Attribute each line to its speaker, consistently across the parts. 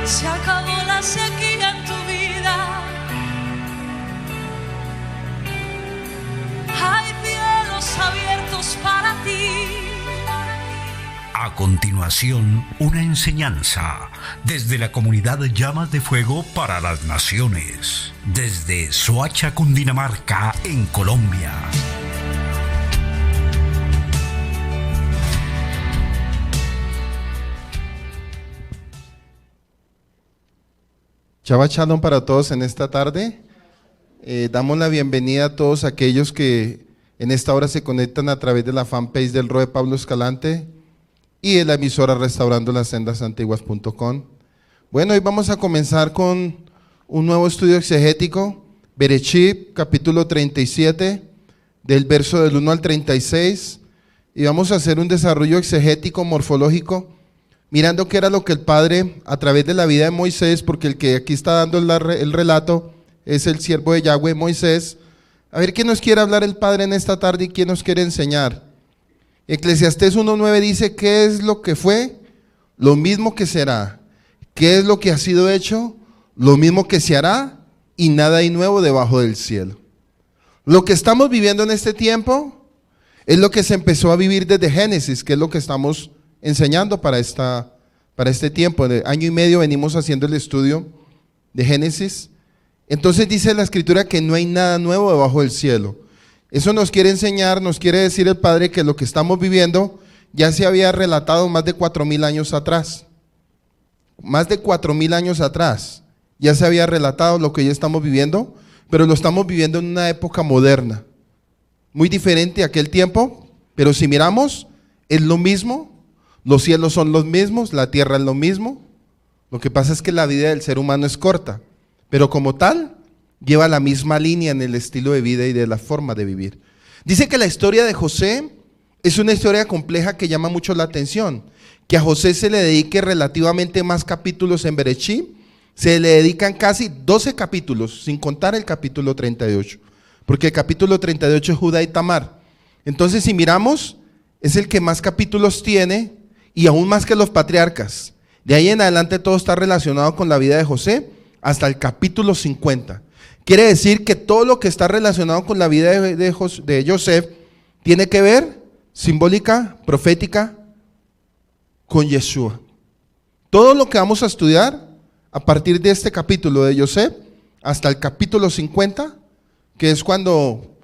Speaker 1: Se acabó la sequía en tu vida. Hay cielos abiertos para ti.
Speaker 2: A continuación, una enseñanza desde la comunidad Llamas de Fuego para las Naciones, desde Soacha, Cundinamarca, en Colombia.
Speaker 3: Shabbat Shalom para todos en esta tarde. Damos la bienvenida a todos aquellos que en esta hora se conectan a través de la fanpage del ROE Pablo Escalante y de la emisora restaurandolaSendasAntiguas.com. Bueno, hoy vamos a comenzar con un nuevo estudio exegético, Bereshit, capítulo 37, del verso del 1 al 36, y vamos a hacer un desarrollo exegético, morfológico, mirando qué era lo que el Padre, a través de la vida de Moisés, porque el que aquí está dando el relato es el siervo de Yahweh, Moisés. A ver qué nos quiere hablar el Padre en esta tarde y qué nos quiere enseñar. Eclesiastés 1:9 dice: ¿qué es lo que fue? Lo mismo que será. ¿Qué es lo que ha sido hecho? Lo mismo que se hará, y nada hay nuevo debajo del cielo. Lo que estamos viviendo en este tiempo es lo que se empezó a vivir desde Génesis, que es lo que estamos enseñando para este tiempo. De año y medio venimos haciendo el estudio de Génesis. Entonces dice la Escritura que no hay nada nuevo debajo del cielo. Eso nos quiere enseñar, nos quiere decir el Padre que lo que estamos viviendo ya se había relatado más de 4,000 años atrás. Más de 4,000 años atrás ya se había relatado lo que ya estamos viviendo, pero lo estamos viviendo en una época moderna, muy diferente a aquel tiempo, pero si miramos, es lo mismo. Los cielos son los mismos, la tierra es lo mismo. Lo que pasa es que la vida del ser humano es corta, pero como tal, lleva la misma línea en el estilo de vida y de la forma de vivir. Dice que la historia de José es una historia compleja que llama mucho la atención. Que a José se le dedique relativamente más capítulos en Bereshit, se le dedican casi 12 capítulos, sin contar el capítulo 38, porque el capítulo 38 es Judá y Tamar. Entonces, si miramos, es el que más capítulos tiene, y aún más que los patriarcas. De ahí en adelante todo está relacionado con la vida de José hasta el capítulo 50. Quiere decir que todo lo que está relacionado con la vida de José tiene que ver, simbólica, profética, con Yeshua. Todo lo que vamos a estudiar a partir de este capítulo de José hasta el capítulo 50, que es cuando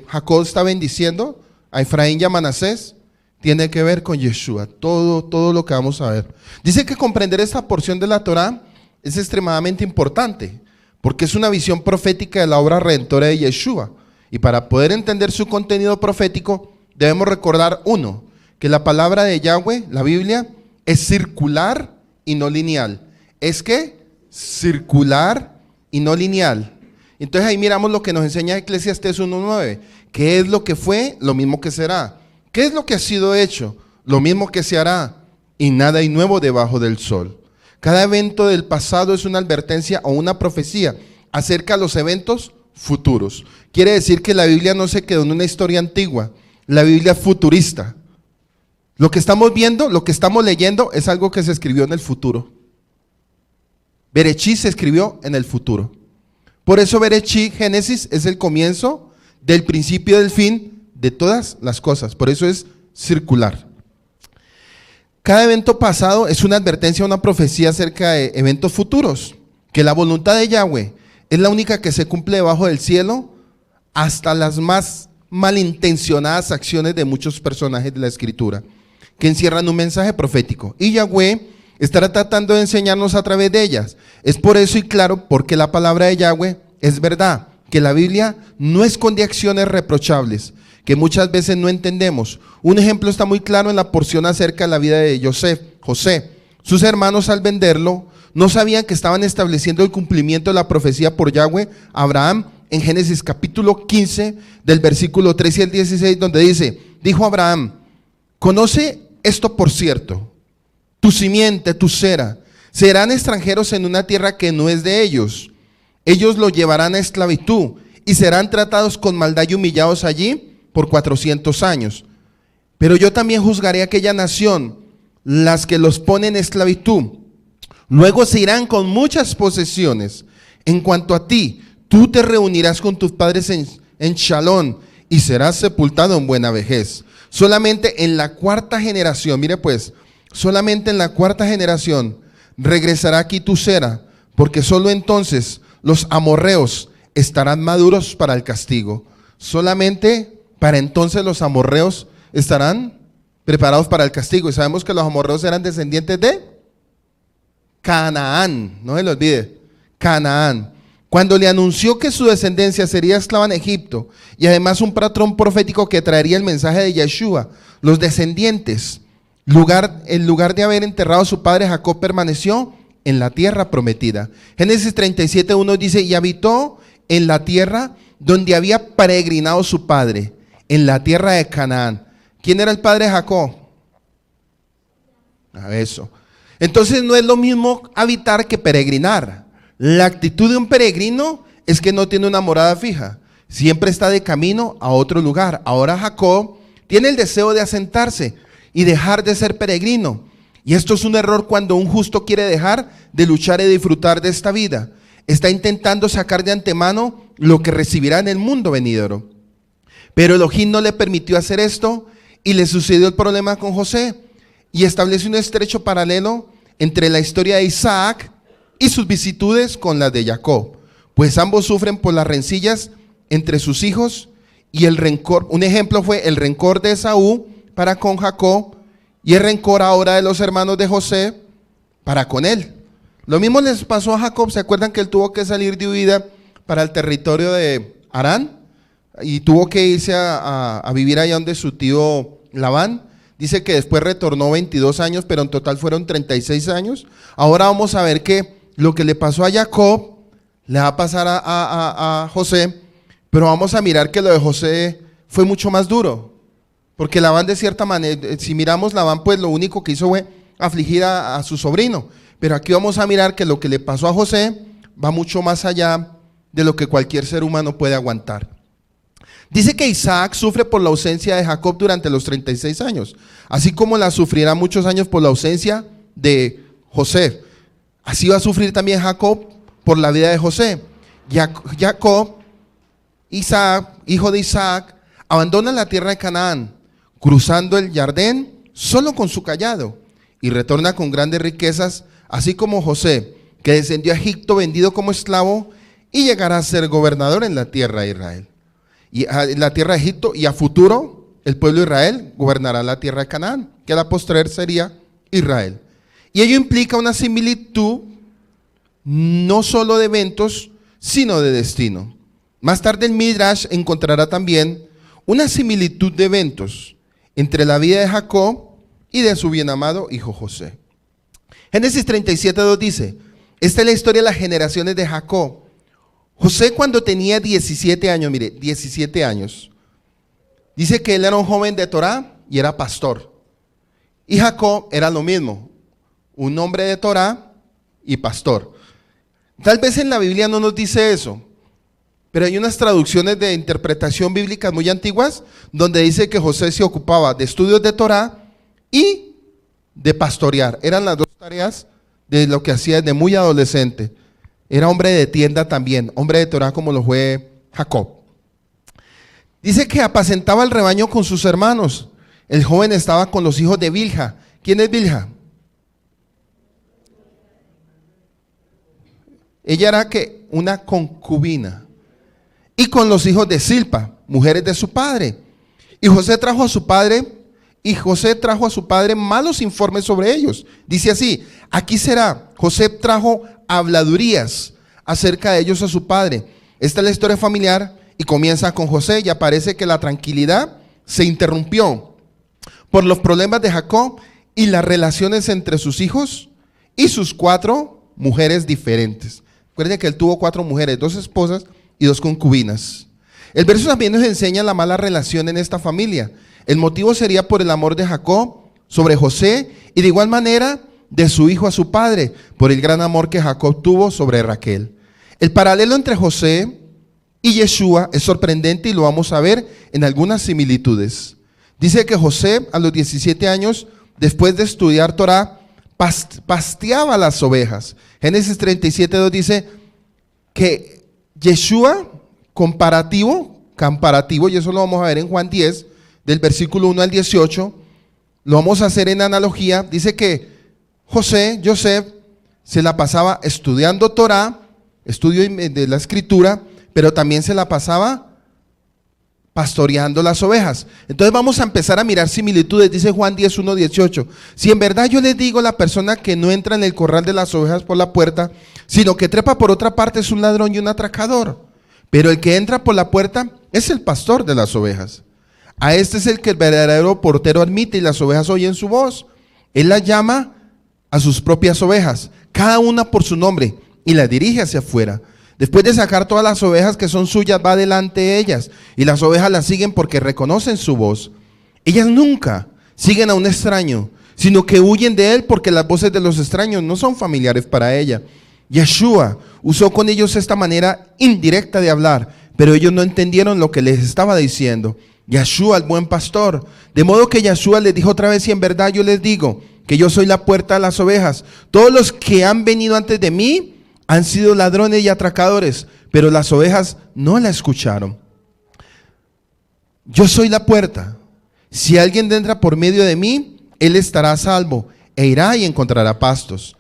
Speaker 3: Jacob está bendiciendo a Efraín y a Manasés, tiene que ver con Yeshua, todo lo que vamos a ver. Dice que comprender esta porción de la Torah es extremadamente importante, porque es una visión profética de la obra redentora de Yeshua. Y para poder entender su contenido profético, debemos recordar, uno, que la palabra de Yahweh, la Biblia, es circular y no lineal. ¿Es qué? Circular y no lineal. Entonces ahí miramos lo que nos enseña Eclesiastés 1:9. ¿Qué es lo que fue? Lo mismo que será. ¿Qué es lo que ha sido hecho? Lo mismo que se hará, y nada hay nuevo debajo del sol. Cada evento del pasado es una advertencia o una profecía acerca de los eventos futuros. Quiere decir que la Biblia no se quedó en una historia antigua, la Biblia es futurista. Lo que estamos viendo, lo que estamos leyendo es algo que se escribió en el futuro. Bereshit se escribió en el futuro. Por eso Bereshit, Génesis, es el comienzo del principio del fin de todas las cosas, por eso es circular. Cada evento pasado es una advertencia, una profecía acerca de eventos futuros, que la voluntad de Yahweh es la única que se cumple debajo del cielo, hasta las más malintencionadas acciones de muchos personajes de la Escritura, que encierran un mensaje profético, y Yahweh estará tratando de enseñarnos a través de ellas. Es por eso y claro, porque la palabra de Yahweh es verdad, que la Biblia no esconde acciones reprochables, que muchas veces no entendemos. Un ejemplo está muy claro en la porción acerca de la vida de José. Sus hermanos, al venderlo, no sabían que estaban estableciendo el cumplimiento de la profecía por Yahweh a Abraham en Génesis capítulo 15 del versículo 13 al 16, donde dice: dijo Abraham, conoce esto por cierto, tu simiente, tu cera, serán extranjeros en una tierra que no es de ellos. Ellos lo llevarán a esclavitud y serán tratados con maldad y humillados allí por 400 años. Pero yo también juzgaré a aquella nación, las que los ponen en esclavitud. Luego se irán con muchas posesiones. En cuanto a ti, tú te reunirás con tus padres en Shalón y serás sepultado en buena vejez. Solamente en la cuarta generación, mire pues, solamente en la cuarta generación regresará aquí tu cera, porque solo entonces los amorreos estarán maduros para el castigo. Solamente para entonces los amorreos estarán preparados para el castigo. Y sabemos que los amorreos eran descendientes de Canaán, no se lo olvide, Canaán. Cuando le anunció que su descendencia sería esclava en Egipto y además un patrón profético que traería el mensaje de Yeshua, los descendientes, en lugar de haber enterrado a su padre, Jacob permaneció en la tierra prometida. Génesis 37:1 dice, y habitó en la tierra donde había peregrinado su padre, en la tierra de Canaán. ¿Quién era el padre de Jacob? Eso. Entonces no es lo mismo habitar que peregrinar. La actitud de un peregrino es que no tiene una morada fija, siempre está de camino a otro lugar. Ahora Jacob tiene el deseo de asentarse y dejar de ser peregrino. Y esto es un error cuando un justo quiere dejar de luchar y disfrutar de esta vida. Está intentando sacar de antemano lo que recibirá en el mundo venidero. Pero Elohim no le permitió hacer esto y le sucedió el problema con José y establece un estrecho paralelo entre la historia de Isaac y sus vicisitudes con las de Jacob, pues ambos sufren por las rencillas entre sus hijos y el rencor. Un ejemplo fue el rencor de Esaú para con Jacob y el rencor ahora de los hermanos de José para con él. Lo mismo les pasó a Jacob. ¿Se acuerdan que él tuvo que salir de huida para el territorio de Harán y tuvo que irse a vivir allá donde su tío Labán? Dice que después retornó 22 años, pero en total fueron 36 años. Ahora vamos a ver que lo que le pasó a Jacob le va a pasar a José, pero vamos a mirar que lo de José fue mucho más duro, porque Labán, de cierta manera, si miramos Labán, pues lo único que hizo fue afligir a su sobrino, pero aquí vamos a mirar que lo que le pasó a José va mucho más allá de lo que cualquier ser humano puede aguantar. Dice que Isaac sufre por la ausencia de Jacob durante los 36 años, así como la sufrirá muchos años por la ausencia de José. Así va a sufrir también Jacob por la vida de José. Jacob, Isaac, hijo de Isaac, abandona la tierra de Canaán, cruzando el Jordán solo con su cayado, y retorna con grandes riquezas, así como José, que descendió a Egipto vendido como esclavo y llegará a ser gobernador en la tierra de Israel. Y en la tierra de Egipto, y a futuro el pueblo de Israel gobernará la tierra de Canaán, que a la posterior sería Israel. Y ello implica una similitud no solo de eventos, sino de destino. Más tarde el Midrash encontrará también una similitud de eventos entre la vida de Jacob y de su bien amado hijo José. Génesis 37:2 dice, esta es la historia de las generaciones de Jacob. José, cuando tenía 17 años, mire, 17 años, dice que él era un joven de Torá y era pastor. Y Jacob era lo mismo, un hombre de Torá y pastor. Tal vez en la Biblia no nos dice eso, pero hay unas traducciones de interpretación bíblica muy antiguas donde dice que José se ocupaba de estudios de Torá y de pastorear. Eran las dos tareas de lo que hacía desde muy adolescente. Era hombre de tienda también, hombre de Torá como lo fue Jacob. Dice que apacentaba el rebaño con sus hermanos. El joven estaba con los hijos de Bilha. ¿Quién es Bilha? Ella era que una concubina. Y con los hijos de Silpa, mujeres de su padre. Y José trajo a su padre malos informes sobre ellos. Dice así, aquí será, José trajo habladurías acerca de ellos a su padre. Esta es la historia familiar y comienza con José y aparece que la tranquilidad se interrumpió por los problemas de Jacob y las relaciones entre sus hijos y sus 4 mujeres diferentes. Recuerden que él tuvo 4 mujeres, 2 esposas y 2 concubinas. El verso también nos enseña la mala relación en esta familia. El motivo sería por el amor de Jacob sobre José y de igual manera de su hijo a su padre, por el gran amor que Jacob tuvo sobre Raquel. El paralelo entre José y Yeshua es sorprendente y lo vamos a ver en algunas similitudes. Dice que José a los 17 años, después de estudiar Torá, pasteaba las ovejas. Génesis 37:2 dice que Yeshua, comparativo, y eso lo vamos a ver en Juan 10, del versículo 1 al 18, lo vamos a hacer en analogía. Dice que José se la pasaba estudiando Torah, estudio de la escritura, pero también se la pasaba pastoreando las ovejas. Entonces vamos a empezar a mirar similitudes. Dice Juan 10:1-18: si en verdad yo les digo, la persona que no entra en el corral de las ovejas por la puerta, sino que trepa por otra parte, es un ladrón y un atracador. Pero el que entra por la puerta es el pastor de las ovejas. A este es el que el verdadero portero admite, y las ovejas oyen su voz. Él las llama a sus propias ovejas, cada una por su nombre, y las dirige hacia afuera. Después de sacar todas las ovejas que son suyas, va delante de ellas, y las ovejas las siguen porque reconocen su voz. Ellas nunca siguen a un extraño, sino que huyen de él, porque las voces de los extraños no son familiares para ella. Yeshua usó con ellos esta manera indirecta de hablar, pero ellos no entendieron lo que les estaba diciendo. Yeshua, el buen pastor. De modo que Yeshua les dijo otra vez: y en verdad yo les digo que yo soy la puerta de las ovejas. Todos los que han venido antes de mí han sido ladrones y atracadores, pero las ovejas no la escucharon. Yo soy la puerta. Si alguien entra por medio de mí, él estará a salvo, e irá y encontrará pastos.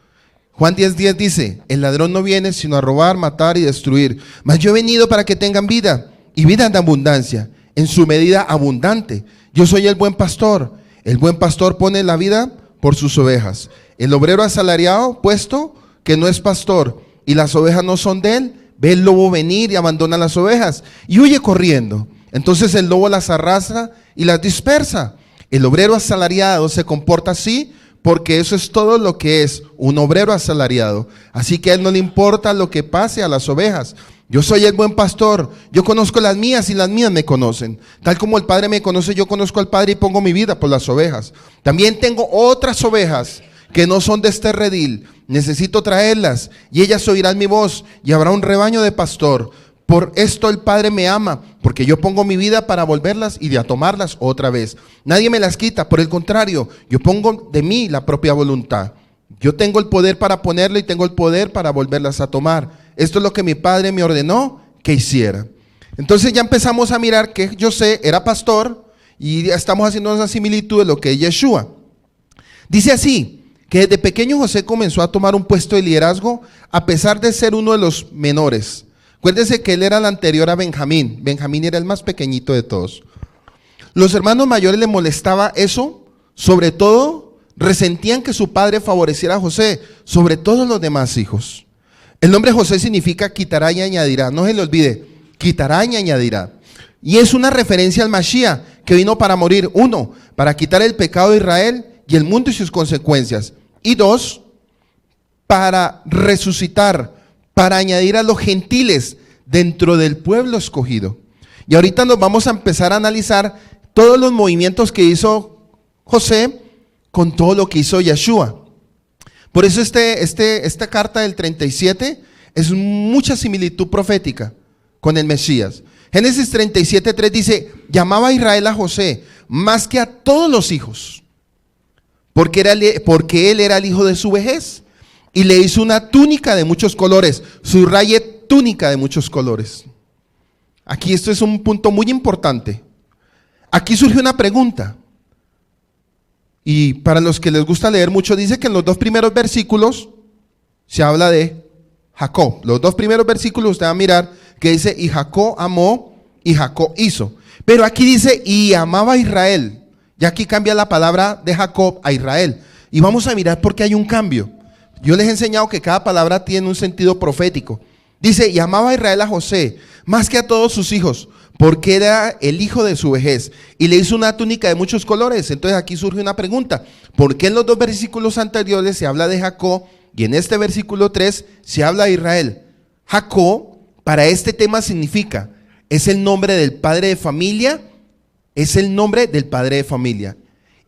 Speaker 3: Juan 10:10 dice: el ladrón no viene sino a robar, matar y destruir, mas yo he venido para que tengan vida, y vida de abundancia, en su medida abundante. Yo soy el buen pastor. El buen pastor pone la vida por sus ovejas. El obrero asalariado, puesto que no es pastor, y las ovejas no son de él, ve el lobo venir y abandona las ovejas, y huye corriendo. Entonces el lobo las arrastra y las dispersa. El obrero asalariado se comporta así, porque eso es todo lo que es un obrero asalariado. Así que a él no le importa lo que pase a las ovejas. Yo soy el buen pastor, yo conozco las mías y las mías me conocen. Tal como el Padre me conoce, yo conozco al Padre y pongo mi vida por las ovejas. También tengo otras ovejas que no son de este redil. Necesito traerlas, y ellas oirán mi voz, y habrá un rebaño de pastor. Por esto el Padre me ama, porque yo pongo mi vida para volverlas y de tomarlas otra vez. Nadie me las quita, por el contrario, yo pongo de mí la propia voluntad. Yo tengo el poder para ponerla y tengo el poder para volverlas a tomar. Esto es lo que mi Padre me ordenó que hiciera. Entonces ya empezamos a mirar que José era pastor, y estamos haciendo una similitud de lo que es Yeshua. Dice así, que desde pequeño José comenzó a tomar un puesto de liderazgo, a pesar de ser uno de los menores. Acuérdense que él era el anterior a Benjamín. Benjamín era el más pequeñito de todos. Los hermanos mayores les molestaba eso, sobre todo resentían que su padre favoreciera a José sobre todos los demás hijos. El nombre José significa quitará y añadirá, no se le olvide, quitará y añadirá. Y es una referencia al Mashiach, que vino para morir, 1, para quitar el pecado de Israel y el mundo y sus consecuencias, y 2, para resucitar, para añadir a los gentiles dentro del pueblo escogido. Y ahorita nos vamos a empezar a analizar todos los movimientos que hizo José con todo lo que hizo Yeshua. Por eso esta carta del 37 es mucha similitud profética con el Mesías. Génesis 37:3 dice: llamaba a Israel a José más que a todos los hijos, porque él era el hijo de su vejez, y le hizo una túnica de muchos colores. Subraye túnica de muchos colores. Aquí esto es un punto muy importante. Aquí surge una pregunta, y para los que les gusta leer mucho, dice que en los 2 primeros versículos se habla de Jacob. Los 2 primeros versículos usted va a mirar que dice: y Jacob amó y Jacob hizo. Pero aquí dice: y amaba a Israel. Y aquí cambia la palabra de Jacob a Israel. Y vamos a mirar por qué hay un cambio. Yo les he enseñado que cada palabra tiene un sentido profético. Dice: y amaba a Israel a José más que a todos sus hijos, porque era el hijo de su vejez, y le hizo una túnica de muchos colores. Entonces aquí surge una pregunta: ¿por qué en los 2 versículos anteriores se habla de Jacob y en este versículo 3 se habla de Israel? Jacob para este tema significa, es el nombre del padre de familia, es el nombre del padre de familia.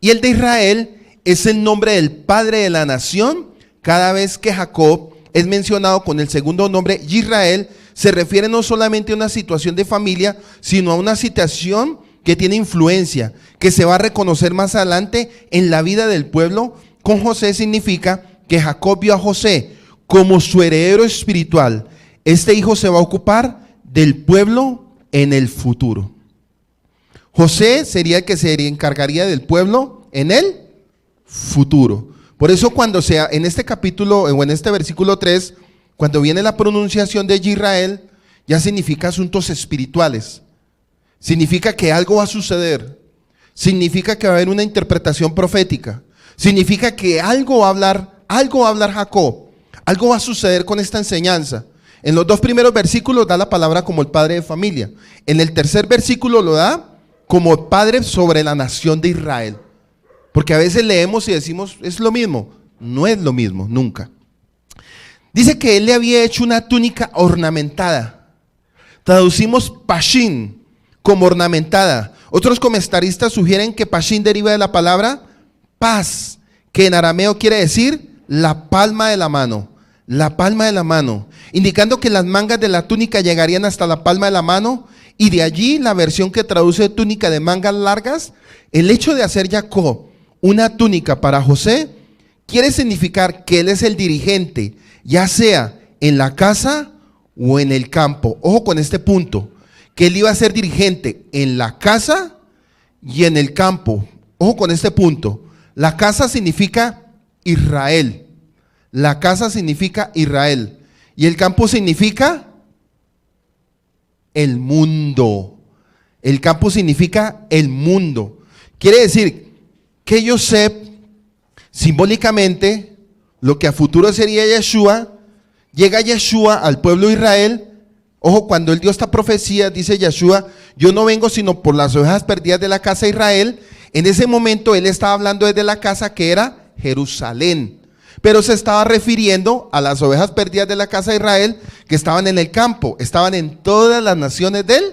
Speaker 3: Y el de Israel es el nombre del padre de la nación. Cada vez que Jacob es mencionado con el segundo nombre Israel, se refiere no solamente a una situación de familia, sino a una situación que tiene influencia, que se va a reconocer más adelante en la vida del pueblo con José significa que Jacob vio a José como su heredero espiritual. Este hijo se va a ocupar del pueblo en el futuro. José sería el que se encargaría del pueblo en el futuro. Por eso cuando sea en este capítulo o en este versículo 3, cuando viene la pronunciación de Israel, ya significa asuntos espirituales. Significa que algo va a suceder. Significa que va a haber una interpretación profética. Significa que algo va a hablar Jacob. Algo va a suceder con esta enseñanza. En los dos primeros versículos da la palabra como el padre de familia. En el tercer versículo lo da como padre sobre la nación de Israel. Porque a veces leemos y decimos, es lo mismo. No es lo mismo, nunca. Dice que él le había hecho una túnica ornamentada. Traducimos pashin como ornamentada. Otros comentaristas sugieren que pashin deriva de la palabra paz, que en arameo quiere decir la palma de la mano. La palma de la mano, indicando que las mangas de la túnica llegarían hasta la palma de la mano, y de allí la versión que traduce túnica de mangas largas. El hecho de hacer Jacob una túnica para José quiere significar que él es el dirigente, ya sea en la casa o en el campo. Ojo con este punto, que él iba a ser dirigente en la casa y en el campo. Ojo con este punto. La casa significa Israel. La casa significa Israel. Y el campo significa el mundo. El campo significa el mundo. Quiere decir que Joseph, simbólicamente, lo que a futuro sería Yeshua, llega Yeshua al pueblo de Israel. Ojo, cuando él dio esta profecía, dice Yeshua, yo no vengo sino por las ovejas perdidas de la casa de Israel. En ese momento él estaba hablando desde la casa que era Jerusalén, pero se estaba refiriendo a las ovejas perdidas de la casa de Israel que estaban en el campo, estaban en todas las naciones del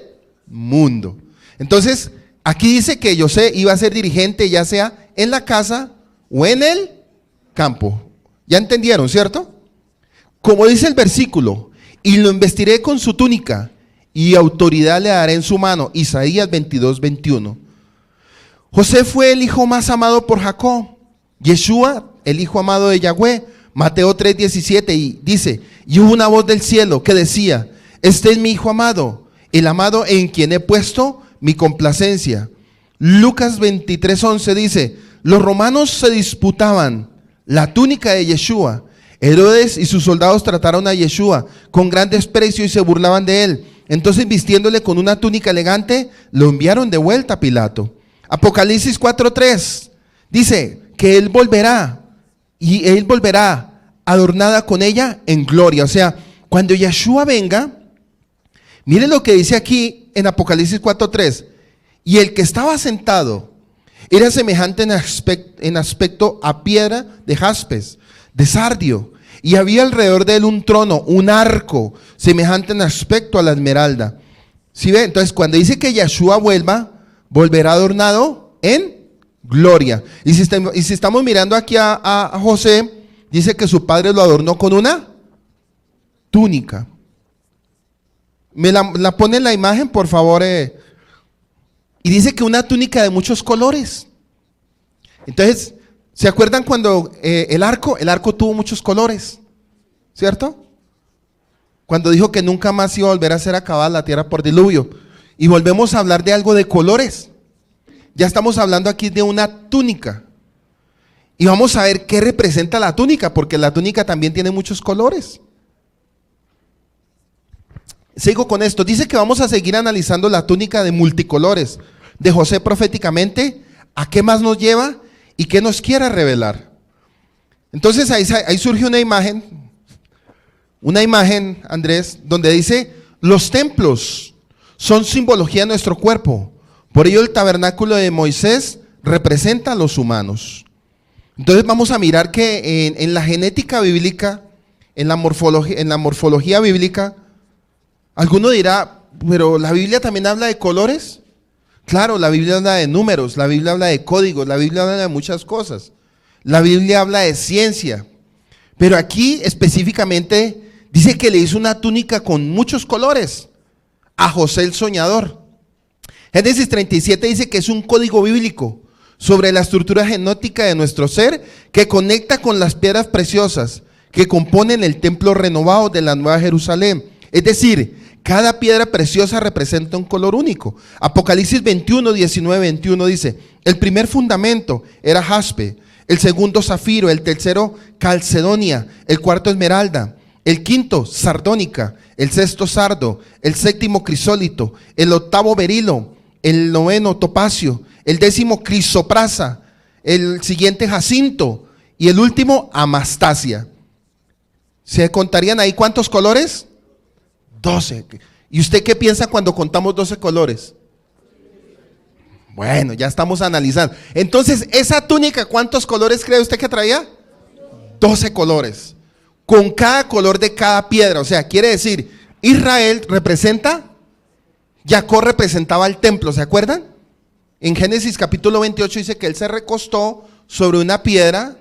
Speaker 3: mundo. Entonces, aquí dice que José iba a ser dirigente ya sea en la casa o en el campo. ¿Ya entendieron, cierto? Como dice el versículo, y lo investiré con su túnica y autoridad le daré en su mano. Isaías 22:21. José fue el hijo más amado por Jacob. Yeshua, el hijo amado de Yahweh. Mateo 3:17 y dice, y hubo una voz del cielo que decía, este es mi hijo amado, el amado en quien he puesto mi complacencia. Lucas 23:11 dice, los romanos se disputaban la túnica de Yeshua. Herodes y sus soldados trataron a Yeshua con gran desprecio y se burlaban de él. Entonces, vistiéndole con una túnica elegante, lo enviaron de vuelta a Pilato. Apocalipsis 4:3 dice que él volverá y él volverá adornada con ella en gloria. O sea, cuando Yeshua venga, miren lo que dice aquí en Apocalipsis 4:3. Y el que estaba sentado era semejante en aspecto a piedra de jaspes, de sardio, y había alrededor de él un trono, un arco, semejante en aspecto a la esmeralda. ¿Sí ve? Entonces, cuando dice que Yeshua volverá adornado en gloria. Y si estamos mirando aquí a José, dice que su padre lo adornó con una túnica. ¿Me la pone en la imagen, por favor? Y dice que una túnica de muchos colores. Entonces, ¿se acuerdan cuando el arco tuvo muchos colores? ¿Cierto? Cuando dijo que nunca más iba a volver a ser acabada la tierra por diluvio. Y volvemos a hablar de algo de colores. Ya estamos hablando aquí de una túnica. Y vamos a ver qué representa la túnica, porque la túnica también tiene muchos colores. Sigo con esto. Dice que vamos a seguir analizando la túnica de multicolores de José proféticamente. ¿A qué más nos lleva? ¿Y qué nos quiere revelar? Entonces ahí surge una imagen, Andrés, donde dice, los templos son simbología de nuestro cuerpo. Por ello el tabernáculo de Moisés representa a los humanos. Entonces vamos a mirar que en la genética bíblica, en la morfología bíblica, alguno dirá, pero la Biblia también habla de colores. Claro, la Biblia habla de números, la Biblia habla de códigos, la Biblia habla de muchas cosas. La Biblia habla de ciencia. Pero aquí específicamente dice que le hizo una túnica con muchos colores a José el soñador. Génesis 37 dice que es un código bíblico sobre la estructura genótica de nuestro ser que conecta con las piedras preciosas que componen el templo renovado de la Nueva Jerusalén. Es decir, cada piedra preciosa representa un color único. Apocalipsis 21, 19, 21 dice: el primer fundamento era jaspe, el segundo zafiro, el tercero calcedonia, el cuarto esmeralda, el quinto sardónica, el sexto sardo, el séptimo crisólito, el octavo berilo, el noveno topacio, el décimo crisoprasa, el siguiente jacinto y el último amastasia. ¿Se contarían ahí cuántos colores? 12. ¿Y usted qué piensa cuando contamos 12 colores? Bueno, ya estamos analizando. Entonces, esa túnica, ¿cuántos colores cree usted que traía? 12 colores. Con cada color de cada piedra. O sea, quiere decir, Israel representa, Jacob representaba el templo, ¿se acuerdan? En Génesis capítulo 28 dice que él se recostó sobre una piedra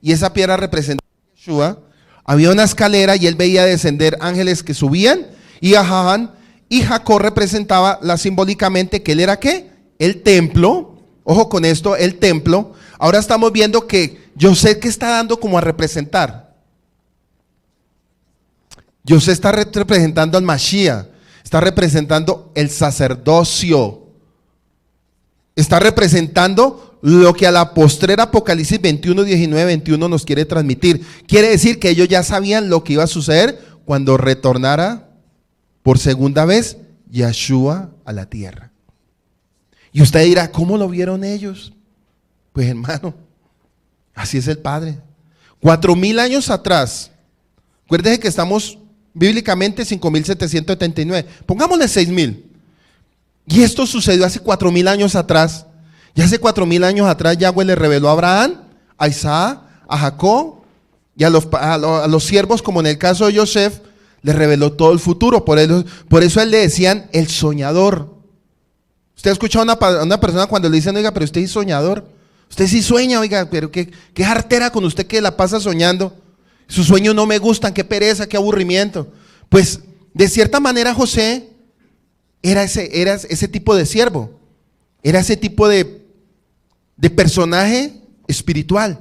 Speaker 3: y esa piedra representaba a Yeshua. Había una escalera y él veía descender ángeles que subían y bajaban, y Jacob representaba simbólicamente que él era ¿qué? El templo. Ojo con esto, el templo. Ahora estamos viendo que José, ¿qué está dando como a representar? José está representando al Mashiach, está representando el sacerdocio, está representando lo que a la postrera Apocalipsis 21, 19, 21 nos quiere transmitir. Quiere decir que ellos ya sabían lo que iba a suceder cuando retornara por segunda vez Yeshua a la tierra. Y usted dirá, ¿cómo lo vieron ellos? Pues hermano, así es el Padre. 4,000 años atrás, acuérdense que estamos bíblicamente 5,779, pongámosle 6,000. Y esto sucedió hace 4,000 años atrás. Y hace 4,000 años atrás Yahweh le reveló a Abraham, a Isaac, a Jacob y a los siervos, como en el caso de Joseph, le reveló todo el futuro. Por eso a él le decían el soñador. Usted ha escuchado a una persona cuando le dicen, oiga, pero usted es soñador. Usted sí sueña, oiga, pero qué jartera con usted que la pasa soñando. Sus sueños no me gustan, qué pereza, qué aburrimiento. Pues de cierta manera José era ese tipo de siervo. Era ese tipo de personaje espiritual.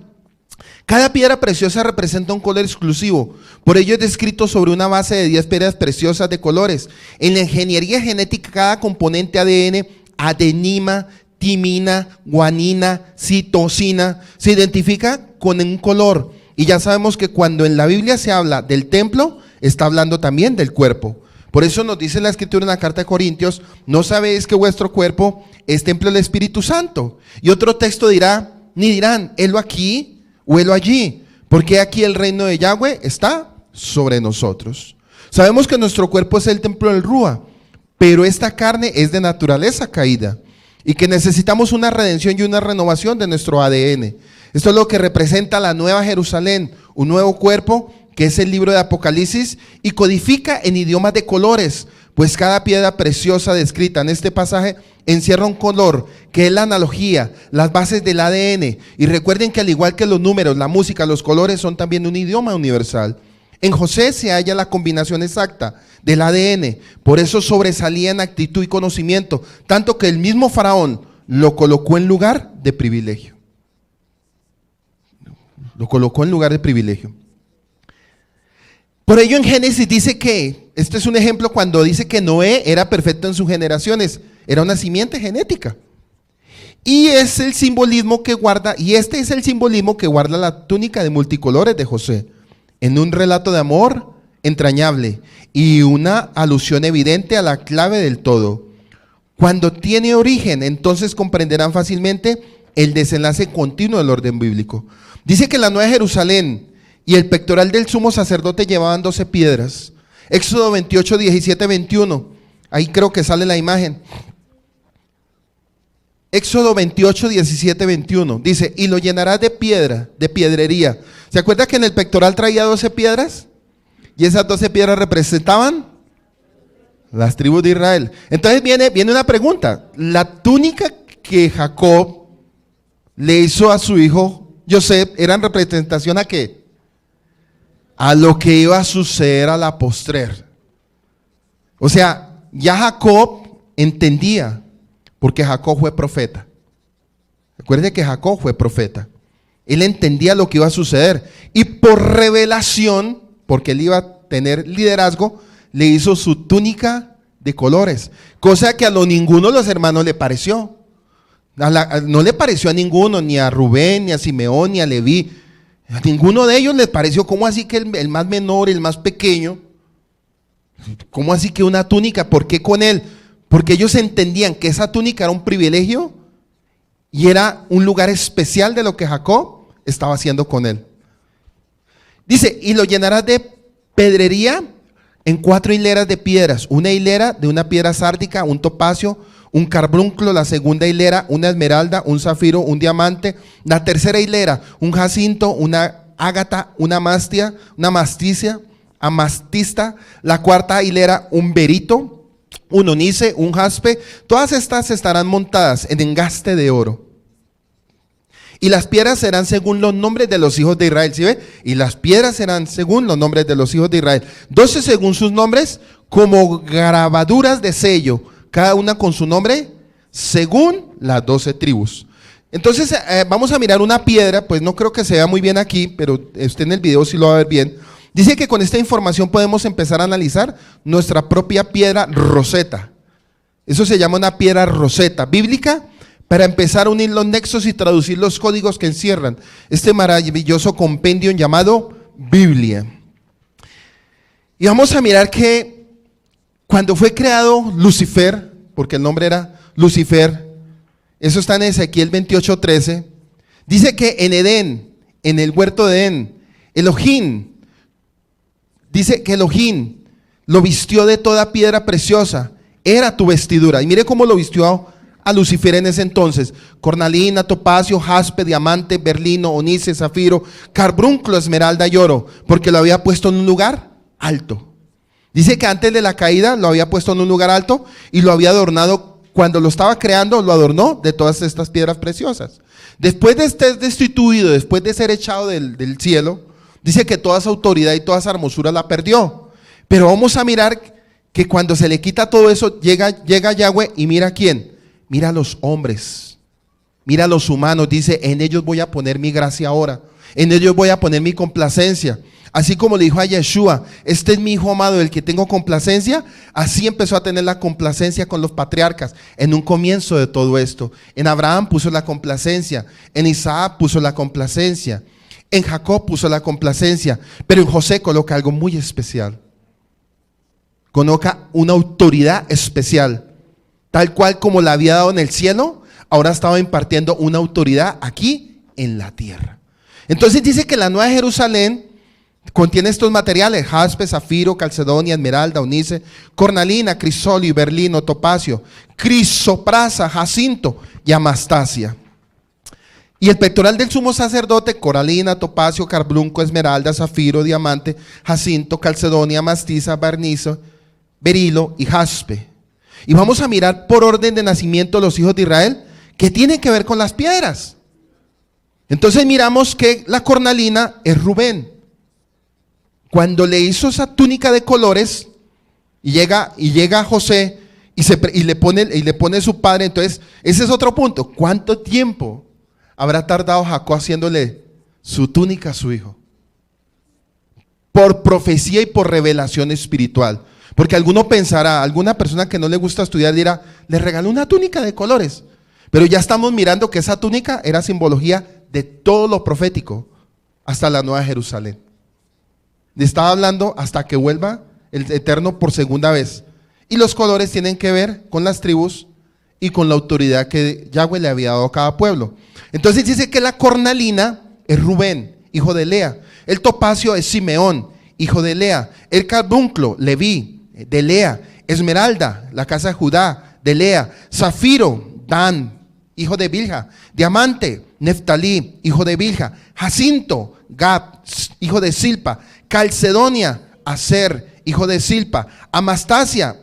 Speaker 3: Cada piedra preciosa representa un color exclusivo. Por ello es descrito sobre una base de 10 piedras preciosas de colores. En la ingeniería genética, cada componente ADN, adenina, timina, guanina, citosina, se identifica con un color. Y ya sabemos que cuando en la Biblia se habla del templo, está hablando también del cuerpo. Por eso nos dice la Escritura en la carta de Corintios: ¿no sabéis que vuestro cuerpo es templo del Espíritu Santo? Y otro texto dirá, ni dirán, helo aquí o helo allí, porque aquí el reino de Yahweh está sobre nosotros. Sabemos que nuestro cuerpo es el templo del Rúa, pero esta carne es de naturaleza caída y que necesitamos una redención y una renovación de nuestro ADN. Esto es lo que representa la Nueva Jerusalén, un nuevo cuerpo que es el libro de Apocalipsis, y codifica en idiomas de colores, pues cada piedra preciosa descrita en este pasaje encierra un color, que es la analogía, las bases del ADN. Y recuerden que al igual que los números, la música, los colores son también un idioma universal. En José se halla la combinación exacta del ADN, por eso sobresalía en actitud y conocimiento, tanto que el mismo faraón lo colocó en lugar de privilegio. Lo colocó en lugar de privilegio. Por ello en Génesis dice que, este es un ejemplo cuando dice que Noé era perfecto en sus generaciones, era una simiente genética. Y es el simbolismo que guarda, y este es el simbolismo que guarda la túnica de multicolores de José, en un relato de amor entrañable y una alusión evidente a la clave del todo. Cuando tiene origen, entonces comprenderán fácilmente el desenlace continuo del orden bíblico. Dice que la Nueva Jerusalén y el pectoral del sumo sacerdote llevaban 12 piedras. Éxodo 28, 17, 21. Ahí creo que sale la imagen. Éxodo 28, 17, 21. Dice, y lo llenarás de piedra, de piedrería. ¿Se acuerda que en el pectoral traía 12 piedras? Y esas 12 piedras representaban las tribus de Israel. Entonces viene una pregunta. La túnica que Jacob le hizo a su hijo José, ¿eran representación a qué? A lo que iba a suceder a la postrer. O sea, ya Jacob entendía, porque Jacob fue profeta. Recuerde que Jacob fue profeta. Él entendía lo que iba a suceder. Y por revelación, porque él iba a tener liderazgo, le hizo su túnica de colores. Cosa que a ninguno de los hermanos le pareció. No le pareció a ninguno, ni a Rubén, ni a Simeón, ni a Leví. A ninguno de ellos les pareció. ¿Cómo así que el más menor, el más pequeño? ¿Cómo así que una túnica? ¿Por qué con él? Porque ellos entendían que esa túnica era un privilegio y era un lugar especial de lo que Jacob estaba haciendo con él. Dice, y lo llenarás de pedrería en 4 hileras de piedras. Una hilera de una piedra sárdica, un topacio, un carbunclo, la segunda hilera, una esmeralda, un zafiro, un diamante. La tercera hilera, un jacinto, una ágata, una amastista. La cuarta hilera, un berito, un onice, un jaspe. Todas estas estarán montadas en engaste de oro. Y las piedras serán según los nombres de los hijos de Israel. ¿Sí ve? Y las piedras serán según los nombres de los hijos de Israel. 12 según sus nombres, como grabaduras de sello, cada una con su nombre, según las 12 tribus. Entonces vamos a mirar una piedra. Pues no creo que se vea muy bien aquí, pero usted en el video sí lo va a ver bien. Dice que con esta información podemos empezar a analizar nuestra propia piedra Roseta. Eso se llama una piedra Roseta bíblica, para empezar a unir los nexos y traducir los códigos que encierran este maravilloso compendio llamado Biblia. Y vamos a mirar que cuando fue creado Lucifer, porque el nombre era Lucifer, eso está en Ezequiel 28:13, dice que en Edén, en el huerto de Edén, Elohim, dice que Elohim lo vistió de toda piedra preciosa, era tu vestidura. Y mire cómo lo vistió a Lucifer en ese entonces: cornalina, topacio, jaspe, diamante, berlino, onice, zafiro, carbunclo, esmeralda y oro, porque lo había puesto en un lugar alto. Dice que antes de la caída lo había puesto en un lugar alto y lo había adornado. Cuando lo estaba creando, lo adornó de todas estas piedras preciosas. Después de estar destituido, después de ser echado del cielo, dice que toda esa autoridad y toda esa hermosura la perdió. Pero vamos a mirar que cuando se le quita todo eso, llega Yahweh y mira a quién. Mira a los hombres, mira a los humanos. Dice, en ellos voy a poner mi gracia ahora, en ellos voy a poner mi complacencia. Así como le dijo a Yeshua, este es mi hijo amado, el que tengo complacencia. Así empezó a tener la complacencia con los patriarcas en un comienzo de todo esto. En Abraham puso la complacencia, en Isaac puso la complacencia, en Jacob puso la complacencia, pero en José coloca algo muy especial. Coloca una autoridad especial. Tal cual como la había dado en el cielo, ahora estaba impartiendo una autoridad aquí en la tierra. Entonces dice que la Nueva Jerusalén contiene estos materiales: jaspe, zafiro, calcedonia, esmeralda, onice, cornalina, crisolio, berlino, topacio, crisoprasa, jacinto y amastasia. Y el pectoral del sumo sacerdote: coralina, topacio, carbunclo, esmeralda, zafiro, diamante, jacinto, calcedonia, amastiza, barnizo, berilo y jaspe. Y vamos a mirar por orden de nacimiento los hijos de Israel, que tienen que ver con las piedras. Entonces miramos que la cornalina es Rubén. Cuando le hizo esa túnica de colores, y llega José y le pone su padre. Entonces ese es otro punto. ¿Cuánto tiempo habrá tardado Jacob haciéndole su túnica a su hijo? Por profecía y por revelación espiritual. Porque alguno pensará, alguna persona que no le gusta estudiar dirá, le regaló una túnica de colores. Pero ya estamos mirando que esa túnica era simbología de todo lo profético hasta la Nueva Jerusalén. Le estaba hablando hasta que vuelva el Eterno por segunda vez. Y los colores tienen que ver con las tribus y con la autoridad que Yahweh le había dado a cada pueblo. Entonces dice que la cornalina es Rubén, hijo de Lea. El topacio es Simeón, hijo de Lea. El carbunclo, Leví, de Lea. Esmeralda, la casa de Judá, de Lea. Zafiro, Dan, hijo de Bilha. Diamante, Neftalí, hijo de Bilha. Jacinto, Gad, hijo de Silpa. Calcedonia, Aser, hijo de Silpa. Amastasia,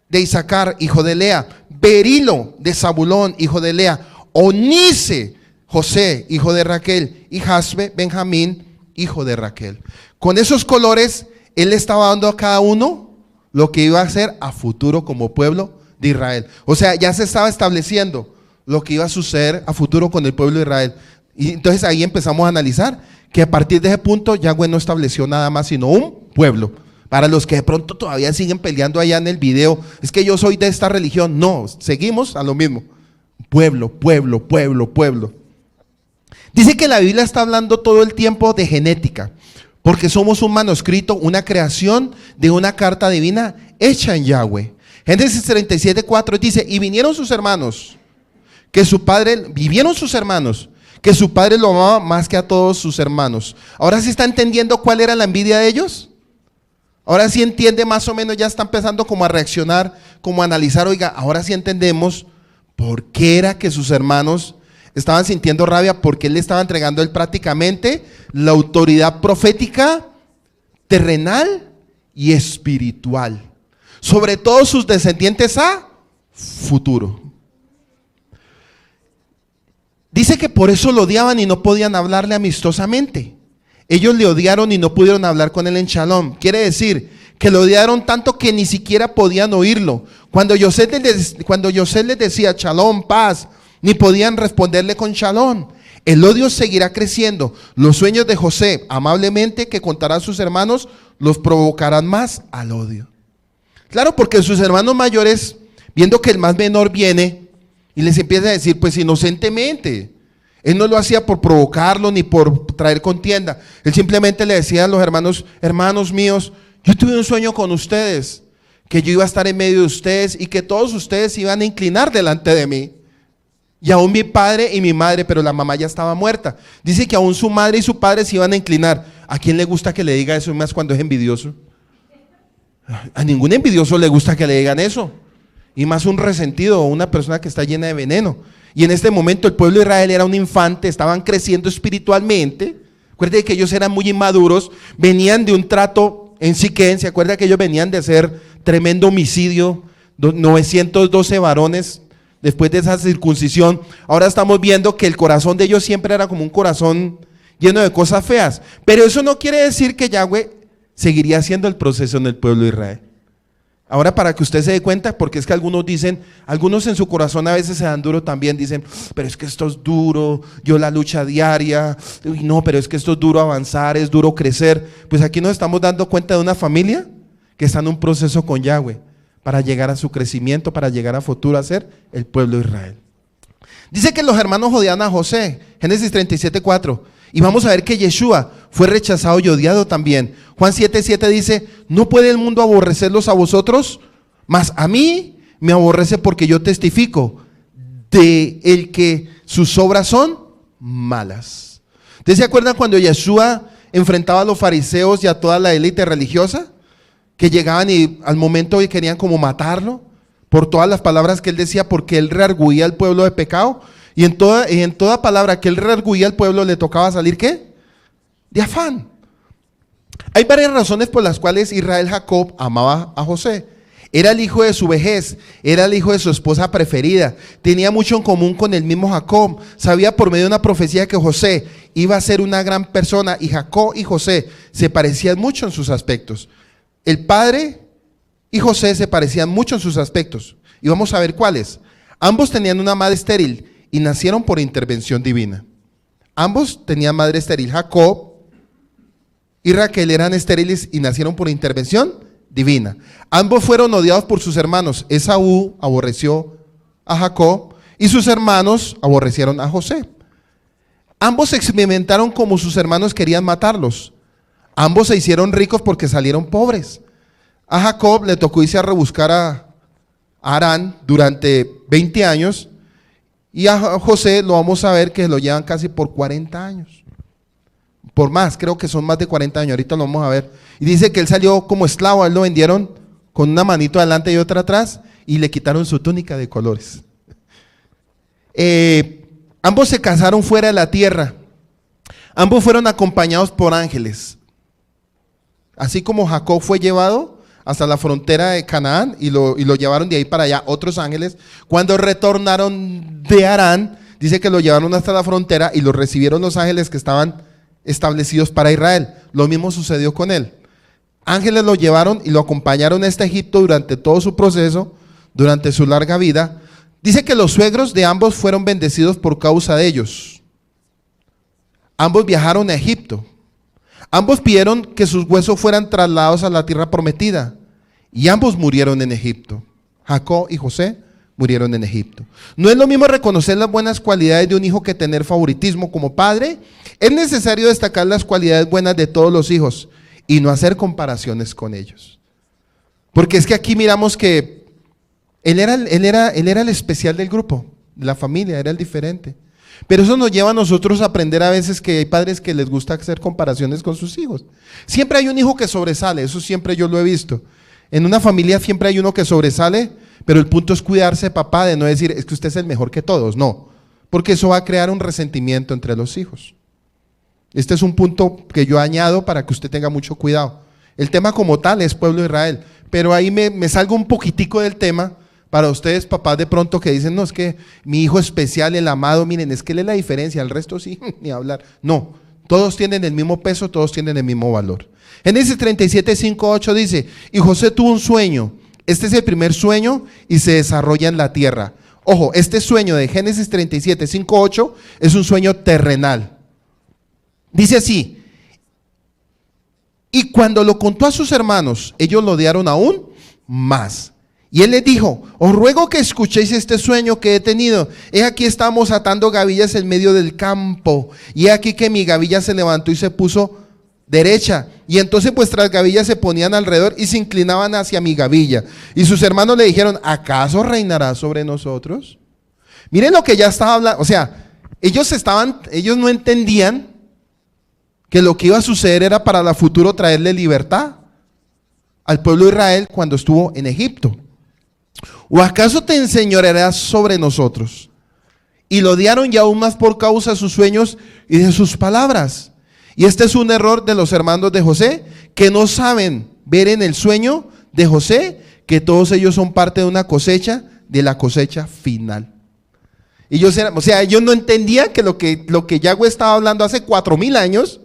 Speaker 3: de Isaacar, hijo de Lea. Berilo, de Zabulón, hijo de Lea. Onice, José, hijo de Raquel. Y Jaspe, Benjamín, hijo de Raquel. Con esos colores, él le estaba dando a cada uno lo que iba a hacer a futuro como pueblo de Israel. O sea, ya se estaba estableciendo lo que iba a suceder a futuro con el pueblo de Israel. Y entonces ahí empezamos a analizar que a partir de ese punto Yahweh no estableció nada más sino un pueblo. Para los que de pronto todavía siguen peleando allá en el video, es que yo soy de esta religión. No, seguimos a lo mismo. Pueblo, pueblo, pueblo, pueblo. Dice que la Biblia está hablando todo el tiempo de genética, porque somos un manuscrito, una creación de una carta divina hecha en Yahweh. Génesis 37:4 dice, y vivieron sus hermanos, que su padre lo amaba más que a todos sus hermanos. Ahora sí está entendiendo cuál era la envidia de ellos. Ahora sí entiende más o menos, ya está empezando como a reaccionar, como a analizar, oiga, ahora sí entendemos por qué era que sus hermanos estaban sintiendo rabia, porque él le estaba entregando él prácticamente la autoridad profética, terrenal y espiritual, sobre todos sus descendientes a futuro. Dice que por eso lo odiaban y no podían hablarle amistosamente. Ellos le odiaron y no pudieron hablar con él en Shalom. Quiere decir que lo odiaron tanto que ni siquiera podían oírlo. Cuando Yosef les decía Shalom, paz, ni podían responderle con Shalom. El odio seguirá creciendo. Los sueños de José, amablemente que contará a sus hermanos, los provocarán más al odio. Claro, porque sus hermanos mayores, viendo que el más menor viene y les empieza a decir, pues inocentemente, él no lo hacía por provocarlo ni por traer contienda. Él simplemente le decía a los hermanos, hermanos míos, yo tuve un sueño con ustedes, que yo iba a estar en medio de ustedes y que todos ustedes iban a inclinar delante de mí. Y aún mi padre y mi madre, pero la mamá ya estaba muerta. Dice que aún su madre y su padre se iban a inclinar. ¿A quién le gusta que le diga eso, más cuando es envidioso? A ningún envidioso le gusta que le digan eso. Y más un resentido o una persona que está llena de veneno. Y en este momento el pueblo de Israel era un infante, estaban creciendo espiritualmente. Acuérdense que ellos eran muy inmaduros, venían de un trato en Siquén. ¿Se acuerda que ellos venían de hacer tremendo homicidio? 912 varones después de esa circuncisión. Ahora estamos viendo que el corazón de ellos siempre era como un corazón lleno de cosas feas. Pero eso no quiere decir que Yahweh seguiría haciendo el proceso en el pueblo de Israel. Ahora, para que usted se dé cuenta, porque es que algunos dicen, algunos en su corazón a veces se dan duro también, dicen, pero es que esto es duro, yo la lucha diaria, no, pero es que esto es duro avanzar, es duro crecer. Pues aquí nos estamos dando cuenta de una familia que está en un proceso con Yahweh para llegar a su crecimiento, para llegar a futuro a ser el pueblo de Israel. Dice que los hermanos odiaban a José, Génesis 37:4. Y vamos a ver que Yeshua fue rechazado y odiado también. Juan 7:7 dice, ¿no puede el mundo aborrecerlos a vosotros? Mas a mí me aborrece porque yo testifico de el que sus obras son malas. ¿Ustedes se acuerdan cuando Yeshua enfrentaba a los fariseos y a toda la élite religiosa? Que llegaban y al momento querían como matarlo por todas las palabras que él decía, porque él reargüía al pueblo de pecado. Y en toda palabra que él reargüía al pueblo le tocaba salir ¿qué? De afán. Hay varias razones por las cuales Israel Jacob amaba a José. Era el hijo de su vejez, era el hijo de su esposa preferida, tenía mucho en común con el mismo Jacob. Sabía por medio de una profecía que José iba a ser una gran persona, y Jacob y José se parecían mucho en sus aspectos. El padre y José se parecían mucho en sus aspectos, y vamos a ver cuáles. Ambos tenían una madre estéril y nacieron por intervención divina. Ambos tenían madre estéril. Jacob y Raquel eran estériles y nacieron por intervención divina. Ambos fueron odiados por sus hermanos. Esaú aborreció a Jacob y sus hermanos aborrecieron a José. Ambos experimentaron como sus hermanos querían matarlos. Ambos se hicieron ricos porque salieron pobres. A Jacob le tocó irse a rebuscar a Harán durante 20 años. Y a José lo vamos a ver que lo llevan casi por 40 años. Por más, creo que son más de 40 años, ahorita lo vamos a ver. Y dice que él salió como esclavo, a él lo vendieron con una manito adelante y otra atrás y le quitaron su túnica de colores. Ambos se casaron fuera de la tierra. Ambos fueron acompañados por ángeles. Así como Jacob fue llevado hasta la frontera de Canaán y lo llevaron de ahí para allá otros ángeles. Cuando retornaron de Harán, dice que lo llevaron hasta la frontera y lo recibieron los ángeles que estaban establecidos para Israel. Lo mismo sucedió con él. Ángeles lo llevaron y lo acompañaron a Egipto durante todo su proceso, durante su larga vida. Dice que los suegros de ambos fueron bendecidos por causa de ellos. Ambos viajaron a Egipto. Ambos pidieron que sus huesos fueran trasladados a la tierra prometida. Y ambos murieron en Egipto. Jacob y José murieron en Egipto. No es lo mismo reconocer las buenas cualidades de un hijo que tener favoritismo como padre. Es necesario destacar las cualidades buenas de todos los hijos y no hacer comparaciones con ellos. Porque es que aquí miramos que él era el especial del grupo, de la familia, era el diferente. Pero eso nos lleva a nosotros a aprender a veces que hay padres que les gusta hacer comparaciones con sus hijos. Siempre hay un hijo que sobresale, eso siempre yo lo he visto. En una familia siempre hay uno que sobresale, pero el punto es cuidarse, papá, de no decir, es que usted es el mejor que todos, no. Porque eso va a crear un resentimiento entre los hijos. Este es un punto que yo añado para que usted tenga mucho cuidado. El tema como tal es pueblo de Israel, pero ahí me salgo un poquitico del tema para ustedes, papás, de pronto que dicen, no, es que mi hijo especial, el amado, miren, es que él es la diferencia, el resto sí, ni hablar. No, todos tienen el mismo peso, todos tienen el mismo valor. Génesis 37, 5, 8 dice, y José tuvo un sueño. Este es el primer sueño y se desarrolla en la tierra. Ojo, este sueño de Génesis 37, 5, 8 es un sueño terrenal. Dice así, y cuando lo contó a sus hermanos, ellos lo odiaron aún más. Y él les dijo, os ruego que escuchéis este sueño que he tenido. He aquí estamos atando gavillas en medio del campo. Y he aquí que mi gavilla se levantó y se puso derecha. Y entonces vuestras gavillas se ponían alrededor y se inclinaban hacia mi gavilla. Y sus hermanos le dijeron, ¿acaso reinará sobre nosotros? Miren lo que ya estaba hablando. O sea, ellos no entendían que lo que iba a suceder era para la futuro traerle libertad al pueblo de Israel cuando estuvo en Egipto. ¿O acaso te enseñorearás sobre nosotros? Y lo odiaron y aún más por causa de sus sueños y de sus palabras. Y este es un error de los hermanos de José, que no saben ver en el sueño de José que todos ellos son parte de una cosecha, de la cosecha final. Ellos no entendían que lo que Yahweh estaba hablando hace 4000 años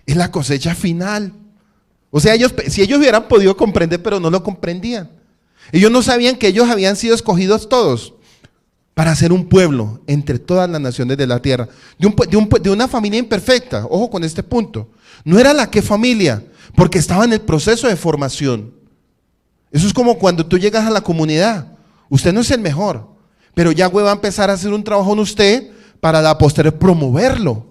Speaker 3: es la cosecha final. O sea, si ellos hubieran podido comprender, pero no lo comprendían. Ellos no sabían que ellos habían sido escogidos todos para ser un pueblo entre todas las naciones de la tierra. De una familia imperfecta, ojo con este punto. No era la que familia, porque estaba en el proceso de formación. Eso es como cuando tú llegas a la comunidad. Usted no es el mejor, pero Yahweh va a empezar a hacer un trabajo en usted para la posterior promoverlo.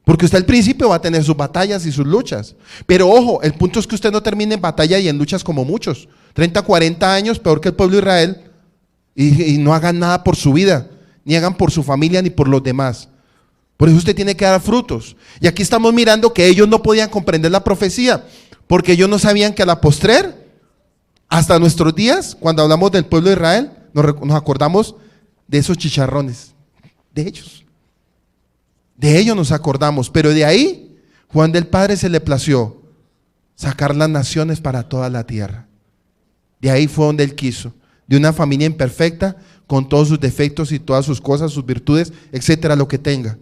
Speaker 3: Porque usted al principio va a tener sus batallas y sus luchas. Pero ojo, el punto es que usted no termine en batalla y en luchas como muchos. 30, 40 años, peor que el pueblo de Israel, y no hagan nada por su vida, ni hagan por su familia, ni por los demás. Por eso usted tiene que dar frutos. Y aquí estamos mirando que ellos no podían comprender la profecía, porque ellos no sabían que a la postrer, hasta nuestros días, cuando hablamos del pueblo de Israel, nos acordamos de esos chicharrones, de ellos. De ellos nos acordamos, pero de ahí, Juan del Padre se le plació sacar las naciones para toda la tierra. De ahí fue donde él quiso, de una familia imperfecta, con todos sus defectos y todas sus cosas, sus virtudes, etcétera, lo que tenga.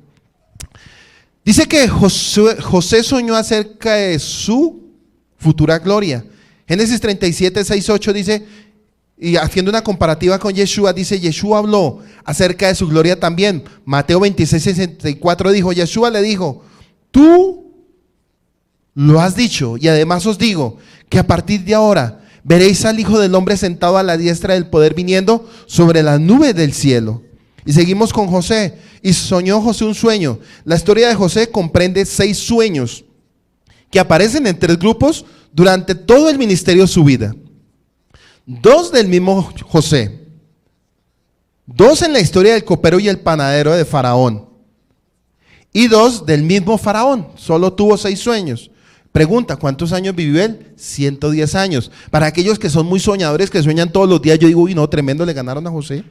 Speaker 3: Dice que José soñó acerca de su futura gloria. Génesis 37, 6, 8 dice, y haciendo una comparativa con Yeshua, dice, Yeshua habló acerca de su gloria también. Mateo 26, 64 dijo, Yeshua le dijo, tú lo has dicho, y además os digo, que a partir de ahora veréis al Hijo del Hombre sentado a la diestra del poder viniendo sobre las nubes del cielo. Y seguimos con José. Y soñó José un sueño. La historia de José comprende 6 sueños que aparecen en 3 grupos durante todo el ministerio de su vida. 2 del mismo José. 2 en la historia del copero y el panadero de Faraón. Y 2 del mismo Faraón. Solo tuvo 6 sueños. Pregunta, ¿cuántos años vivió él? 110 años. Para aquellos que son muy soñadores, que sueñan todos los días, yo digo, uy, no, tremendo, le ganaron a José.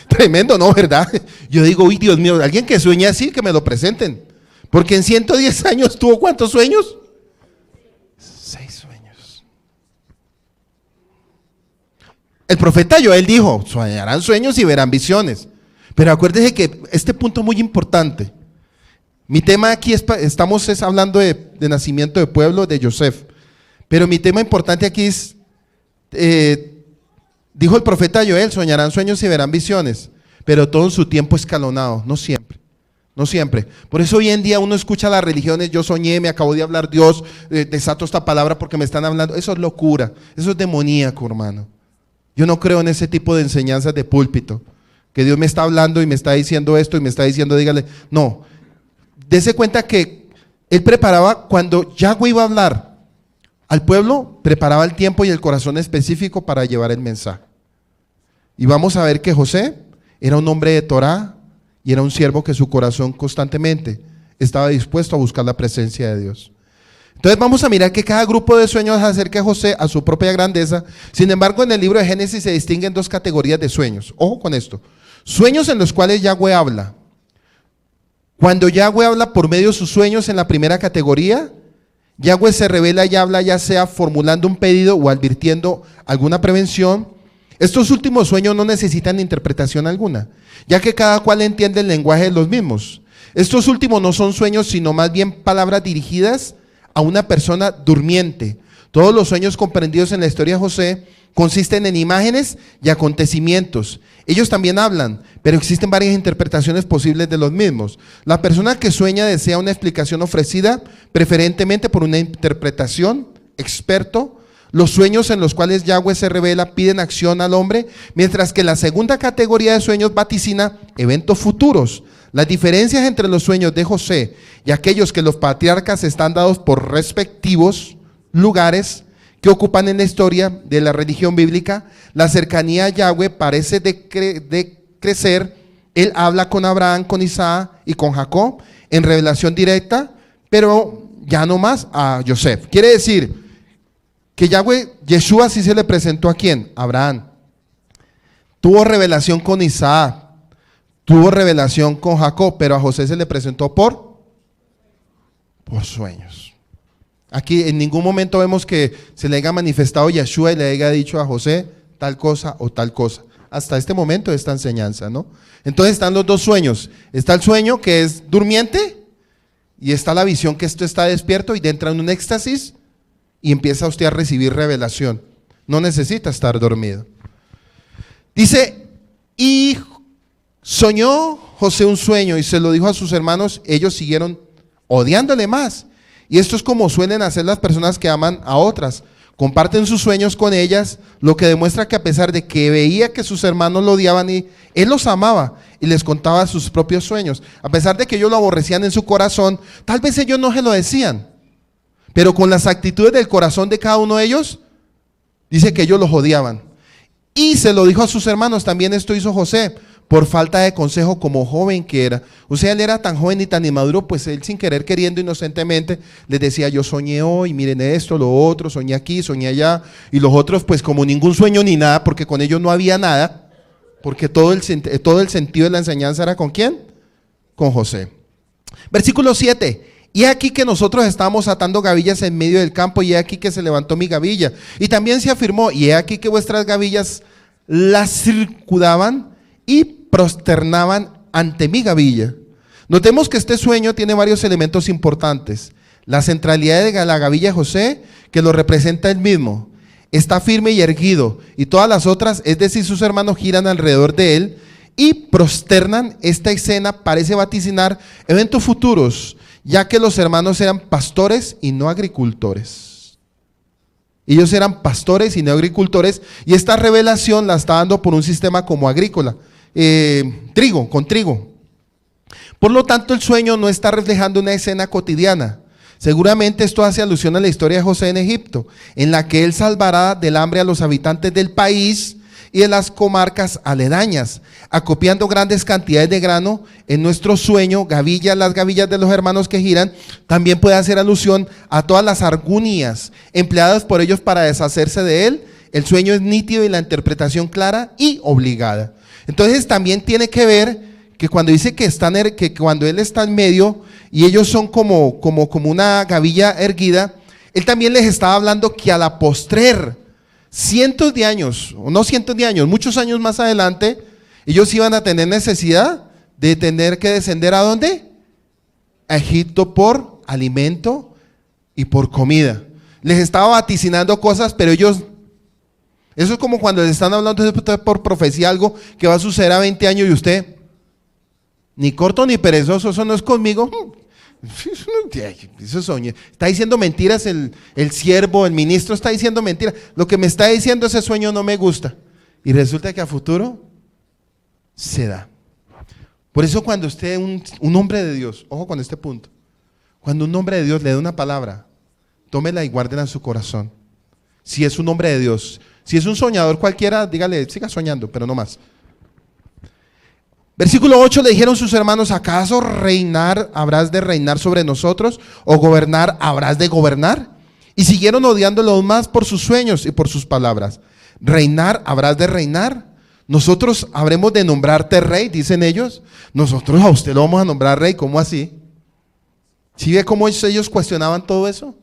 Speaker 3: Tremendo, ¿no? ¿Verdad? Yo digo, uy, Dios mío, alguien que sueña así, que me lo presenten. Porque en 110 años tuvo ¿cuántos sueños? 6 sueños. El profeta Joel dijo, soñarán sueños y verán visiones. Pero acuérdense que este punto es muy importante. Mi tema aquí estamos hablando de nacimiento de pueblo de Yosef, pero mi tema importante aquí es Dijo el profeta Joel, soñarán sueños y verán visiones, pero todo en su tiempo escalonado, no siempre. No siempre. Por eso hoy en día uno escucha las religiones, yo soñé, me acabó de hablar Dios, desato esta palabra porque me están hablando. Eso es locura, eso es demoníaco, hermano. Yo no creo en ese tipo de enseñanzas de púlpito, que Dios me está hablando y me está diciendo esto y me está diciendo, dígale. No, dése cuenta que él preparaba, cuando Yahweh iba a hablar al pueblo, preparaba el tiempo y el corazón específico para llevar el mensaje. Y vamos a ver que José era un hombre de Torá, y era un siervo que su corazón constantemente estaba dispuesto a buscar la presencia de Dios. Entonces vamos a mirar que cada grupo de sueños acerca de José a su propia grandeza. Sin embargo, en el libro de Génesis se distinguen dos categorías de sueños. Ojo con esto. Sueños en los cuales Yahweh habla. Cuando Yahweh habla por medio de sus sueños en la primera categoría, Yahweh se revela y habla ya sea formulando un pedido o advirtiendo alguna prevención. Estos últimos sueños no necesitan interpretación alguna, ya que cada cual entiende el lenguaje de los mismos. Estos últimos no son sueños, sino más bien palabras dirigidas a una persona durmiente. Todos los sueños comprendidos en la historia de José consisten en imágenes y acontecimientos. Ellos también hablan, pero existen varias interpretaciones posibles de los mismos. La persona que sueña desea una explicación ofrecida, preferentemente por una interpretación experto. Los sueños en los cuales Yahweh se revela piden acción al hombre, mientras que la segunda categoría de sueños vaticina eventos futuros. Las diferencias entre los sueños de José y aquellos que los patriarcas están dados por respectivos lugares que ocupan en la historia de la religión bíblica, la cercanía a Yahweh parece decrecer. Él habla con Abraham, con Isaac y con Jacob en revelación directa, pero ya no más a Yosef. Quiere decir que Yahweh, Yeshua sí se le presentó ¿a quién? Abraham. Tuvo revelación con Isaac, tuvo revelación con Jacob, pero a José se le presentó por sueños. Aquí en ningún momento vemos que se le haya manifestado Yeshua y le haya dicho a José tal cosa o tal cosa. Hasta este momento de esta enseñanza, ¿no? Entonces están los dos sueños. Está el sueño que es durmiente y está la visión que esto está despierto y entra en un éxtasis y empieza usted a recibir revelación. No necesita estar dormido. Dice, y soñó José un sueño y se lo dijo a sus hermanos. Ellos siguieron odiándole más. Y esto es como suelen hacer las personas que aman a otras. Comparten sus sueños con ellas, lo que demuestra que a pesar de que veía que sus hermanos lo odiaban, y él los amaba y les contaba sus propios sueños. A pesar de que ellos lo aborrecían en su corazón, tal vez ellos no se lo decían. Pero con las actitudes del corazón de cada uno de ellos, dice que ellos los odiaban. Y se lo dijo a sus hermanos, también esto hizo José, por falta de consejo como joven que era. O sea, él era tan joven y tan inmaduro, pues él sin querer, queriendo, inocentemente, les decía, yo soñé hoy, miren esto, lo otro, soñé aquí, soñé allá. Y los otros, pues como ningún sueño ni nada, porque con ellos no había nada, porque todo el sentido de la enseñanza era ¿con quién? Con José. Versículo 7. Y aquí que nosotros estábamos atando gavillas en medio del campo, y he aquí que se levantó mi gavilla. Y también se afirmó, y he aquí que vuestras gavillas las circundaban y prosternaban ante mi gavilla. Notemos que este sueño tiene varios elementos importantes. La centralidad de la gavilla de José, que lo representa él mismo, está firme y erguido, y todas las otras, es decir, sus hermanos, giran alrededor de él y prosternan. Esta escena parece vaticinar eventos futuros, ya que los hermanos eran pastores y no agricultores. Ellos eran pastores y no agricultores, y esta revelación la está dando por un sistema como agrícola, con trigo. Por lo tanto, el sueño no está reflejando una escena cotidiana. Seguramente esto hace alusión a la historia de José en Egipto, en la que él salvará del hambre a los habitantes del país y de las comarcas aledañas, acopiando grandes cantidades de grano. En nuestro sueño, las gavillas de los hermanos que giran, también puede hacer alusión a todas las argunias empleadas por ellos para deshacerse de él. El sueño es nítido y la interpretación clara y obligada. Entonces también tiene que ver que cuando dice que cuando él está en medio y ellos son como una gavilla erguida, él también les estaba hablando que a la postrer, cientos de años, o no cientos de años, muchos años más adelante, ellos iban a tener necesidad de tener que descender ¿a dónde? A Egipto por alimento y por comida. Les estaba vaticinando cosas, pero ellos Eso es como cuando le están hablando por profecía algo que va a suceder a 20 años y usted, ni corto ni perezoso, eso no es conmigo. Eso soñé. Está diciendo mentiras el siervo, el ministro está diciendo mentiras. Lo que me está diciendo ese sueño no me gusta. Y resulta que a futuro se da. Por eso cuando usted, un hombre de Dios, ojo con este punto, cuando un hombre de Dios le da una palabra, tómela y guárdela en su corazón. Si es un hombre de Dios, si es un soñador cualquiera, dígale, siga soñando, pero no más. Versículo 8, le dijeron sus hermanos, ¿acaso reinar habrás de reinar sobre nosotros? ¿O gobernar habrás de gobernar? Y siguieron odiándolo aún más por sus sueños y por sus palabras. ¿Reinar habrás de reinar? Nosotros habremos de nombrarte rey, dicen ellos. Nosotros a usted lo vamos a nombrar rey, ¿cómo así? ¿Sí ve cómo ellos cuestionaban todo eso?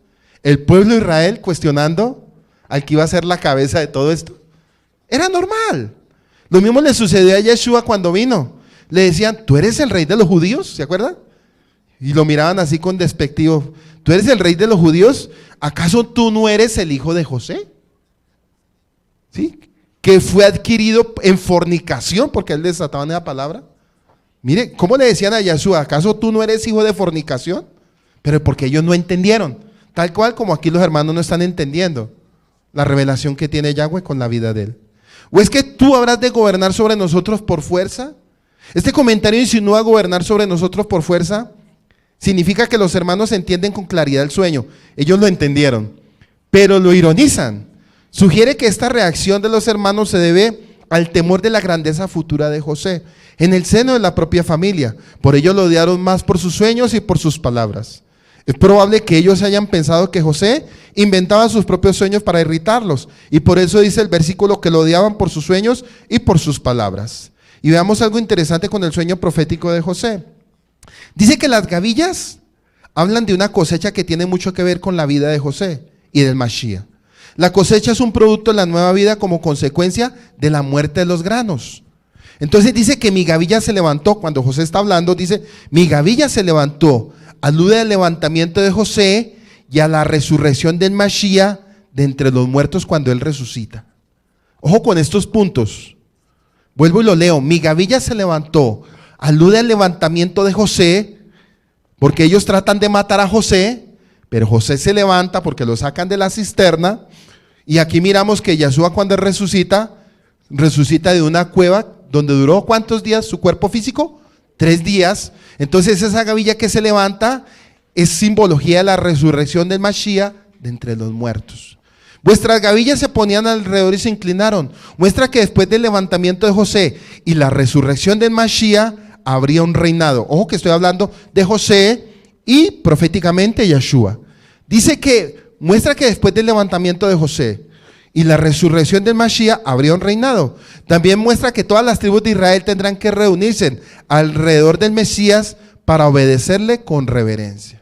Speaker 3: El pueblo de Israel cuestionando al que iba a ser la cabeza de todo esto. Era normal. Lo mismo le sucedió a Yeshua cuando vino. Le decían, ¿tú eres el rey de los judíos? ¿Se acuerdan? Y lo miraban así con despectivo. ¿Tú eres el rey de los judíos? ¿Acaso tú no eres el hijo de José? ¿Sí? Que fue adquirido en fornicación, porque él desataba esa palabra. Mire, ¿cómo le decían a Yeshua? ¿Acaso tú no eres hijo de fornicación? Pero porque ellos no entendieron. Tal cual como aquí los hermanos no están entendiendo la revelación que tiene Yahweh con la vida de él. ¿O es que tú habrás de gobernar sobre nosotros por fuerza? Este comentario insinúa gobernar sobre nosotros por fuerza. Significa que los hermanos entienden con claridad el sueño. Ellos lo entendieron, pero lo ironizan. Sugiere que esta reacción de los hermanos se debe al temor de la grandeza futura de José en el seno de la propia familia. Por ello lo odiaron más por sus sueños y por sus palabras. Es probable que ellos hayan pensado que José inventaba sus propios sueños para irritarlos, y por eso dice el versículo que lo odiaban por sus sueños y por sus palabras. Y veamos algo interesante con el sueño profético de José. Dice que las gavillas hablan de una cosecha que tiene mucho que ver con la vida de José y del Mashiach. La cosecha es un producto de la nueva vida como consecuencia de la muerte de los granos. Entonces dice que mi gavilla se levantó. Cuando José está hablando, dice, mi gavilla se levantó. Alude al levantamiento de José y a la resurrección del Mashiach de entre los muertos cuando él resucita. Ojo con estos puntos. Vuelvo y lo leo. Mi gavilla se levantó. Alude al levantamiento de José, porque ellos tratan de matar a José, pero José se levanta porque lo sacan de la cisterna. Y aquí miramos que Yeshua cuando resucita, resucita de una cueva donde duró ¿cuántos días su cuerpo físico? 3 días. Entonces esa gavilla que se levanta es simbología de la resurrección del Mashiach de entre los muertos. Vuestras gavillas se ponían alrededor y se inclinaron. Muestra que después del levantamiento de José y la resurrección del Mashiach habría un reinado. Ojo que estoy hablando de José y proféticamente Yeshua. Dice que muestra que después del levantamiento de José y la resurrección del Mashiach habría un reinado. También muestra que todas las tribus de Israel tendrán que reunirse alrededor del Mesías para obedecerle con reverencia.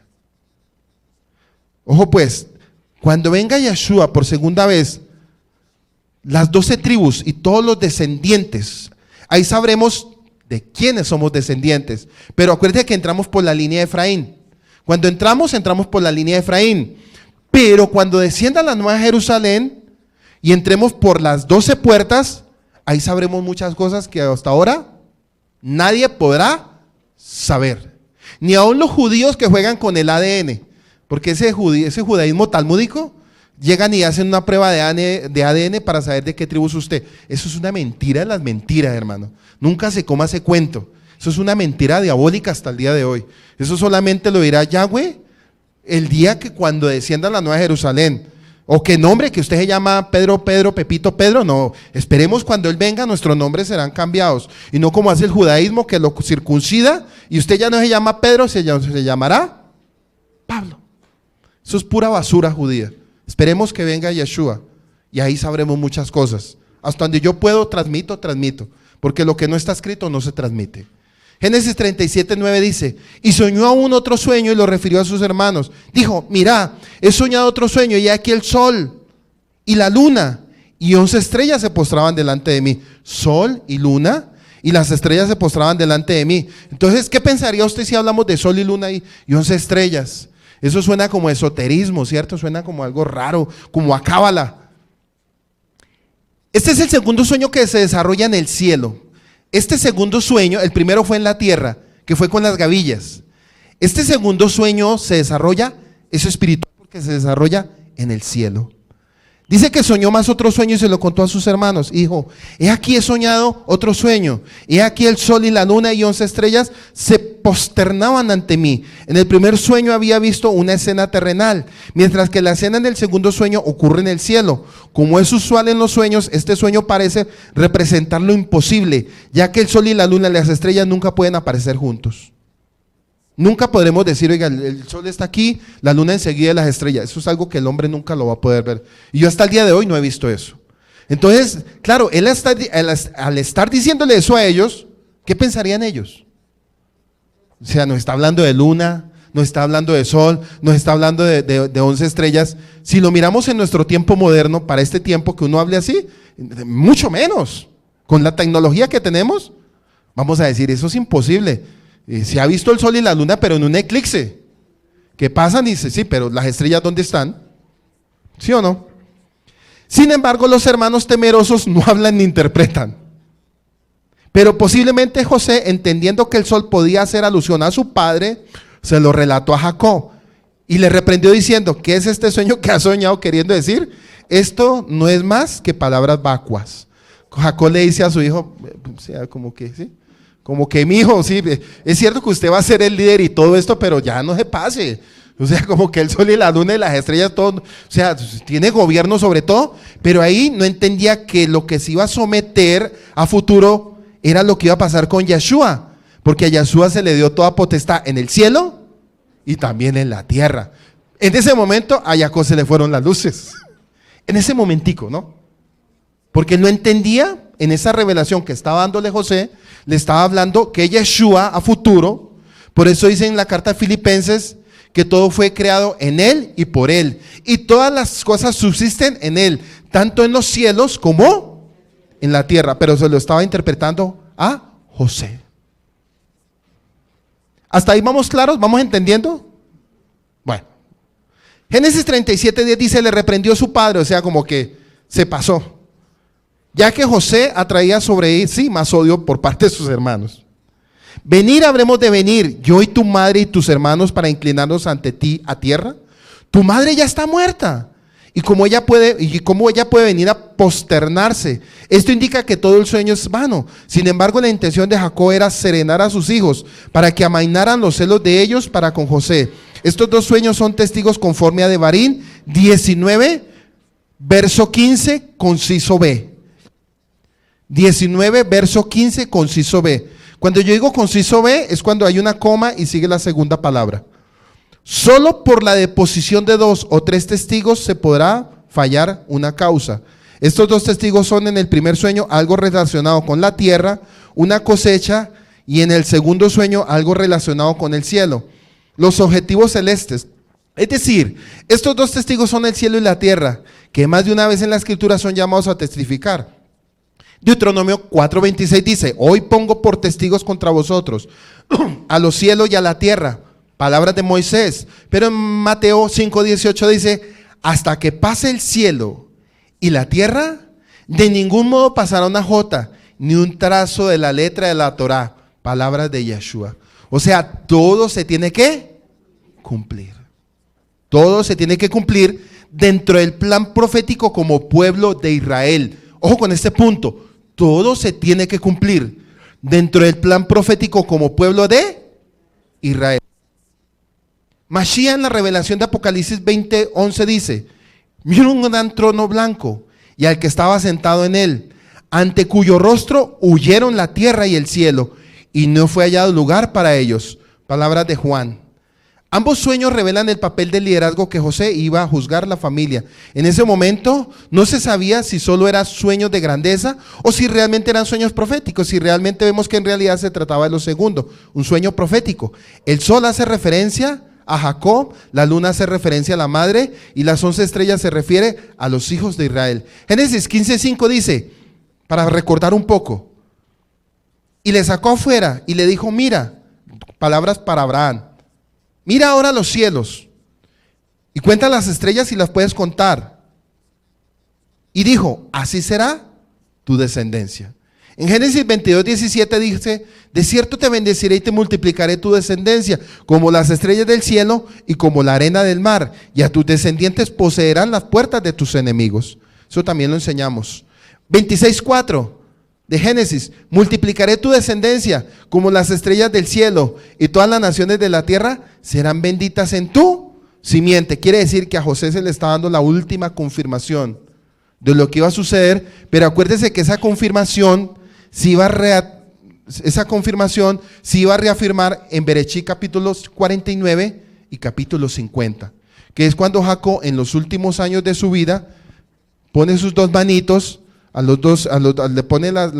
Speaker 3: Ojo pues, cuando venga Yeshua por segunda vez, las 12 tribus y todos los descendientes, ahí sabremos de quiénes somos descendientes. Pero acuérdense que entramos por la línea de Efraín. Cuando entramos por la línea de Efraín. Pero cuando descienda la Nueva Jerusalén y entremos por las 12 puertas, ahí sabremos muchas cosas que hasta ahora nadie podrá saber. Ni aun los judíos que juegan con el ADN. Porque ese judaísmo talmúdico, llegan y hacen una prueba de ADN para saber de qué tribu es usted. Eso es una mentira de las mentiras, hermano. Nunca se coma ese cuento. Eso es una mentira diabólica hasta el día de hoy. Eso solamente lo dirá Yahweh el día que cuando descienda la Nueva Jerusalén. O que nombre que usted se llama Pedro, Pepito, Pedro. No, esperemos cuando Él venga nuestros nombres serán cambiados. Y no como hace el judaísmo que lo circuncida y usted ya no se llama Pedro, se llamará Pablo. Eso es pura basura judía. Esperemos que venga Yeshua y ahí sabremos muchas cosas. Hasta donde yo puedo transmito, porque lo que no está escrito no se transmite. Génesis 37:9 dice, y soñó aún otro sueño y lo refirió a sus hermanos. Dijo, mira, he soñado otro sueño y aquí el sol y la luna y 11 estrellas se postraban delante de mí. Sol y luna y las estrellas se postraban delante de mí. Entonces, ¿qué pensaría usted si hablamos de sol y luna y 11 estrellas? Eso suena como esoterismo, ¿cierto? Suena como algo raro, como a cábala. Este es el segundo sueño que se desarrolla en el cielo. Este segundo sueño, el primero fue en la tierra, que fue con las gavillas. Este segundo sueño se desarrolla, es espiritual porque se desarrolla en el cielo. Dice que soñó más otro sueño y se lo contó a sus hermanos. Hijo, he aquí he soñado otro sueño. He aquí el sol y la luna y 11 estrellas se posternaban ante mí. En el primer sueño había visto una escena terrenal, mientras que la escena en el segundo sueño ocurre en el cielo. Como es usual en los sueños, este sueño parece representar lo imposible, ya que el sol y la luna y las estrellas nunca pueden aparecer juntos. Nunca podremos decir, oiga, el sol está aquí, la luna enseguida y las estrellas. Eso es algo que el hombre nunca lo va a poder ver. Y yo hasta el día de hoy no he visto eso. Entonces, claro, él al estar diciéndole eso a ellos, ¿qué pensarían ellos? O sea, nos está hablando de luna, nos está hablando de sol, nos está hablando de 11 estrellas. Si lo miramos en nuestro tiempo moderno, para este tiempo que uno hable así, mucho menos. Con la tecnología que tenemos, vamos a decir, eso es imposible. Se ha visto el sol y la luna, pero en un eclipse. ¿Qué pasan? Y dice, sí, pero las estrellas, ¿dónde están? ¿Sí o no? Sin embargo, los hermanos temerosos no hablan ni interpretan. Pero posiblemente José, entendiendo que el sol podía hacer alusión a su padre, se lo relató a Jacob y le reprendió diciendo, ¿qué es este sueño que has soñado queriendo decir? Esto no es más que palabras vacuas. Jacob le dice a su hijo, o sea, como que, ¿sí? Como que mi hijo, sí, es cierto que usted va a ser el líder y todo esto, pero ya no se pase. O sea, como que el sol y la luna y las estrellas, todo, o sea, tiene gobierno sobre todo, pero ahí no entendía que lo que se iba a someter a futuro era lo que iba a pasar con Yeshua, porque a Yeshua se le dio toda potestad en el cielo y también en la tierra. En ese momento a Jacob se le fueron las luces, en ese momentico, ¿no? Porque él no entendía en esa revelación que estaba dándole José, le estaba hablando que Yeshua a futuro, por eso dice en la carta de Filipenses que todo fue creado en él y por él, y todas las cosas subsisten en él, tanto en los cielos como en la tierra, pero se lo estaba interpretando a José. ¿Hasta ahí vamos claros? ¿Vamos entendiendo? Bueno, Génesis 37:10 dice, le reprendió su padre, o sea, como que se pasó, ya que José atraía sobre sí más odio por parte de sus hermanos. Venir habremos de venir, yo y tu madre y tus hermanos, para inclinarnos ante ti a tierra. Tu madre ya está muerta, y cómo ella puede venir a posternarse. Esto indica que todo el sueño es vano. Sin embargo, la intención de Jacob era serenar a sus hijos, para que amainaran los celos de ellos para con José. Estos dos sueños son testigos conforme a Devarim 19, verso 15, conciso B. 19, verso 15, conciso B. Cuando yo digo conciso B, es cuando hay una coma y sigue la segunda palabra. Solo por la deposición de 2 o 3 testigos se podrá fallar una causa. Estos 2 testigos son en el primer sueño algo relacionado con la tierra, una cosecha, y en el segundo sueño algo relacionado con el cielo. Los objetivos celestes. Es decir, estos 2 testigos son el cielo y la tierra, que más de una vez en la escritura son llamados a testificar. Deuteronomio 4:26 dice, hoy pongo por testigos contra vosotros a los cielos y a la tierra, palabras de Moisés. Pero en Mateo 5:18 dice, hasta que pase el cielo y la tierra, de ningún modo pasará una jota, ni un trazo de la letra de la Torá, palabras de Yeshua. O sea, todo se tiene que cumplir. Todo se tiene que cumplir dentro del plan profético como pueblo de Israel. Ojo con este punto. Todo se tiene que cumplir dentro del plan profético como pueblo de Israel. Mashiach en la revelación de Apocalipsis 20:11 dice, mira un gran trono blanco y al que estaba sentado en él, ante cuyo rostro huyeron la tierra y el cielo, y no fue hallado lugar para ellos. Palabras de Juan. Ambos sueños revelan el papel de liderazgo que José iba a juzgar la familia. En ese momento no se sabía si solo eran sueños de grandeza o si realmente eran sueños proféticos. Y realmente vemos que en realidad se trataba de lo segundo, un sueño profético. El sol hace referencia a Jacob, la luna hace referencia a la madre y las 11 estrellas se refiere a los hijos de Israel. Génesis 15:5 dice, para recordar un poco, y le sacó afuera y le dijo, mira, palabras para Abraham, mira ahora los cielos y cuenta las estrellas si las puedes contar. Y dijo, así será tu descendencia. En Génesis 22:17 dice, de cierto te bendeciré y te multiplicaré tu descendencia, como las estrellas del cielo y como la arena del mar, y a tus descendientes poseerán las puertas de tus enemigos. Eso también lo enseñamos. 26:4 de Génesis, multiplicaré tu descendencia como las estrellas del cielo, y todas las naciones de la tierra serán benditas en tu simiente. Quiere decir que a José se le está dando la última confirmación de lo que iba a suceder, pero acuérdese que esa confirmación se iba a reafirmar en Berechí capítulos 49 y capítulo 50, que es cuando Jacob en los últimos años de su vida pone sus dos manitos, le pone las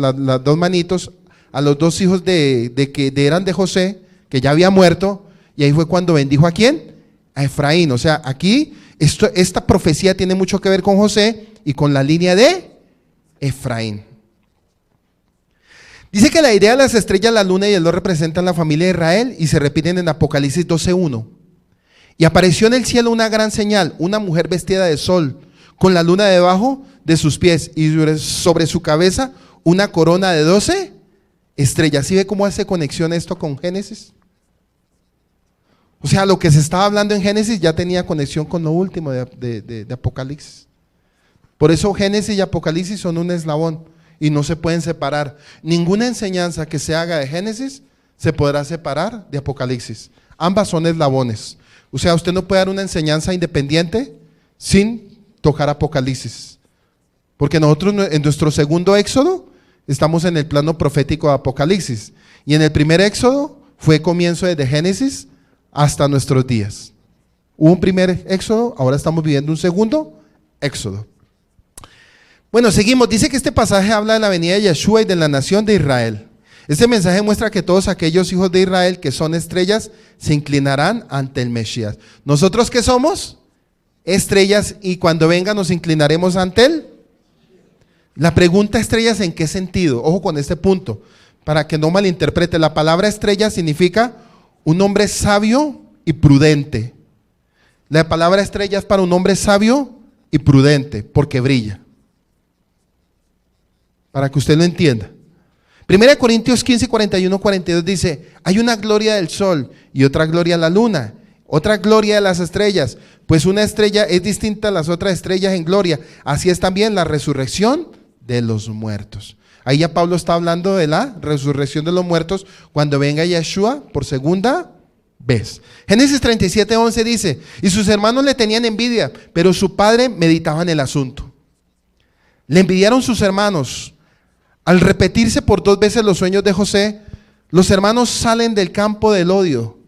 Speaker 3: dos manitos a los dos hijos que eran de José, que ya había muerto, y ahí fue cuando bendijo ¿a quién? A Efraín. O sea, aquí esta profecía tiene mucho que ver con José y con la línea de Efraín. Dice que la idea de las estrellas, la luna y el sol representan la familia de Israel y se repiten en Apocalipsis 12:1. Y apareció en el cielo una gran señal, una mujer vestida de sol, con la luna debajo de sus pies y sobre su cabeza una corona de 12 estrellas. ¿Sí ve cómo hace conexión esto con Génesis? O sea, lo que se estaba hablando en Génesis ya tenía conexión con lo último de Apocalipsis. Por eso Génesis y Apocalipsis son un eslabón y no se pueden separar. Ninguna enseñanza que se haga de Génesis se podrá separar de Apocalipsis. Ambas son eslabones. O sea, usted no puede dar una enseñanza independiente sin tocar Apocalipsis. Porque nosotros en nuestro segundo éxodo estamos en el plano profético de Apocalipsis. Y en el primer éxodo fue comienzo desde Génesis hasta nuestros días. Hubo un primer éxodo, ahora estamos viviendo un segundo éxodo. Bueno, seguimos. Dice que este pasaje habla de la venida de Yeshua y de la nación de Israel. Este mensaje muestra que todos aquellos hijos de Israel que son estrellas se inclinarán ante el Mesías. ¿Nosotros qué somos? Estrellas, y cuando venga nos inclinaremos ante él. La pregunta estrellas, ¿en qué sentido? Ojo con este punto, para que no malinterprete. La palabra estrella significa un hombre sabio y prudente. La palabra estrella es para un hombre sabio y prudente, porque brilla. Para que usted lo entienda. 1 Corintios 15, 41, 42 dice, hay una gloria del sol y otra gloria de la luna, otra gloria de las estrellas, pues una estrella es distinta a las otras estrellas en gloria. Así es también la resurrección de los muertos. Ahí ya Pablo está hablando de la resurrección de los muertos cuando venga Yeshua por segunda vez. Génesis 37, 11 dice, y sus hermanos le tenían envidia, pero su padre meditaba en el asunto. Le envidiaron sus hermanos. Al repetirse por 2 veces los sueños de José, los hermanos salen del campo del odio,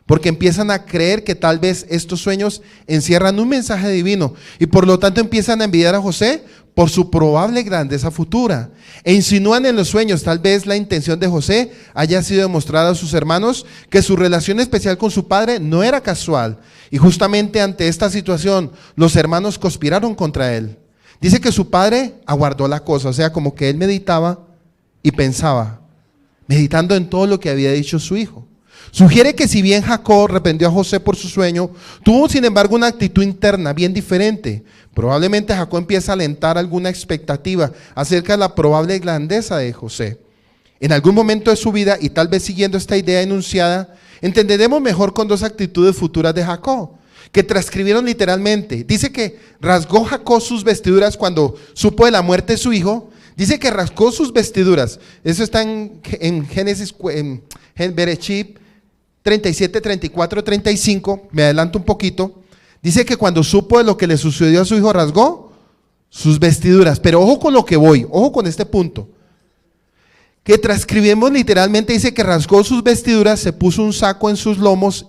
Speaker 3: porque empiezan a creer que tal vez estos sueños encierran un mensaje divino, y por lo tanto empiezan a envidiar a José por su probable grandeza futura, e insinúan en los sueños, tal vez la intención de José haya sido demostrar a sus hermanos que su relación especial con su padre no era casual, y justamente ante esta situación los hermanos conspiraron contra él. Dice que su padre aguardó la cosa, o sea, como que él meditaba y pensaba, meditando en todo lo que había dicho su hijo. Sugiere que si bien Jacob reprendió a José por su sueño, tuvo sin embargo una actitud interna bien diferente. Probablemente Jacob empieza a alentar alguna expectativa acerca de la probable grandeza de José. En algún momento de su vida, y tal vez siguiendo esta idea enunciada, entenderemos mejor con 2 actitudes futuras de Jacob, que transcribieron literalmente. Dice que rasgó Jacob sus vestiduras cuando supo de la muerte de su hijo. Dice que rasgó sus vestiduras. Eso está en Génesis, en Berechí 37, 34, 35. Me adelanto un poquito. Dice que cuando supo de lo que le sucedió a su hijo, rasgó sus vestiduras. Pero ojo con lo que voy, ojo con este punto. Que transcribimos literalmente, dice que rasgó sus vestiduras, se puso un saco en sus lomos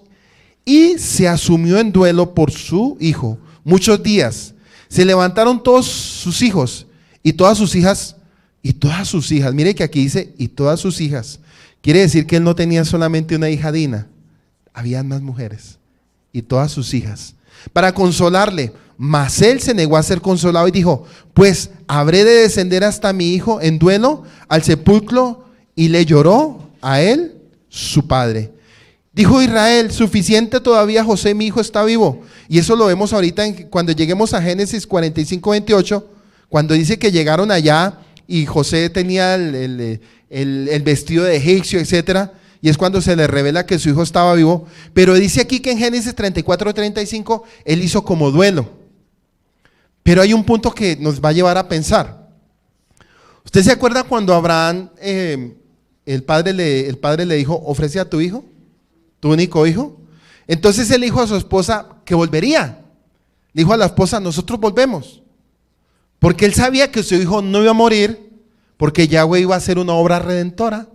Speaker 3: y se asumió en duelo por su hijo. Muchos días se levantaron todos sus hijos y todas sus hijas. Mire que aquí dice y todas sus hijas. Quiere decir que él no tenía solamente una hija Dina, había más mujeres y todas sus hijas. Para consolarle, mas él se negó a ser consolado y dijo, pues habré de descender hasta mi hijo en duelo al sepulcro, y le lloró a él su padre. Dijo Israel, suficiente todavía, José mi hijo está vivo. Y eso lo vemos ahorita cuando lleguemos a Génesis 45, 28, cuando dice que llegaron allá y José tenía el vestido de egipcio, etcétera, y es cuando se le revela que su hijo estaba vivo. Pero dice aquí que en Génesis 34-35 él hizo como duelo. Pero hay un punto que nos va a llevar a pensar. ¿Usted se acuerda cuando Abraham, el padre le dijo, ofrece a tu hijo, tu único hijo? Entonces él dijo a su esposa que volvería. Le dijo a la esposa, nosotros volvemos. Porque él sabía que su hijo no iba a morir, porque Yahweh iba a hacer una obra redentora.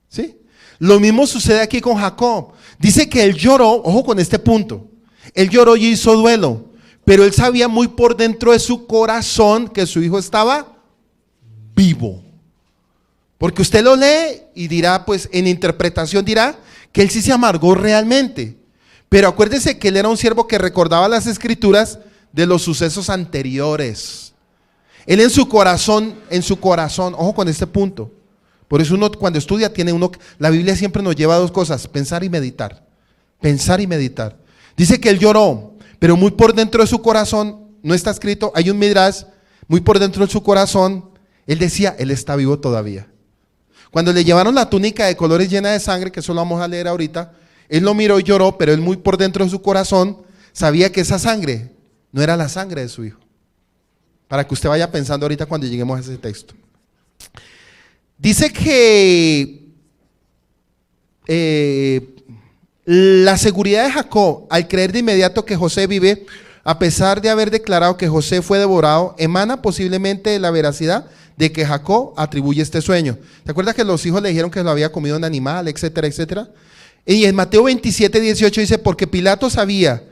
Speaker 3: ¿Sí? Lo mismo sucede aquí con Jacob. Dice que él lloró, ojo con este punto, él lloró y hizo duelo, pero él sabía muy por dentro de su corazón que su hijo estaba vivo. Porque usted lo lee y dirá, pues en interpretación dirá que él sí se amargó realmente. Pero acuérdese que él era un siervo que recordaba las escrituras de los sucesos anteriores. Él en su corazón, ojo con este punto. Por eso uno cuando estudia la Biblia siempre nos lleva a dos cosas, pensar y meditar. Pensar y meditar. Dice que él lloró, pero muy por dentro de su corazón, no está escrito, hay un midrash, muy por dentro de su corazón, él decía, él está vivo todavía. Cuando le llevaron la túnica de colores llena de sangre, que eso lo vamos a leer ahorita, él lo miró y lloró, pero él muy por dentro de su corazón sabía que esa sangre no era la sangre de su hijo. Para que usted vaya pensando ahorita cuando lleguemos a ese texto. Dice que la seguridad de Jacob, al creer de inmediato que José vive, a pesar de haber declarado que José fue devorado, emana posiblemente de la veracidad de que Jacob atribuye este sueño. ¿Se acuerda que los hijos le dijeron que lo había comido un animal, etcétera, etcétera? Y en Mateo 27-18 dice, porque Pilato sabía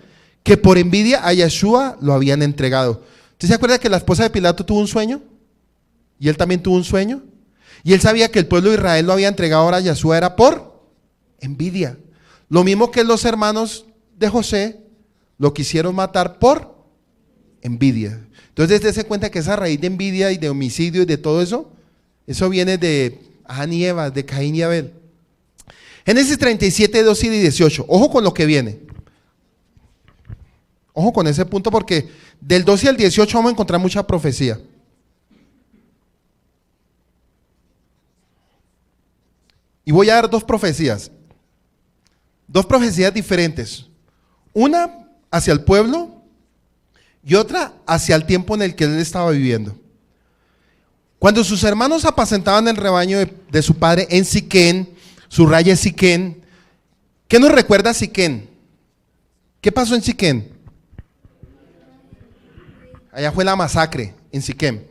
Speaker 3: que por envidia a Yeshua lo habían entregado. ¿Usted se acuerda que la esposa de Pilato tuvo un sueño? Y él también tuvo un sueño. Y él sabía que el pueblo de Israel lo había entregado ahora a Yeshua, era por envidia. Lo mismo que los hermanos de José lo quisieron matar por envidia. Entonces dése cuenta que esa raíz de envidia y de homicidio y de todo eso, eso viene de Adán y Eva, de Caín y Abel. Génesis 37, 12 y 18. Ojo con lo que viene. Ojo con ese punto porque del 12 al 18 vamos a encontrar mucha profecía. Y voy a dar dos profecías diferentes. Una hacia el pueblo y otra hacia el tiempo en el que él estaba viviendo. Cuando sus hermanos apacentaban el rebaño de su padre en Siquén, su raya es Siquén. ¿Qué nos recuerda Siquén? ¿Qué pasó en Siquén? Allá fue la masacre en Siquén,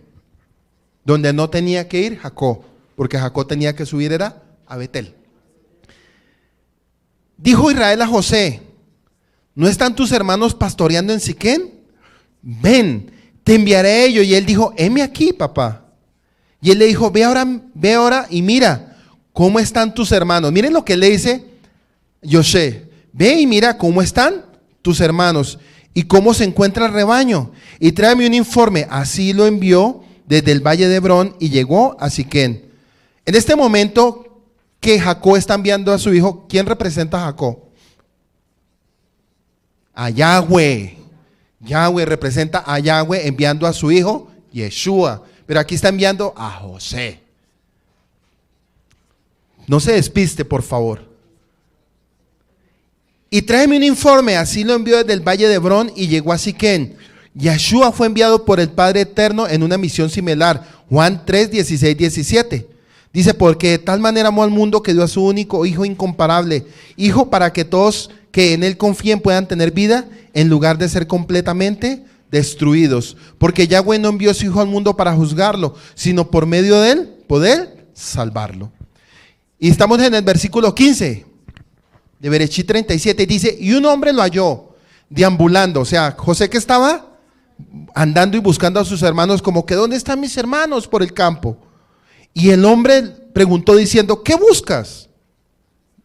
Speaker 3: donde no tenía que ir Jacob, porque Jacob tenía que subir era a Betel. Dijo Israel a José, ¿no están tus hermanos pastoreando en Siquén? Ven, te enviaré a ellos. Y él dijo, heme aquí, papá. Y él le dijo, ve ahora y mira cómo están tus hermanos. Miren lo que le dice José, ve y mira cómo están tus hermanos y cómo se encuentra el rebaño. Y tráeme un informe. Así lo envió desde el valle de Hebrón y llegó a Siquén. En este momento que Jacob está enviando a su hijo, ¿quién representa a Jacob? A Yahweh. Yahweh representa a Yahweh enviando a su hijo Yeshua, pero aquí está enviando a José. No se despiste, por favor. Y tráeme un informe. Así lo envió desde el valle de Hebrón y llegó a Siquén. Yeshua fue enviado por el Padre Eterno en una misión similar. Juan 3, 16, 17. Dice, porque de tal manera amó al mundo que dio a su único hijo incomparable, hijo para que todos que en él confíen puedan tener vida en lugar de ser completamente destruidos. Porque Yahweh no envió a su hijo al mundo para juzgarlo, sino por medio de él poder salvarlo. Y estamos en el versículo 15 de Bereshit 37. Dice, y un hombre lo halló deambulando. O sea, José que estaba andando y buscando a sus hermanos como que ¿dónde están mis hermanos? Por el campo. Y el hombre preguntó diciendo, ¿qué buscas?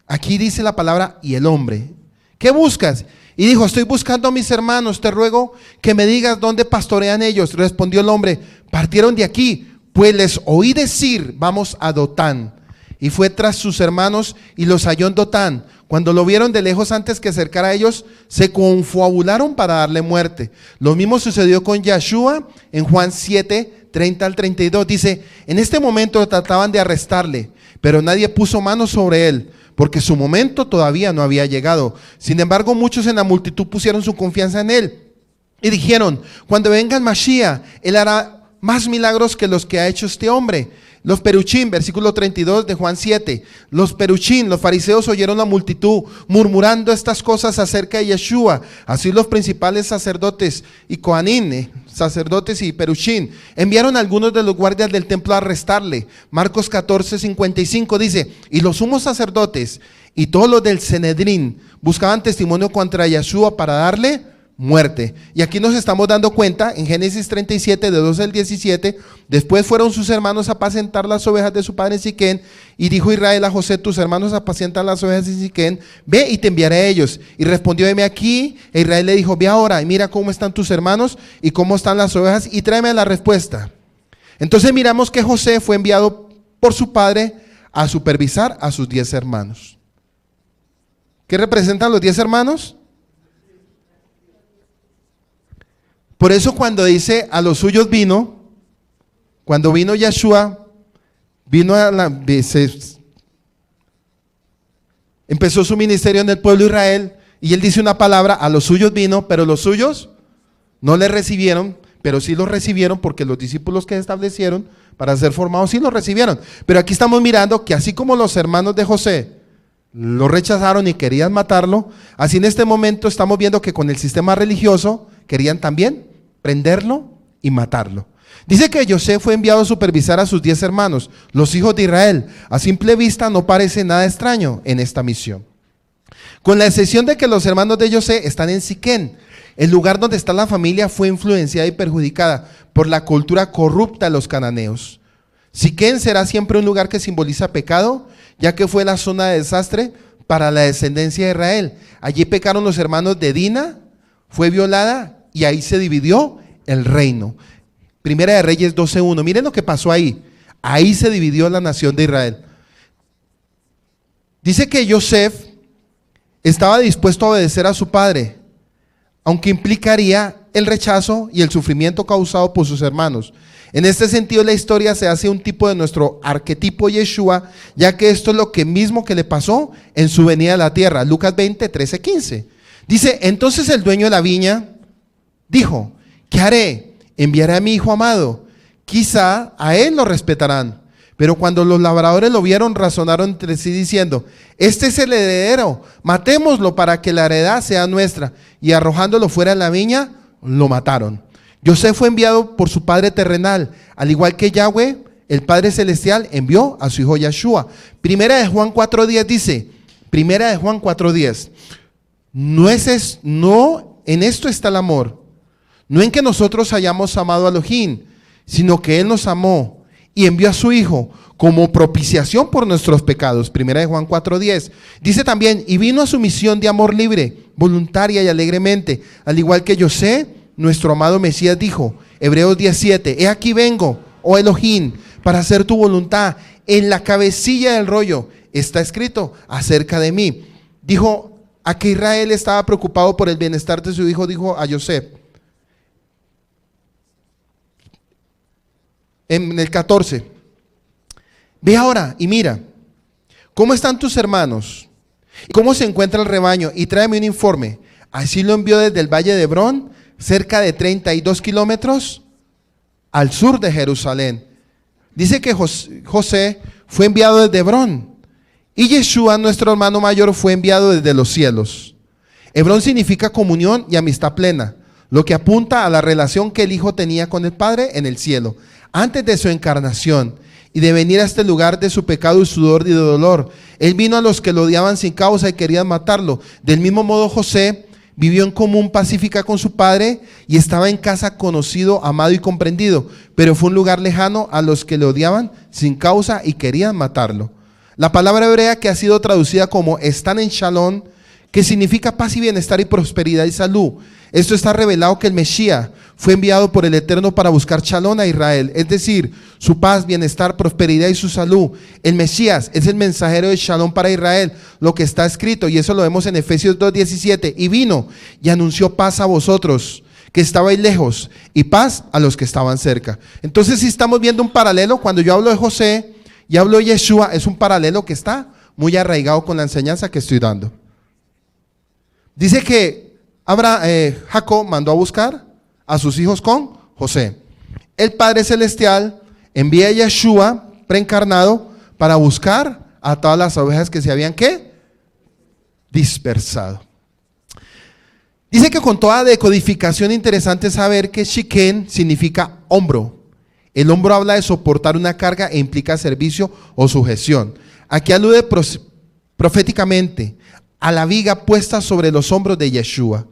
Speaker 3: Aquí dice la palabra, y el hombre, ¿qué buscas? Y dijo, estoy buscando a mis hermanos, te ruego que me digas dónde pastorean ellos. Respondió el hombre, partieron de aquí, pues les oí decir, vamos a Dotán. Y fue tras sus hermanos y los halló en Dotán. Cuando lo vieron de lejos antes que acercara a ellos, se confabularon para darle muerte. Lo mismo sucedió con Yeshua en Juan 7, 30 al 32, dice: en este momento trataban de arrestarle, pero nadie puso mano sobre él, porque su momento todavía no había llegado. Sin embargo, muchos en la multitud pusieron su confianza en él y dijeron: cuando venga el Mashiach, él hará más milagros que los que ha hecho este hombre. Los peruchín, versículo 32 de Juan 7. Los peruchín, los fariseos, oyeron la multitud murmurando estas cosas acerca de Yeshua. Así los principales sacerdotes y coanín, sacerdotes y peruchín, enviaron a algunos de los guardias del templo a arrestarle. Marcos 14:55 dice: y los sumos sacerdotes y todos los del Sanedrín buscaban testimonio contra Yeshua para darle muerte. Y aquí nos estamos dando cuenta en Génesis 37 de 12 al 17. Después fueron sus hermanos a apacentar las ovejas de su padre en Siquén, y dijo Israel a José: tus hermanos apacientan las ovejas de Siquén, ve y te enviaré a ellos. Y respondió: heme aquí. E Israel le dijo: ve ahora y mira cómo están tus hermanos y cómo están las ovejas, y tráeme la respuesta. Entonces miramos que José fue enviado por su padre a supervisar a sus 10 hermanos. ¿Qué representan los 10 hermanos? Por eso cuando dice a los suyos vino, cuando vino Yeshua, vino empezó su ministerio en el pueblo de Israel, y él dice una palabra: a los suyos vino, pero los suyos no le recibieron, pero sí los recibieron, porque los discípulos que establecieron para ser formados sí los recibieron. Pero aquí estamos mirando que así como los hermanos de José lo rechazaron y querían matarlo, así en este momento estamos viendo que con el sistema religioso querían también prenderlo y matarlo. Dice que José fue enviado a supervisar a sus 10 hermanos, los hijos de Israel. A simple vista no parece nada extraño en esta misión, con la excepción de que los hermanos de José están en Siquén. El lugar donde está la familia fue influenciada y perjudicada por la cultura corrupta de los cananeos. Siquén será siempre un lugar que simboliza pecado, ya que fue la zona de desastre para la descendencia de Israel. Allí pecaron los hermanos de Dina, fue violada, y ahí se dividió el reino. Primera de Reyes 12:1. Miren lo que pasó ahí. Ahí se dividió la nación de Israel. Dice que Yosef estaba dispuesto a obedecer a su padre, aunque implicaría el rechazo y el sufrimiento causado por sus hermanos. En este sentido, la historia se hace un tipo de nuestro arquetipo Yeshua, ya que esto es lo que mismo que le pasó en su venida a la tierra. Lucas 20, 13, 15. Dice: entonces el dueño de la viña dijo: ¿qué haré? Enviaré a mi hijo amado, quizá a él lo respetarán. Pero cuando los labradores lo vieron, razonaron entre sí diciendo: este es el heredero, matémoslo para que la heredad sea nuestra. Y arrojándolo fuera de la viña, lo mataron. José fue enviado por su padre terrenal, al igual que Yahweh, el Padre Celestial, envió a su hijo Yeshua. Primera de Juan 4:10 dice, Primera de Juan 4:10, no en esto está el amor, no en que nosotros hayamos amado a Elohim, sino que Él nos amó y envió a su Hijo como propiciación por nuestros pecados. Primera de Juan 4:10. Dice también: y vino a su misión de amor libre, voluntaria y alegremente, al igual que José, nuestro amado Mesías, dijo. Hebreos 10:7. He aquí vengo, oh Elohim, para hacer tu voluntad. En la cabecilla del rollo está escrito acerca de mí. Dijo a que Israel estaba preocupado por el bienestar de su hijo, dijo a José. En el 14, ve ahora y mira cómo están tus hermanos y cómo se encuentra el rebaño, y tráeme un informe. Así lo envió desde el valle de Hebrón, cerca de 32 kilómetros al sur de Jerusalén. Dice que José fue enviado desde Hebrón, y Yeshua, nuestro hermano mayor, fue enviado desde los cielos. Hebrón significa comunión y amistad plena, lo que apunta a la relación que el Hijo tenía con el Padre en el cielo, antes de su encarnación y de venir a este lugar de su pecado y sudor y de dolor. Él vino a los que lo odiaban sin causa y querían matarlo. Del mismo modo, José vivió en común pacífica con su padre y estaba en casa conocido, amado y comprendido, pero fue un lugar lejano a los que le odiaban sin causa y querían matarlo. La palabra hebrea que ha sido traducida como están en Shalom, que significa paz y bienestar y prosperidad y salud. Esto está revelado que el Mesías fue enviado por el Eterno para buscar Shalom a Israel, es decir, su paz, bienestar, prosperidad y su salud. El Mesías es el mensajero de Shalom para Israel, lo que está escrito, y eso lo vemos en Efesios 2:17. Y vino y anunció paz a vosotros que estabais lejos, y paz a los que estaban cerca. Entonces, si estamos viendo un paralelo, cuando yo hablo de José y hablo de Yeshua, es un paralelo que está muy arraigado con la enseñanza que estoy dando. Dice que Jacob mandó a buscar a sus hijos con José. El Padre Celestial envía a Yeshua preencarnado para buscar a todas las ovejas que se habían dispersado. Dice que con toda decodificación interesante saber que Shiken significa hombro. El hombro habla de soportar una carga e implica servicio o sujeción. Aquí alude proféticamente a la viga puesta sobre los hombros de Yeshua.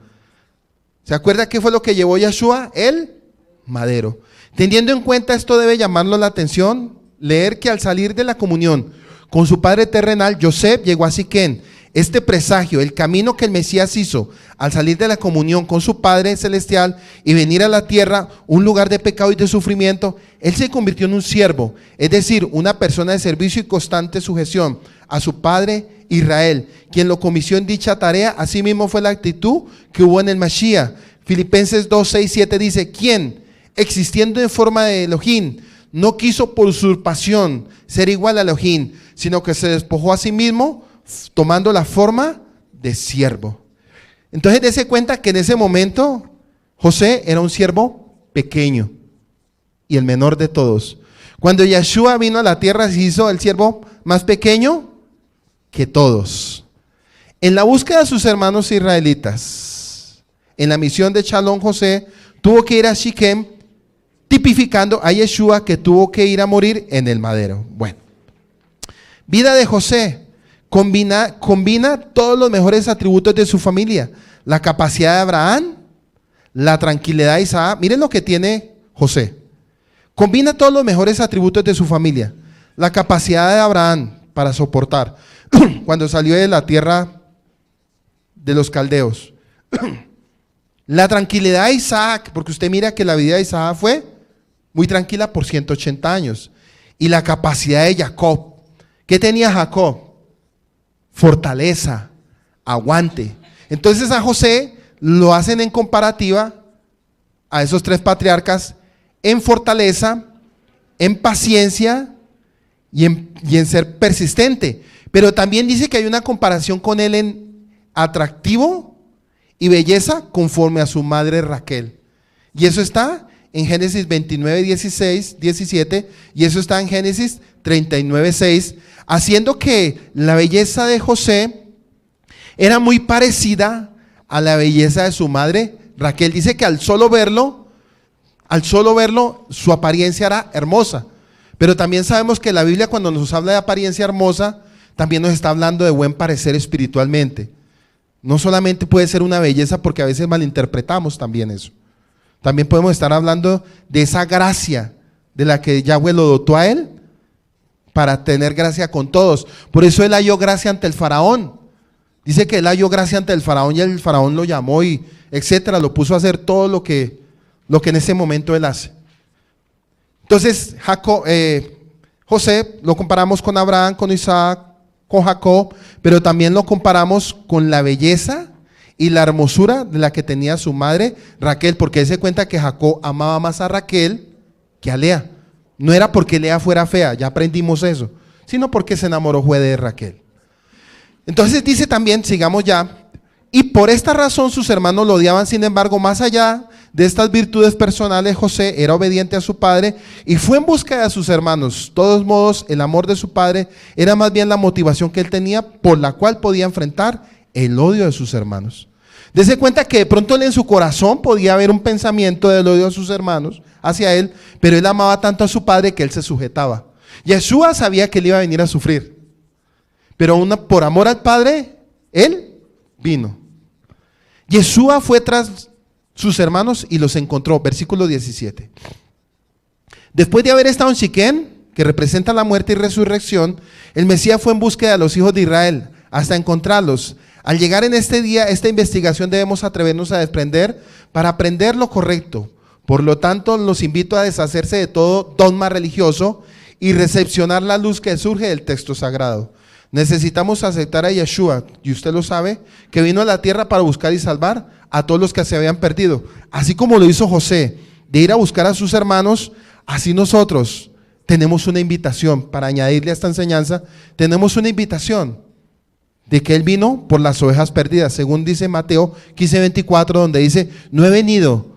Speaker 3: ¿Se acuerda qué fue lo que llevó Yeshua? El madero. Teniendo en cuenta esto, debe llamarlo la atención leer que al salir de la comunión con su padre terrenal, Yosef llegó a Siquén. Este presagio, el camino que el Mesías hizo al salir de la comunión con su Padre Celestial y venir a la tierra, un lugar de pecado y de sufrimiento, él se convirtió en un siervo, es decir, una persona de servicio y constante sujeción a su Padre Israel, quien lo comisió en dicha tarea. Asimismo fue la actitud que hubo en el Mashiach. Filipenses 2, 6, 7 dice, quien, existiendo en forma de Elohim, no quiso por usurpación ser igual a Elohim, sino que se despojó a sí mismo, tomando la forma de siervo. Entonces dése cuenta que en ese momento José era un siervo pequeño y el menor de todos. Cuando Yeshua vino a la tierra, se hizo el siervo más pequeño que todos. En la búsqueda de sus hermanos israelitas, en la misión de Shalom, José tuvo que ir a Siquem, tipificando a Yeshua, que tuvo que ir a morir en el madero. Bueno, vida de José. Combina todos los mejores atributos de su familia. La capacidad de Abraham, la tranquilidad de Isaac. Miren lo que tiene José. Combina todos los mejores atributos de su familia. La capacidad de Abraham para soportar. Cuando salió de la tierra de los caldeos. La tranquilidad de Isaac, porque usted mira que la vida de Isaac fue muy tranquila por 180 años. Y la capacidad de Jacob. ¿Qué tenía Jacob? Fortaleza, aguante. Entonces a José lo hacen en comparativa a esos tres patriarcas en fortaleza, en paciencia y en ser persistente. Pero también dice que hay una comparación con él en atractivo y belleza conforme a su madre Raquel. Y eso está en Génesis 29, 16, 17 y eso está en Génesis 39, 6, haciendo que la belleza de José era muy parecida a la belleza de su madre Raquel. Dice que al solo verlo, su apariencia era hermosa. Pero también sabemos que la Biblia, cuando nos habla de apariencia hermosa, también nos está hablando de buen parecer espiritualmente. No solamente puede ser una belleza, porque a veces malinterpretamos también eso. También podemos estar hablando de esa gracia de la que Yahweh lo dotó a él para tener gracia con todos. Por eso él halló gracia ante el faraón. Dice que él halló gracia ante el faraón y el faraón lo llamó y etcétera, lo puso a hacer todo lo que en ese momento él hace. Entonces José lo comparamos con Abraham, con Isaac, con Jacob, pero también lo comparamos con la belleza y la hermosura de la que tenía su madre Raquel, porque él se cuenta que Jacob amaba más a Raquel que a Lea. No era porque Lea fuera fea, ya aprendimos eso, sino porque se enamoró fue de Raquel. Entonces dice también, sigamos ya, y por esta razón sus hermanos lo odiaban. Sin embargo, más allá de estas virtudes personales, José era obediente a su padre y fue en busca de sus hermanos. De todos modos, el amor de su padre era más bien la motivación que él tenía por la cual podía enfrentar el odio de sus hermanos. Dese cuenta que de pronto él en su corazón podía haber un pensamiento del odio de sus hermanos hacia él, pero él amaba tanto a su padre que él se sujetaba. Yeshua sabía que él iba a venir a sufrir, pero por amor al padre, él vino. Yeshua fue tras sus hermanos y los encontró, versículo 17. Después de haber estado en Siquén, que representa la muerte y resurrección, el Mesías fue en búsqueda de los hijos de Israel hasta encontrarlos. Al llegar en este día, esta investigación debemos atrevernos a desprender para aprender lo correcto. Por lo tanto, los invito a deshacerse de todo dogma religioso y recepcionar la luz que surge del texto sagrado. Necesitamos aceptar a Yeshua, y usted lo sabe, que vino a la tierra para buscar y salvar a todos los que se habían perdido. Así como lo hizo José, de ir a buscar a sus hermanos, así nosotros tenemos una invitación, para añadirle a esta enseñanza, tenemos una invitación de que Él vino por las ovejas perdidas, según dice Mateo 15:24, donde dice, no he venido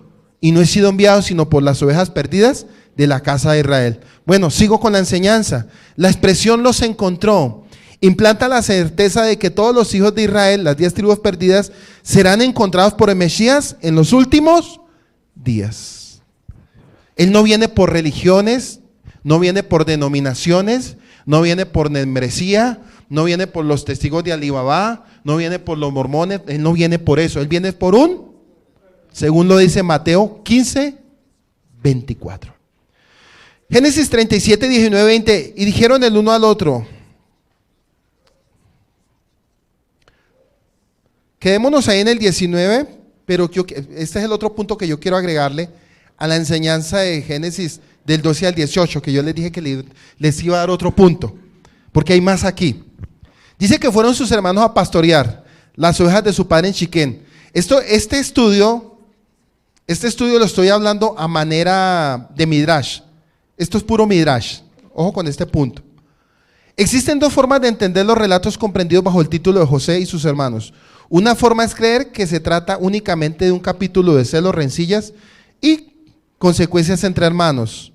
Speaker 3: y no he sido enviado sino por las ovejas perdidas de la casa de Israel. Bueno, sigo con la enseñanza. La expresión los encontró implanta la certeza de que todos los hijos de Israel, las 10 tribus perdidas, serán encontrados por el Mesías en los últimos días. Él no viene por religiones, no viene por denominaciones, no viene por membresía, no viene por los testigos de Alibaba, no viene por los mormones, Él no viene por eso, Él viene por según lo dice Mateo 15:24. Génesis 37, 19, 20, y dijeron el uno al otro, quedémonos ahí en el 19, pero este es el otro punto que yo quiero agregarle a la enseñanza de Génesis del 12 al 18, que yo les dije que les iba a dar otro punto, porque hay más aquí. Dice que fueron sus hermanos a pastorear las ovejas de su padre en Siquén. Este estudio lo estoy hablando a manera de Midrash. Esto es puro Midrash. Ojo con este punto. Existen dos formas de entender los relatos comprendidos bajo el título de José y sus hermanos. Una forma es creer que se trata únicamente de un capítulo de celos, rencillas y consecuencias entre hermanos,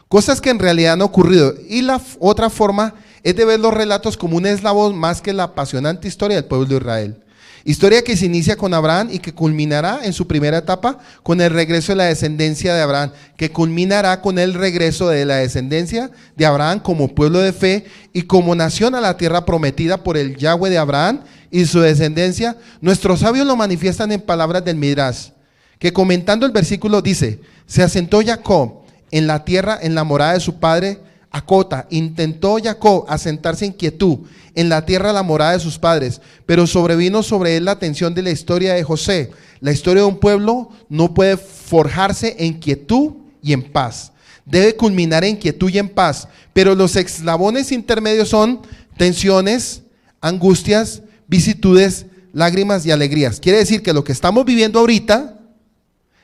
Speaker 3: cosas que en realidad han ocurrido. Y la otra forma es de ver los relatos como un eslabón más que la apasionante historia del pueblo de Israel. Historia que se inicia con Abraham y que culminará en su primera etapa con el regreso de la descendencia de Abraham, que culminará con el regreso de la descendencia de Abraham como pueblo de fe y como nación a la tierra prometida por el Yahweh de Abraham y su descendencia. Nuestros sabios lo manifiestan en palabras del Midrash, que comentando el versículo dice, se asentó Jacob en la tierra, en la morada de su padre Acota, intentó Jacob asentarse en quietud en la tierra, la morada de sus padres, pero sobrevino sobre él la tensión de la historia de José. La historia de un pueblo no puede forjarse en quietud y en paz, debe culminar en quietud y en paz, pero los eslabones intermedios son tensiones, angustias, vicisitudes, lágrimas y alegrías. Quiere decir que lo que estamos viviendo ahorita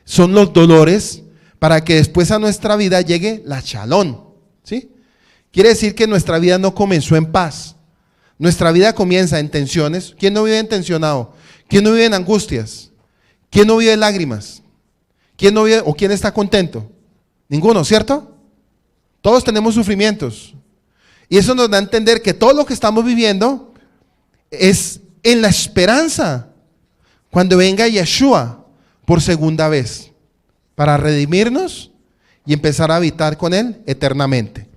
Speaker 3: son los dolores para que después a nuestra vida llegue la shalom, ¿sí? Quiere decir que nuestra vida no comenzó en paz. Nuestra vida comienza en tensiones. ¿Quién no vive en tensionado? ¿Quién no vive en angustias? ¿Quién no vive en lágrimas? ¿Quién no vive o quién está contento? Ninguno, ¿cierto? Todos tenemos sufrimientos. Y eso nos da a entender que todo lo que estamos viviendo es en la esperanza cuando venga Yeshua por segunda vez para redimirnos y empezar a habitar con Él eternamente.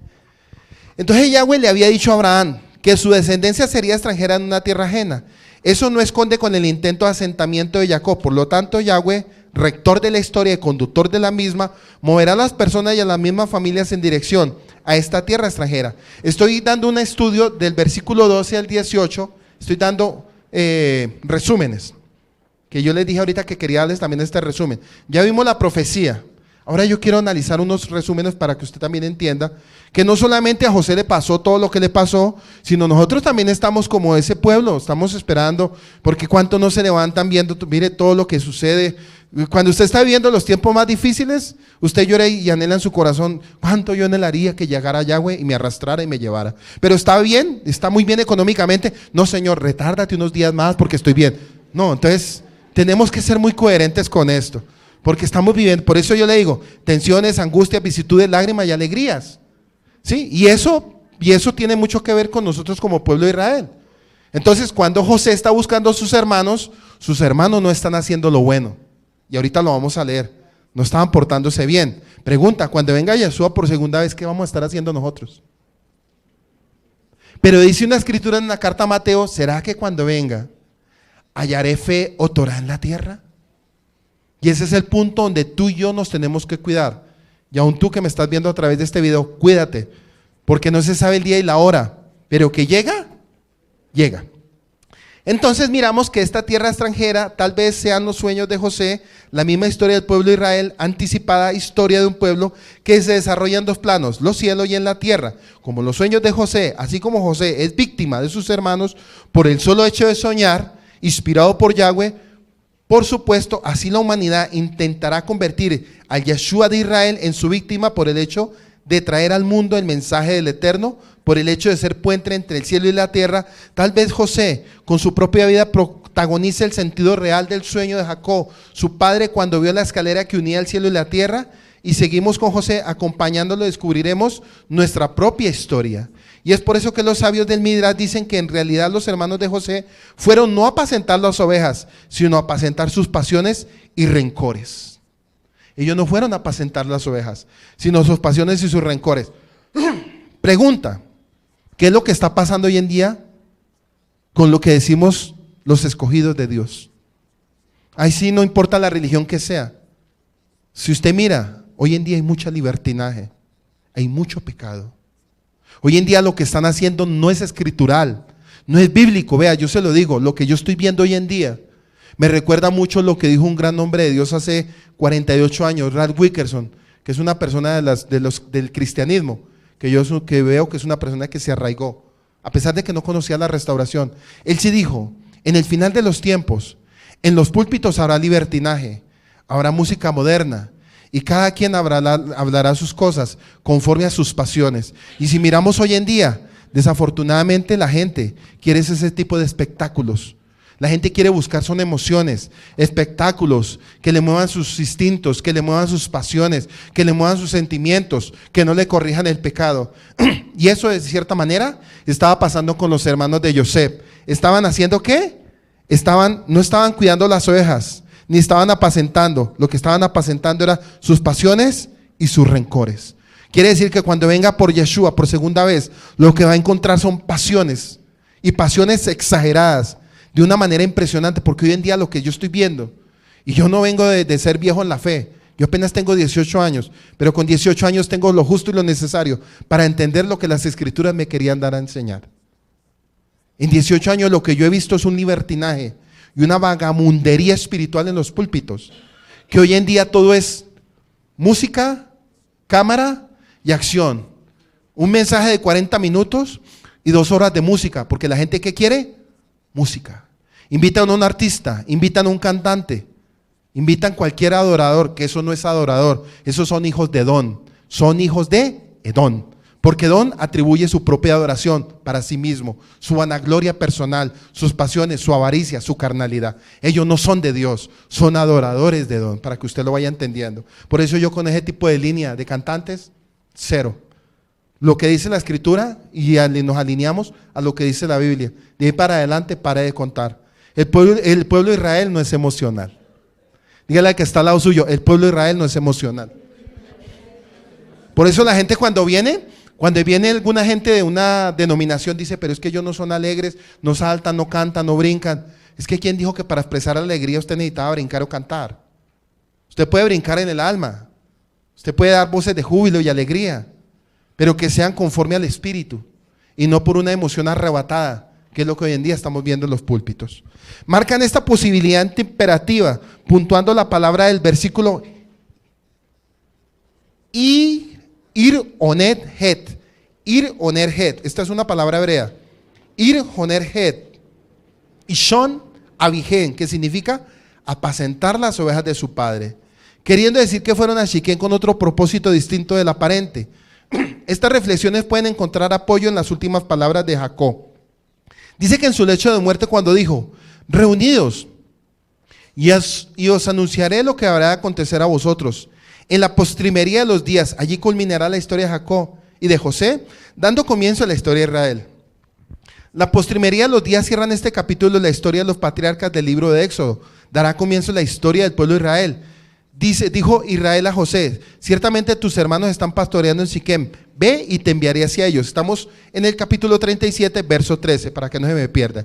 Speaker 3: Entonces Yahweh le había dicho a Abraham que su descendencia sería extranjera en una tierra ajena. Eso no esconde con el intento de asentamiento de Jacob. Por lo tanto, Yahweh, rector de la historia y conductor de la misma, moverá a las personas y a las mismas familias en dirección a esta tierra extranjera. Estoy dando un estudio del versículo 12 al 18, estoy dando resúmenes, que yo les dije ahorita que quería darles también este resumen. Ya vimos la profecía. Ahora yo quiero analizar unos resúmenes para que usted también entienda que no solamente a José le pasó todo lo que le pasó, sino nosotros también estamos como ese pueblo, estamos esperando, porque cuánto no se levantan viendo, mire todo lo que sucede. Cuando usted está viviendo los tiempos más difíciles, usted llora y anhela en su corazón, cuánto yo anhelaría que llegara Yahweh y me arrastrara y me llevara. Pero está bien, está muy bien económicamente. No, Señor, retárdate unos días más porque estoy bien. No, entonces tenemos que ser muy coherentes con esto. Porque estamos viviendo, por eso yo le digo, tensiones, angustias, vicisitudes, lágrimas y alegrías. ¿Sí? Y eso tiene mucho que ver con nosotros como pueblo de Israel. Entonces, cuando José está buscando a sus hermanos no están haciendo lo bueno. Y ahorita lo vamos a leer. No estaban portándose bien. Pregunta, cuando venga Yeshua por segunda vez, ¿qué vamos a estar haciendo nosotros? Pero dice una escritura en la carta a Mateo, ¿será que cuando venga hallaré fe o Torah en la tierra? Y ese es el punto donde tú y yo nos tenemos que cuidar. Y aún tú que me estás viendo a través de este video, cuídate, porque no se sabe el día y la hora, pero que llega, llega. Entonces miramos que esta tierra extranjera tal vez sean los sueños de José, la misma historia del pueblo de Israel, anticipada historia de un pueblo que se desarrolla en dos planos, los cielos y en la tierra. Como los sueños de José, así como José es víctima de sus hermanos por el solo hecho de soñar, inspirado por Yahweh, por supuesto, así la humanidad intentará convertir al Yeshua de Israel en su víctima por el hecho de traer al mundo el mensaje del Eterno, por el hecho de ser puente entre el cielo y la tierra. Tal vez José, con su propia vida, protagonice el sentido real del sueño de Jacob, su padre, cuando vio la escalera que unía el cielo y la tierra. Y seguimos con José, acompañándolo, descubriremos nuestra propia historia. Y es por eso que los sabios del Midrash dicen que en realidad los hermanos de José fueron no a apacentar las ovejas, sino a apacentar sus pasiones y rencores. Ellos no fueron a apacentar las ovejas, sino sus pasiones y sus rencores. Pregunta, ¿qué es lo que está pasando hoy en día con lo que decimos los escogidos de Dios? Ahí sí no importa la religión que sea. Si usted mira, hoy en día hay mucha libertinaje, hay mucho pecado. Hoy en día lo que están haciendo no es escritural, no es bíblico. Vea, yo se lo digo, lo que yo estoy viendo hoy en día me recuerda mucho lo que dijo un gran hombre de Dios hace 48 años, Ralph Wilkerson, que es una persona del cristianismo, que veo que es una persona que se arraigó, a pesar de que no conocía la restauración. Él sí dijo, en el final de los tiempos, en los púlpitos habrá libertinaje, habrá música moderna, y cada quien hablará sus cosas conforme a sus pasiones. Y si miramos hoy en día, desafortunadamente la gente quiere ese tipo de espectáculos. La gente quiere buscar son emociones, espectáculos que le muevan sus instintos, que le muevan sus pasiones, que le muevan sus sentimientos, que no le corrijan el pecado. Y eso de cierta manera estaba pasando con los hermanos de Yosef. ¿Estaban haciendo qué? No estaban cuidando las ovejas, ni estaban apacentando. Lo que estaban apacentando eran sus pasiones y sus rencores. Quiere decir que cuando venga por Yeshua por segunda vez, lo que va a encontrar son pasiones, y pasiones exageradas, de una manera impresionante, porque hoy en día lo que yo estoy viendo, y yo no vengo de ser viejo en la fe, yo apenas tengo 18 años, pero con 18 años tengo lo justo y lo necesario para entender lo que las escrituras me querían dar a enseñar. En 18 años lo que yo he visto es un libertinaje y una vagamundería espiritual en los púlpitos, que hoy en día todo es música, cámara y acción. Un mensaje de 40 minutos y 2 horas de música, porque la gente ¿qué quiere? Música. Invitan a un artista, invitan a un cantante, invitan cualquier adorador, que eso no es adorador, esos son hijos de Edom, son hijos de Edom. Porque Edom atribuye su propia adoración para sí mismo, su vanagloria personal, sus pasiones, su avaricia, su carnalidad. Ellos no son de Dios, son adoradores de Edom, para que usted lo vaya entendiendo. Por eso yo con ese tipo de línea de cantantes, cero. Lo que dice la escritura y nos alineamos a lo que dice la Biblia. De ahí para adelante pare de contar. El pueblo de Israel no es emocional. Dígale al que está al lado suyo, el pueblo de Israel no es emocional. Por eso la gente cuando viene alguna gente de una denominación dice, pero es que ellos no son alegres, no saltan, no cantan, no brincan. Es que ¿quién dijo que para expresar alegría usted necesitaba brincar o cantar? Usted puede brincar en el alma, usted puede dar voces de júbilo y alegría, pero que sean conforme al Espíritu y no por una emoción arrebatada, que es lo que hoy en día estamos viendo en los púlpitos. Marcan esta posibilidad imperativa, puntuando la palabra del versículo Ir oner het. Ir oner het. Esta es una palabra hebrea. Ir oner het. Ishon abijen, que significa apacentar las ovejas de su padre. Queriendo decir que fueron a Shiquén con otro propósito distinto del aparente. Estas reflexiones pueden encontrar apoyo en las últimas palabras de Jacob. Dice que en su lecho de muerte cuando dijo, reunidos, y os anunciaré lo que habrá de acontecer a vosotros. En la postrimería de los días, allí culminará la historia de Jacob y de José, dando comienzo a la historia de Israel. La postrimería de los días cierran este capítulo, la historia de los patriarcas del libro de Éxodo. Dará comienzo a la historia del pueblo de Israel. Dijo Israel a José, ciertamente tus hermanos están pastoreando en Siquem, ve y te enviaré hacia ellos. Estamos en el capítulo 37, verso 13, para que no se me pierda.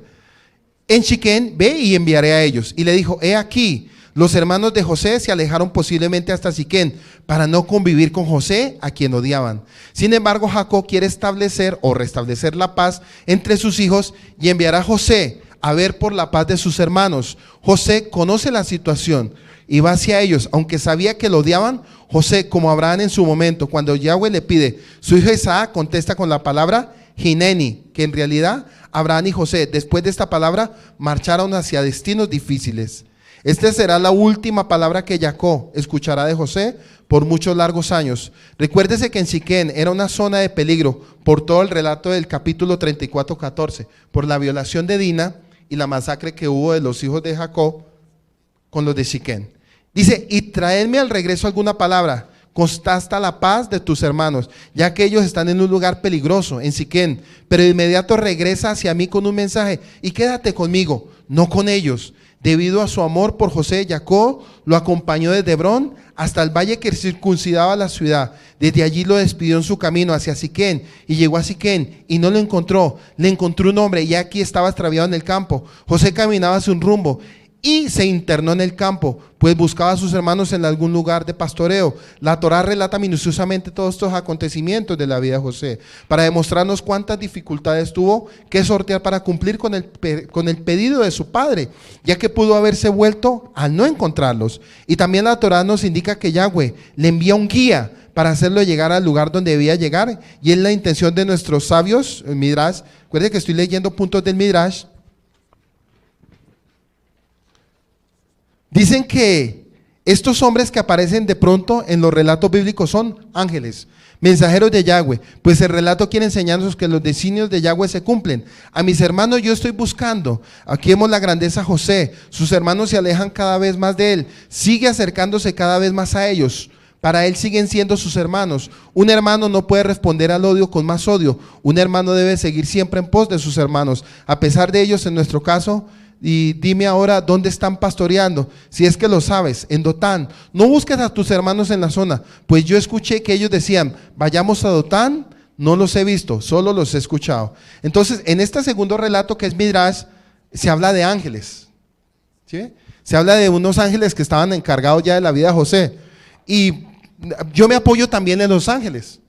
Speaker 3: En Siquem, ve y enviaré a ellos. Y le dijo, he aquí, los hermanos de José se alejaron posiblemente hasta Siquem para no convivir con José, a quien odiaban. Sin embargo, Jacob quiere establecer o restablecer la paz entre sus hijos y enviará a José a ver por la paz de sus hermanos. José conoce la situación y va hacia ellos, aunque sabía que lo odiaban. José, como Abraham en su momento, cuando Yahweh le pide su hijo Isaac, contesta con la palabra Hineni, que en realidad Abraham y José, después de esta palabra, marcharon hacia destinos difíciles. Esta será la última palabra que Jacob escuchará de José por muchos largos años. Recuérdese que en Siquén era una zona de peligro por todo el relato del capítulo 34:14, por la violación de Dina y la masacre que hubo de los hijos de Jacob con los de Siquén. Dice, y traedme al regreso alguna palabra, constata la paz de tus hermanos, ya que ellos están en un lugar peligroso, en Siquén, pero de inmediato regresa hacia mí con un mensaje y quédate conmigo, no con ellos. Debido a su amor por José, Jacob lo acompañó desde Hebrón hasta el valle que circuncidaba la ciudad. Desde allí lo despidió en su camino hacia Siquén y llegó a Siquén y no lo encontró. Le encontró un hombre y aquí estaba extraviado en el campo. José caminaba hacia un rumbo y se internó en el campo, pues buscaba a sus hermanos en algún lugar de pastoreo. La Torá relata minuciosamente todos estos acontecimientos de la vida de José, para demostrarnos cuántas dificultades tuvo que sortear para cumplir con el pedido de su padre, ya que pudo haberse vuelto al no encontrarlos. Y también la Torá nos indica que Yahweh le envía un guía para hacerlo llegar al lugar donde debía llegar, y es la intención de nuestros sabios, el Midrash. Recuerden que estoy leyendo puntos del Midrash. Dicen que estos hombres que aparecen de pronto en los relatos bíblicos son ángeles, mensajeros de Yahweh, pues el relato quiere enseñarnos que los designios de Yahweh se cumplen. A mis hermanos yo estoy buscando. Aquí vemos la grandeza de José. Sus hermanos se alejan cada vez más de él, sigue acercándose cada vez más a ellos. Para él siguen siendo sus hermanos. Un hermano no puede responder al odio con más odio. Un hermano debe seguir siempre en pos de sus hermanos, a pesar de ellos en nuestro caso. Y dime ahora dónde están pastoreando, si es que lo sabes, en Dotán. No busques a tus hermanos en la zona, pues yo escuché que ellos decían, vayamos a Dotán. No los he visto, solo los he escuchado. Entonces, en este segundo relato que es Midrash, se habla de ángeles, ¿sí? Se habla de unos ángeles que estaban encargados ya de la vida de José. Y yo me apoyo también en los ángeles,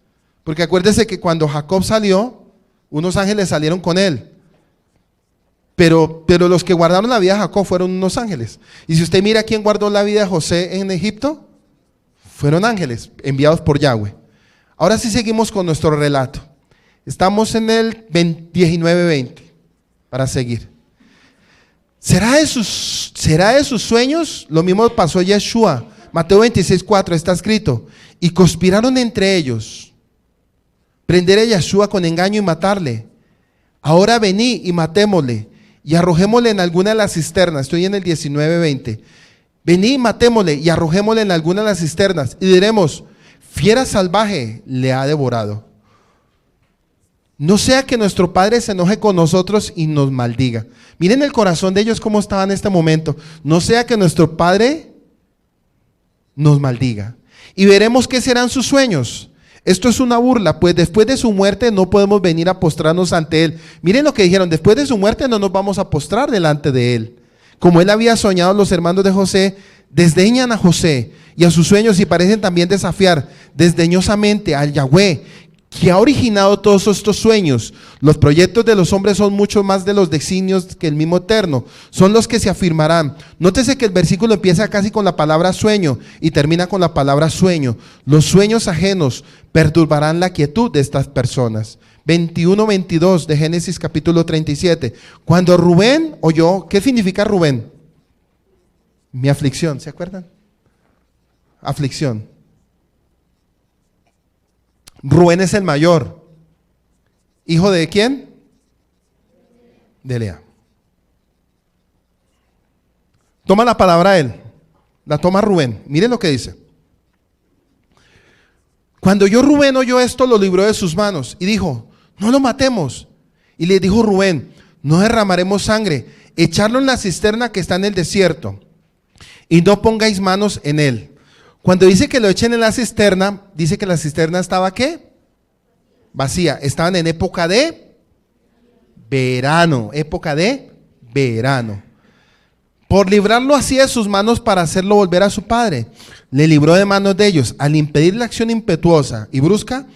Speaker 3: porque acuérdese que cuando Jacob salió, unos ángeles salieron con él. Pero los que guardaron la vida de Jacob fueron unos ángeles. Y si usted mira quién guardó la vida de José en Egipto, fueron ángeles enviados por Yahweh. Ahora sí seguimos con nuestro relato. Estamos en el 19:20 para seguir. ¿Será de sus sueños? Lo mismo pasó a Yeshua. Mateo 26:4 está escrito. Y conspiraron entre ellos prender a Yeshua con engaño y matarle. Ahora vení y matémosle y arrojémosle en alguna de las cisternas. Estoy en el 19:20. Vení y matémosle y arrojémosle en alguna de las cisternas y diremos, fiera salvaje le ha devorado. No sea que nuestro Padre se enoje con nosotros y nos maldiga. Miren el corazón de ellos cómo estaba en este momento. No sea que nuestro Padre nos maldiga. Y veremos qué serán sus sueños. Esto es una burla, pues después de su muerte no podemos venir a postrarnos ante Él. Miren lo que dijeron, después de su muerte no nos vamos a postrar delante de Él. Como él había soñado, los hermanos de José desdeñan a José y a sus sueños y parecen también desafiar desdeñosamente al Yahweh, que ha originado todos estos sueños. Los proyectos de los hombres son mucho más de los designios que el mismo Eterno, son los que se afirmarán. Nótese que el versículo empieza casi con la palabra sueño y termina con la palabra sueño. Los sueños ajenos perturbarán la quietud de estas personas. 21-22 de Génesis capítulo 37. Cuando Rubén oyó, ¿qué significa Rubén? Mi aflicción, ¿se acuerdan? Aflicción. Rubén es el mayor. ¿Hijo de quién? De Lea. Toma la palabra él. La toma Rubén. Miren lo que dice. Cuando Rubén oyó esto, lo libró de sus manos y dijo, no lo matemos. Y le dijo Rubén, no derramaremos sangre, echarlo en la cisterna que está en el desierto y no pongáis manos en él. Cuando dice que lo echen en la cisterna, dice que la cisterna estaba ¿qué? Vacía. Estaban en época de verano, época de verano. Por librarlo así de sus manos para hacerlo volver a su padre, le libró de manos de ellos al impedir la acción impetuosa y brusca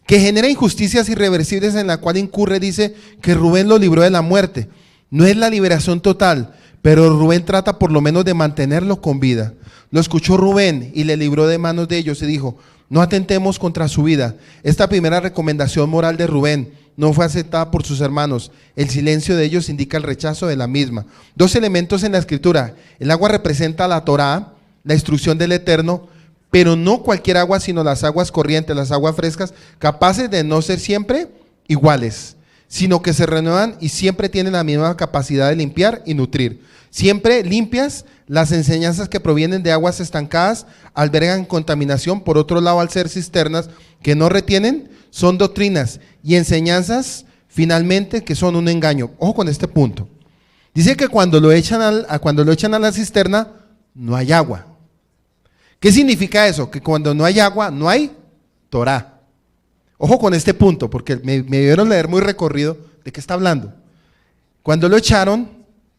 Speaker 3: que genera injusticias irreversibles en la cual incurre, dice que Rubén lo libró de la muerte. No es la liberación total, pero Rubén trata por lo menos de mantenerlo con vida. Lo escuchó Rubén y le libró de manos de ellos y dijo: no atentemos contra su vida. Esta primera recomendación moral de Rubén no fue aceptada por sus hermanos. El silencio de ellos indica el rechazo de la misma. Dos elementos en la escritura: el agua representa la Torá, la instrucción del Eterno, pero no cualquier agua, sino las aguas corrientes, las aguas frescas, capaces de no ser siempre iguales, sino que se renuevan y siempre tienen la misma capacidad de limpiar y nutrir. Siempre limpias. Las enseñanzas que provienen de aguas estancadas albergan contaminación. Por otro lado, al ser cisternas que no retienen, son doctrinas y enseñanzas finalmente que son un engaño. Ojo con este punto. Dice que cuando lo echan a la cisterna no hay agua. ¿Qué significa eso? Que cuando no hay agua no hay Torá. Ojo con este punto, porque me vieron leer muy recorrido. ¿De qué está hablando? Cuando lo echaron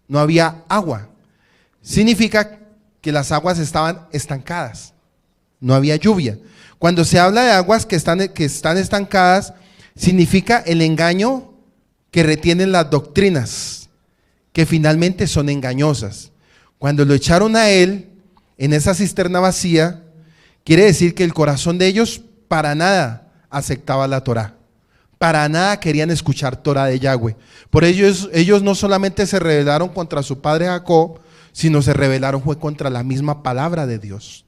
Speaker 3: no había agua. Significa que las aguas estaban estancadas, no había lluvia. Cuando se habla de aguas que están estancadas, significa el engaño que retienen las doctrinas, que finalmente son engañosas. Cuando lo echaron a él, en esa cisterna vacía, quiere decir que el corazón de ellos para nada aceptaba la Torá. Para nada querían escuchar Torá de Yahweh. Por ellos no solamente se rebelaron contra su padre Jacob, sino se rebelaron fue contra la misma palabra de Dios.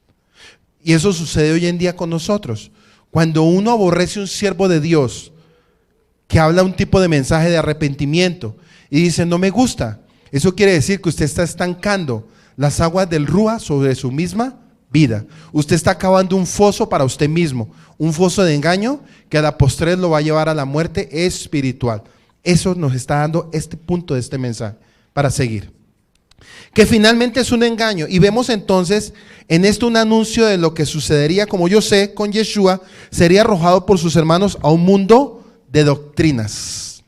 Speaker 3: Y eso sucede hoy en día con nosotros. Cuando uno aborrece un siervo de Dios que habla un tipo de mensaje de arrepentimiento y dice no me gusta, eso quiere decir que usted está estancando las aguas del Rúa sobre su misma vida. Usted está cavando un foso para usted mismo, un foso de engaño que a la postre lo va a llevar a la muerte espiritual. Eso nos está dando este punto de este mensaje para seguir. Que finalmente es un engaño. Y vemos entonces en esto un anuncio de lo que sucedería, como yo sé, con Yeshua, sería arrojado por sus hermanos a un mundo de doctrinas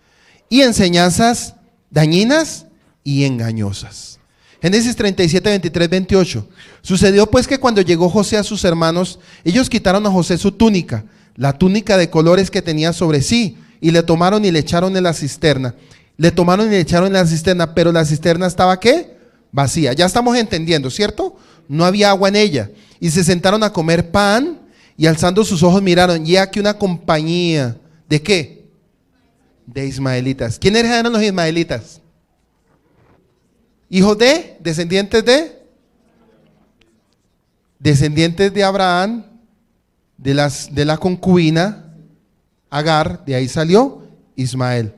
Speaker 3: y enseñanzas dañinas y engañosas. Génesis 37, 23, 28. Sucedió pues que cuando llegó José a sus hermanos, ellos quitaron a José su túnica, la túnica de colores que tenía sobre sí, y le tomaron y le echaron en la cisterna. Le tomaron y le echaron en la cisterna, pero la cisterna estaba ¿qué? Vacía. Ya estamos entendiendo, ¿cierto? No había agua en ella. Y se sentaron a comer pan y alzando sus ojos miraron, y aquí una compañía, ¿de qué? De ismaelitas. ¿Quiénes eran los ismaelitas? Hijos de, descendientes de Abraham, de la concubina Agar, de ahí salió Ismael.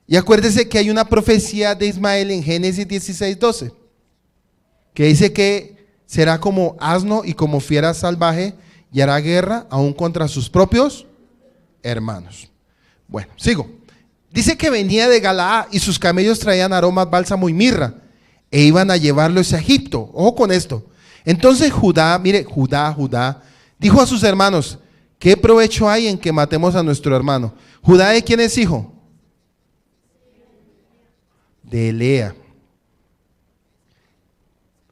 Speaker 3: Y acuérdese que hay una profecía de Ismael en Génesis 16, 12, que dice que será como asno y como fiera salvaje y hará guerra aún contra sus propios hermanos. Bueno, sigo. Dice que venía de Galaad y sus camellos traían aromas, bálsamo y mirra e iban a llevarlos a Egipto. Ojo con esto. Entonces Judá dijo a sus hermanos: ¿qué provecho hay en que matemos a nuestro hermano? ¿Judá de quién es hijo? De Lea.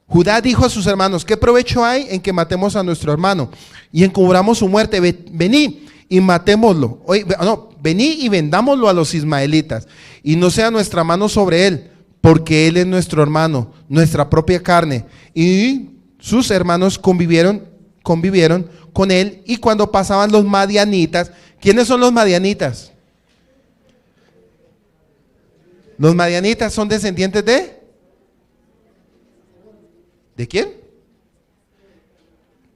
Speaker 3: Judá dijo a sus hermanos: ¿qué provecho hay en que matemos a nuestro hermano y encubramos su muerte? Vení y matémoslo. Vení y vendámoslo a los ismaelitas y no sea nuestra mano sobre él, porque él es nuestro hermano, nuestra propia carne. Y sus hermanos convivieron con él. Y cuando pasaban los madianitas, ¿quiénes son los madianitas? Los madianitas son descendientes ¿de quién?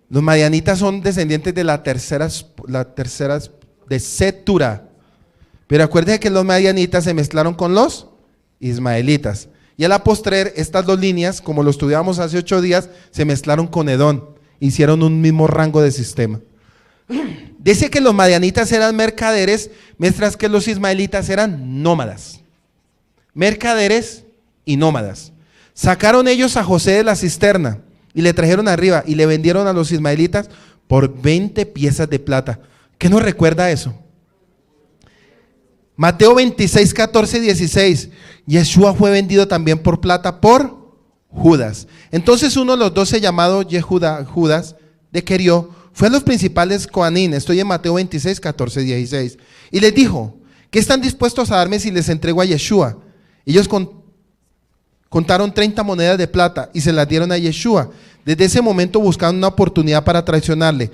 Speaker 3: Los madianitas son descendientes de la tercera de Setura. Pero acuérdense que los madianitas se mezclaron con los ismaelitas. Y a la postrer, estas dos líneas, como lo estudiamos hace 8 días, se mezclaron con Edom. Hicieron un mismo rango de sistema. Dice que los madianitas eran mercaderes, mientras que los ismaelitas eran nómadas. Mercaderes y nómadas. Sacaron ellos a José de la cisterna y le trajeron arriba y le vendieron a los ismaelitas por 20 piezas de plata. ¿Qué nos recuerda eso? Mateo 26, 14, 16. Yeshua fue vendido también por plata por Judas. Entonces uno de los 12 llamado Judas de Querió fue a los principales Coanín. Estoy en Mateo 26, 14, 16. Y les dijo: ¿qué están dispuestos a darme si les entrego a Yeshua? Ellos contaron 30 monedas de plata y se las dieron a Yeshua. Desde ese momento buscaban una oportunidad para traicionarle.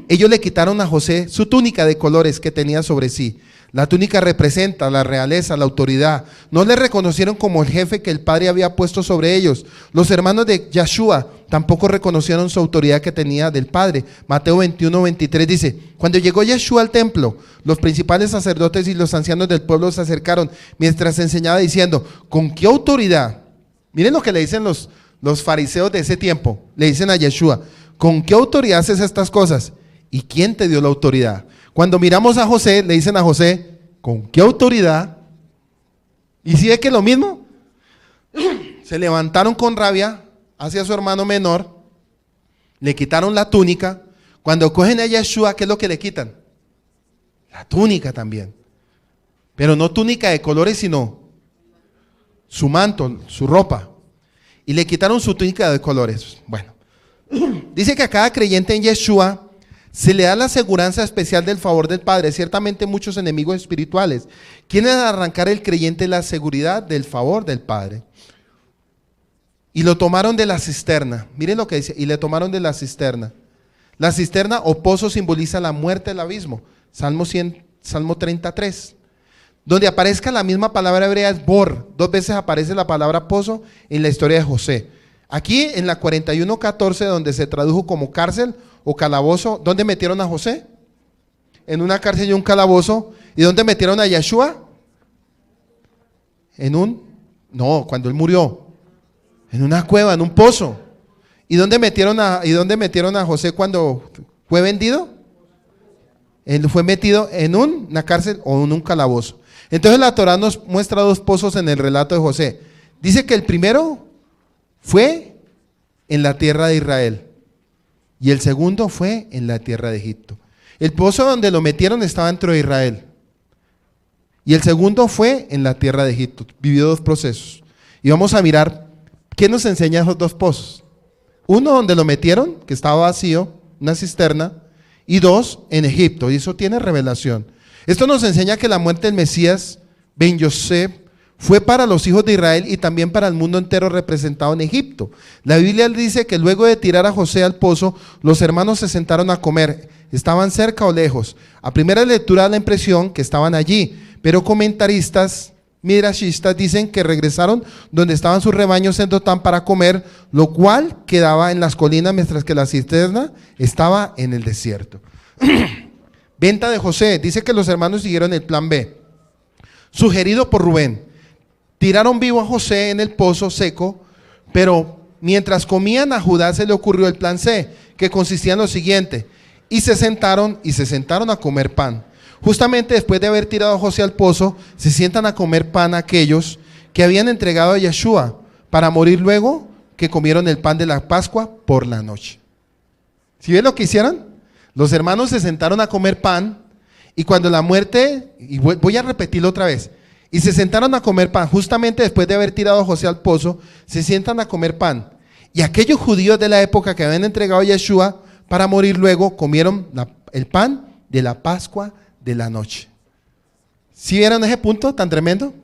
Speaker 3: Ellos le quitaron a José su túnica de colores que tenía sobre sí. La túnica representa la realeza, la autoridad. No le reconocieron como el jefe que el padre había puesto sobre ellos. Los hermanos de Yeshua tampoco reconocieron su autoridad que tenía del padre. Mateo 21:23 dice: cuando llegó Yeshua al templo, los principales sacerdotes y los ancianos del pueblo se acercaron mientras enseñaba diciendo: ¿con qué autoridad? Miren lo que le dicen los fariseos de ese tiempo. Le dicen a Yeshua: ¿con qué autoridad haces estas cosas? ¿Y quién te dio la autoridad? Cuando miramos a José, le dicen a José: ¿con qué autoridad? ¿Y si ve que lo mismo? Se levantaron con rabia hacia su hermano menor, le quitaron la túnica. Cuando cogen a Yeshua, ¿qué es lo que le quitan? La túnica también. Pero no túnica de colores, sino su manto, su ropa. Y le quitaron su túnica de colores. Bueno, dice que a cada creyente en Yeshua se le da la aseguranza especial del favor del Padre. Ciertamente muchos enemigos espirituales quieren arrancar al creyente la seguridad del favor del Padre. Y lo tomaron de la cisterna. Miren lo que dice: y le tomaron de la cisterna. La cisterna o pozo simboliza la muerte del abismo. Salmo 33. Donde aparezca la misma palabra hebrea es bor. 2 veces aparece la palabra pozo en la historia de José. Aquí en la 41:14, donde se tradujo como cárcel o calabozo, ¿dónde metieron a José? En una cárcel y un calabozo. ¿Y dónde metieron a Yeshua? Cuando él murió, en una cueva, en un pozo. ¿Y dónde metieron a José cuando fue vendido? Él fue metido en una cárcel o en un calabozo. Entonces la Torah nos muestra 2 pozos en el relato de José. Dice que el primero fue en la tierra de Israel y el segundo fue en la tierra de Egipto. El pozo donde lo metieron estaba dentro de Israel y el segundo fue en la tierra de Egipto. Vivió 2 procesos y vamos a mirar qué nos enseñan esos 2 pozos. Uno donde lo metieron, que estaba vacío, una cisterna, y 2 en Egipto, y eso tiene revelación. Esto nos enseña que la muerte del Mesías Ben Yosef fue para los hijos de Israel y también para el mundo entero representado en Egipto. La Biblia dice que luego de tirar a José al pozo, los hermanos se sentaron a comer. Estaban cerca o lejos. A primera lectura da la impresión que estaban allí, pero comentaristas midrashistas dicen que regresaron donde estaban sus rebaños en Dotán para comer, lo cual quedaba en las colinas, mientras que la cisterna estaba en el desierto. Venta de José. Dice que los hermanos siguieron el plan B, sugerido por Rubén. Tiraron vivo a José en el pozo seco, pero mientras comían a Judá se le ocurrió el plan C, que consistía en lo siguiente: y se sentaron a comer pan. Justamente después de haber tirado a José al pozo, se sientan a comer pan aquellos que habían entregado a Yeshua, para morir luego que comieron el pan de la Pascua por la noche. ¿Sí ven lo que hicieron? Los hermanos se sentaron a comer pan, y cuando la muerte, y voy a repetirlo otra vez, y se sentaron a comer pan, justamente después de haber tirado a José al pozo, se sientan a comer pan. Y aquellos judíos de la época que habían entregado a Yeshua para morir luego, comieron el pan de la Pascua de la noche. ¿Sí vieron ese punto tan tremendo?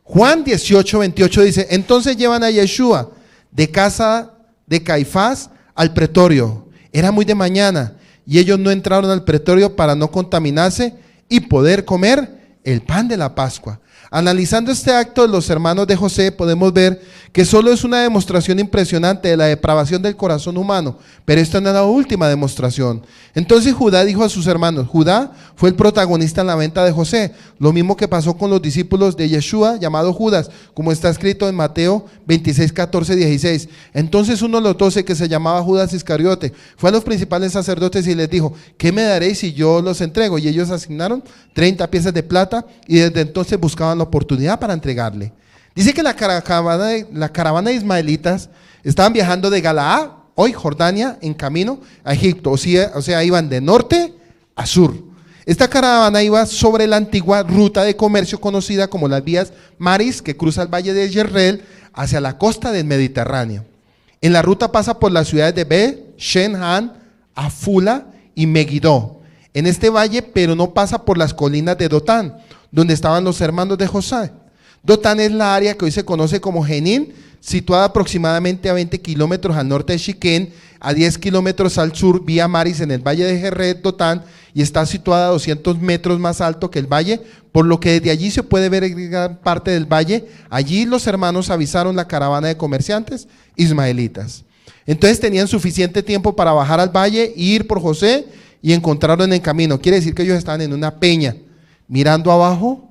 Speaker 3: Juan 18:28 dice: entonces llevan a Yeshua de casa de Caifás al pretorio. Era muy de mañana y ellos no entraron al pretorio para no contaminarse y poder comer el pan de la Pascua. Analizando este acto de los hermanos de José, podemos ver que solo es una demostración impresionante de la depravación del corazón humano, pero esta no es la última demostración. Entonces Judá dijo a sus hermanos, Judá fue el protagonista en la venta de José, lo mismo que pasó con los discípulos de Yeshua, llamado Judas, como está escrito en Mateo 26, 14, 16. Entonces uno de los 12, que se llamaba Judas Iscariote, fue a los principales sacerdotes y les dijo, ¿qué me daréis si yo los entrego? Y ellos asignaron 30 piezas de plata y desde entonces buscaban la oportunidad para entregarle. Dice que la caravana de ismaelitas estaban viajando de Galaad, hoy Jordania, en camino a Egipto, o sea, iban de norte a sur. Esta caravana iba sobre la antigua ruta de comercio conocida como las vías Maris, que cruza el valle de Jezreel hacia la costa del Mediterráneo. En la ruta pasa por las ciudades de Bet, Shen-Han, Afula y Megiddo, en este valle, pero no pasa por las colinas de Dotán, donde estaban los hermanos de José. Dotán es la área que hoy se conoce como Jenin, situada aproximadamente a 20 kilómetros al norte de Siquén, a 10 kilómetros al sur vía Maris en el valle de Jerret, Dotán, y está situada a 200 metros más alto que el valle, por lo que desde allí se puede ver gran parte del valle. Allí los hermanos avisaron la caravana de comerciantes ismaelitas. Entonces tenían suficiente tiempo para bajar al valle, ir por José y encontrarlo en el camino. Quiere decir que ellos estaban en una peña, mirando abajo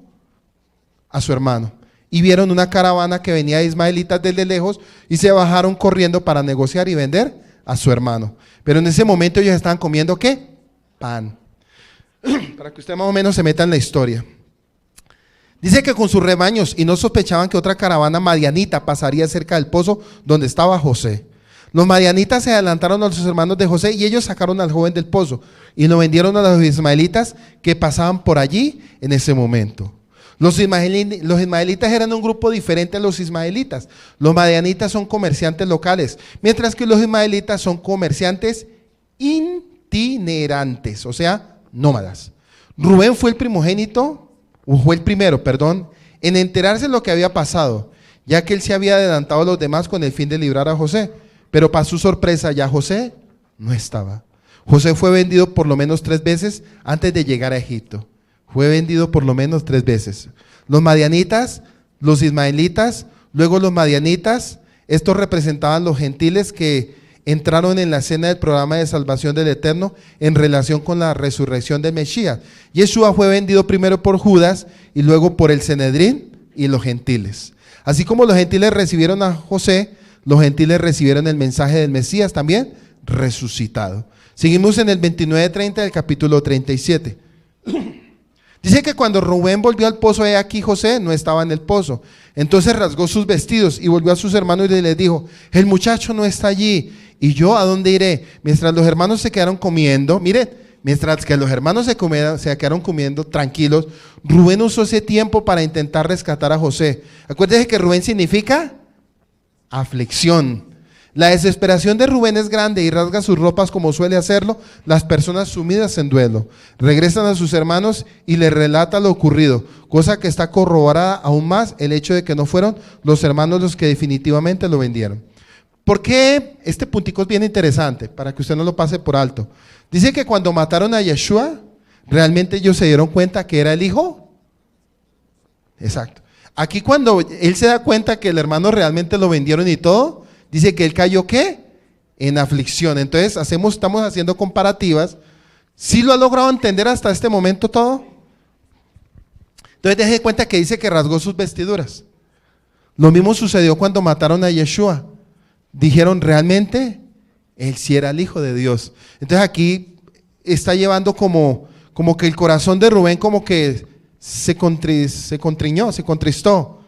Speaker 3: a su hermano. Y vieron una caravana que venía de ismaelitas desde lejos y se bajaron corriendo para negociar y vender a su hermano. Pero en ese momento ellos estaban comiendo ¿qué? Pan. Para que usted más o menos se meta en la historia. Dice que con sus rebaños y no sospechaban que otra caravana madianita pasaría cerca del pozo donde estaba José. Los madianitas se adelantaron a los hermanos de José y ellos sacaron al joven del pozo y lo vendieron a los ismaelitas que pasaban por allí en ese momento. Los ismaelitas eran un grupo diferente a los ismaelitas. Los madianitas son comerciantes locales, mientras que los ismaelitas son comerciantes itinerantes, o sea, nómadas. Rubén fue el primero, en enterarse de lo que había pasado, ya que él se había adelantado a los demás con el fin de librar a José. Pero para su sorpresa ya José no estaba. José fue vendido por lo menos 3 veces antes de llegar a Egipto. Fue vendido por lo menos 3 veces. Los madianitas, los ismaelitas, luego los madianitas, estos representaban los gentiles que entraron en la escena del programa de salvación del Eterno en relación con la resurrección de Mesías. Yeshua fue vendido primero por Judas y luego por el Sanedrín y los gentiles. Así como los gentiles recibieron a José, los gentiles recibieron el mensaje del Mesías también resucitado. Seguimos en el 29:30 del capítulo 37. Dice que cuando Rubén volvió al pozo, he aquí José no estaba en el pozo. Entonces rasgó sus vestidos y volvió a sus hermanos y les dijo: el muchacho no está allí, ¿y yo a dónde iré? Mientras los hermanos se quedaron comiendo, miren, mientras que los hermanos se quedaron comiendo tranquilos, Rubén usó ese tiempo para intentar rescatar a José. Acuérdense que Rubén significa aflicción. La desesperación de Rubén es grande y rasga sus ropas como suele hacerlo las personas sumidas en duelo. Regresan a sus hermanos y les relata lo ocurrido, cosa que está corroborada aún más el hecho de que no fueron los hermanos los que definitivamente lo vendieron. ¿Por qué? Este puntico es bien interesante, para que usted no lo pase por alto. Dice que cuando mataron a Yeshua, realmente ellos se dieron cuenta que era el hijo. Exacto. Aquí cuando él se da cuenta que el hermano realmente lo vendieron y todo, dice que él cayó ¿qué? En aflicción. Entonces estamos haciendo comparativas. ¿Sí lo ha logrado entender hasta este momento todo? Entonces deje cuenta que dice que rasgó sus vestiduras. Lo mismo sucedió cuando mataron a Yeshua. Dijeron realmente él sí era el Hijo de Dios. Entonces aquí está llevando como que el corazón de Rubén como que se contristó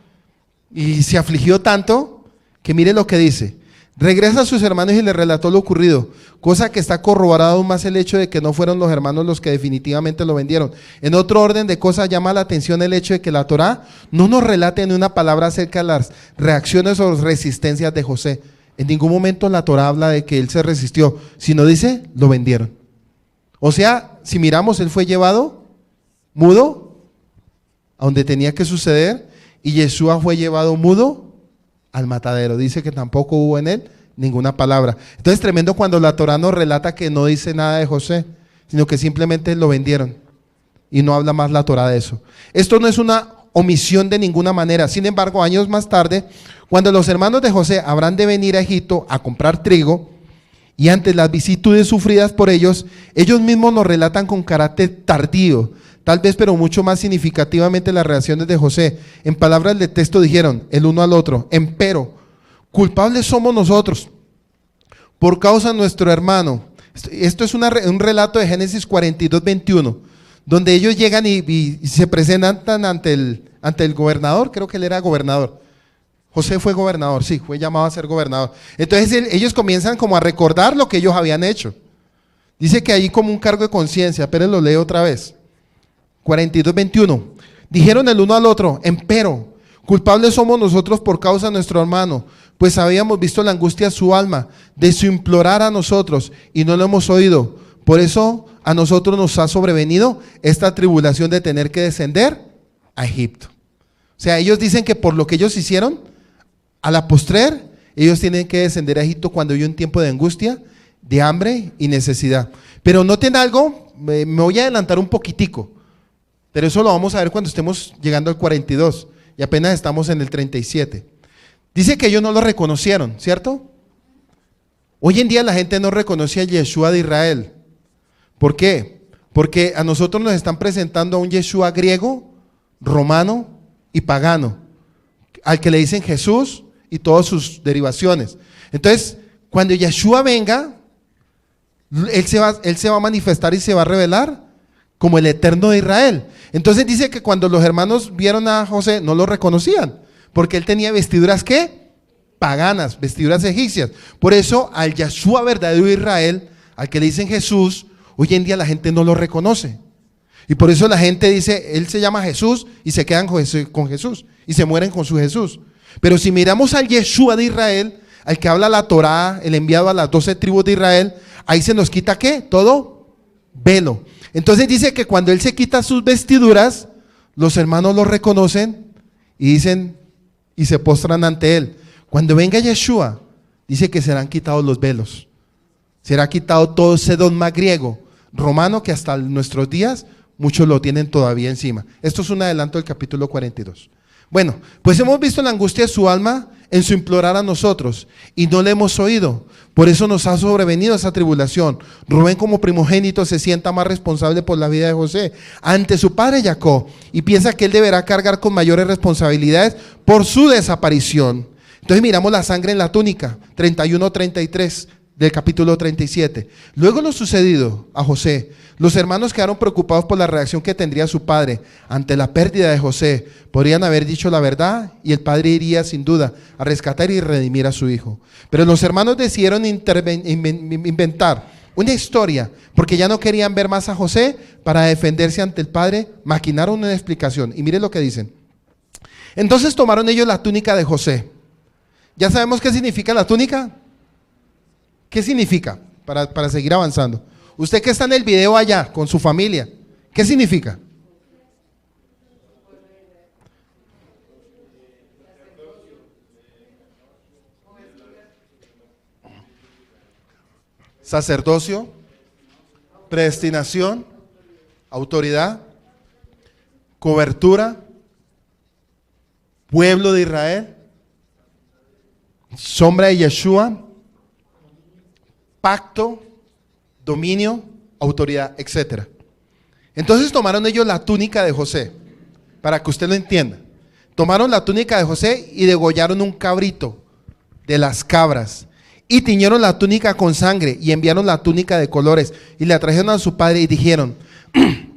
Speaker 3: y se afligió tanto que mire lo que dice. Regresa a sus hermanos y les relató lo ocurrido, cosa que está corroborado aún más el hecho de que no fueron los hermanos los que definitivamente lo vendieron. En otro orden de cosas llama la atención el hecho de que la Torá no nos relate en una palabra acerca de las reacciones o resistencias de José. En ningún momento la Torá habla de que él se resistió, sino dice, lo vendieron. O sea, si miramos, él fue llevado mudo a donde tenía que suceder, y Yeshua fue llevado mudo al matadero. Dice que tampoco hubo en él ninguna palabra. Entonces tremendo cuando la Torá nos relata que no dice nada de José, sino que simplemente lo vendieron y no habla más la Torá de eso. Esto no es una omisión de ninguna manera. Sin embargo, años más tarde, cuando los hermanos de José habrán de venir a Egipto a comprar trigo, y ante las vicisitudes sufridas por ellos, ellos mismos nos relatan con carácter tardío, tal vez pero mucho más significativamente las reacciones de José. En palabras del texto dijeron el uno al otro: empero, culpables somos nosotros por causa de nuestro hermano. Esto es un relato de Génesis 42:21, donde ellos llegan y se presentan ante el gobernador. Creo que él era gobernador. José fue gobernador, sí, fue llamado a ser gobernador. Entonces ellos comienzan como a recordar lo que ellos habían hecho. Dice que hay como un cargo de conciencia, pero lo leo otra vez. 42:21. Dijeron el uno al otro: empero, culpables somos nosotros por causa de nuestro hermano, pues habíamos visto la angustia de su alma, de su implorar a nosotros, y no lo hemos oído. Por eso a nosotros nos ha sobrevenido esta tribulación de tener que descender a Egipto. O sea, ellos dicen que por lo que ellos hicieron, a la postrer, ellos tienen que descender a Egipto cuando hay un tiempo de angustia, de hambre y necesidad. Pero noten algo, me voy a adelantar un poquitico, pero eso lo vamos a ver cuando estemos llegando al 42 y apenas estamos en el 37. Dice que ellos no lo reconocieron, ¿cierto? Hoy en día la gente no reconoce a Yeshua de Israel. ¿Por qué? Porque a nosotros nos están presentando a un Yeshua griego, romano y pagano, al que le dicen Jesús y todas sus derivaciones. Entonces, cuando Yeshua venga, él se va a manifestar y se va a revelar como el Eterno de Israel. Entonces dice que cuando los hermanos vieron a José, no lo reconocían, porque él tenía vestiduras, ¿qué? Paganas, vestiduras egipcias. Por eso al Yeshua verdadero de Israel, al que le dicen Jesús, hoy en día la gente no lo reconoce. Y por eso la gente dice, él se llama Jesús, y se quedan con Jesús, y se mueren con su Jesús. Pero si miramos al Yeshua de Israel, al que habla la Torá, el enviado a las 12 tribus de Israel, ahí se nos quita ¿qué? Todo velo. Entonces dice que cuando él se quita sus vestiduras, los hermanos lo reconocen y dicen y se postran ante él. Cuando venga Yeshua, dice que serán quitados los velos. Será quitado todo ese dogma griego, romano, que hasta nuestros días muchos lo tienen todavía encima. Esto es un adelanto del capítulo 42. Bueno, pues hemos visto la angustia de su alma en su implorar a nosotros y no le hemos oído. Por eso nos ha sobrevenido esa tribulación. Rubén, como primogénito, se sienta más responsable por la vida de José ante su padre Jacob y piensa que él deberá cargar con mayores responsabilidades por su desaparición. Entonces miramos la sangre en la túnica, 31-33 del capítulo 37. Luego lo sucedido a José, los hermanos quedaron preocupados por la reacción que tendría su padre ante la pérdida de José. Podrían haber dicho la verdad y el padre iría sin duda a rescatar y redimir a su hijo. Pero los hermanos decidieron inventar una historia porque ya no querían ver más a José. Para defenderse ante el padre, maquinaron una explicación. Y miren lo que dicen. Entonces tomaron ellos la túnica de José. ¿Ya sabemos qué significa la túnica? ¿Qué significa? Para seguir avanzando. Usted que está en el video allá con su familia, ¿qué significa? Sacerdocio, predestinación, autoridad, cobertura, pueblo de Israel, sombra de Yeshua, pacto, dominio, autoridad, etc. Entonces tomaron ellos la túnica de José, para que usted lo entienda. Tomaron la túnica de José y degollaron un cabrito de las cabras y tiñeron la túnica con sangre y enviaron la túnica de colores y la trajeron a su padre y dijeron,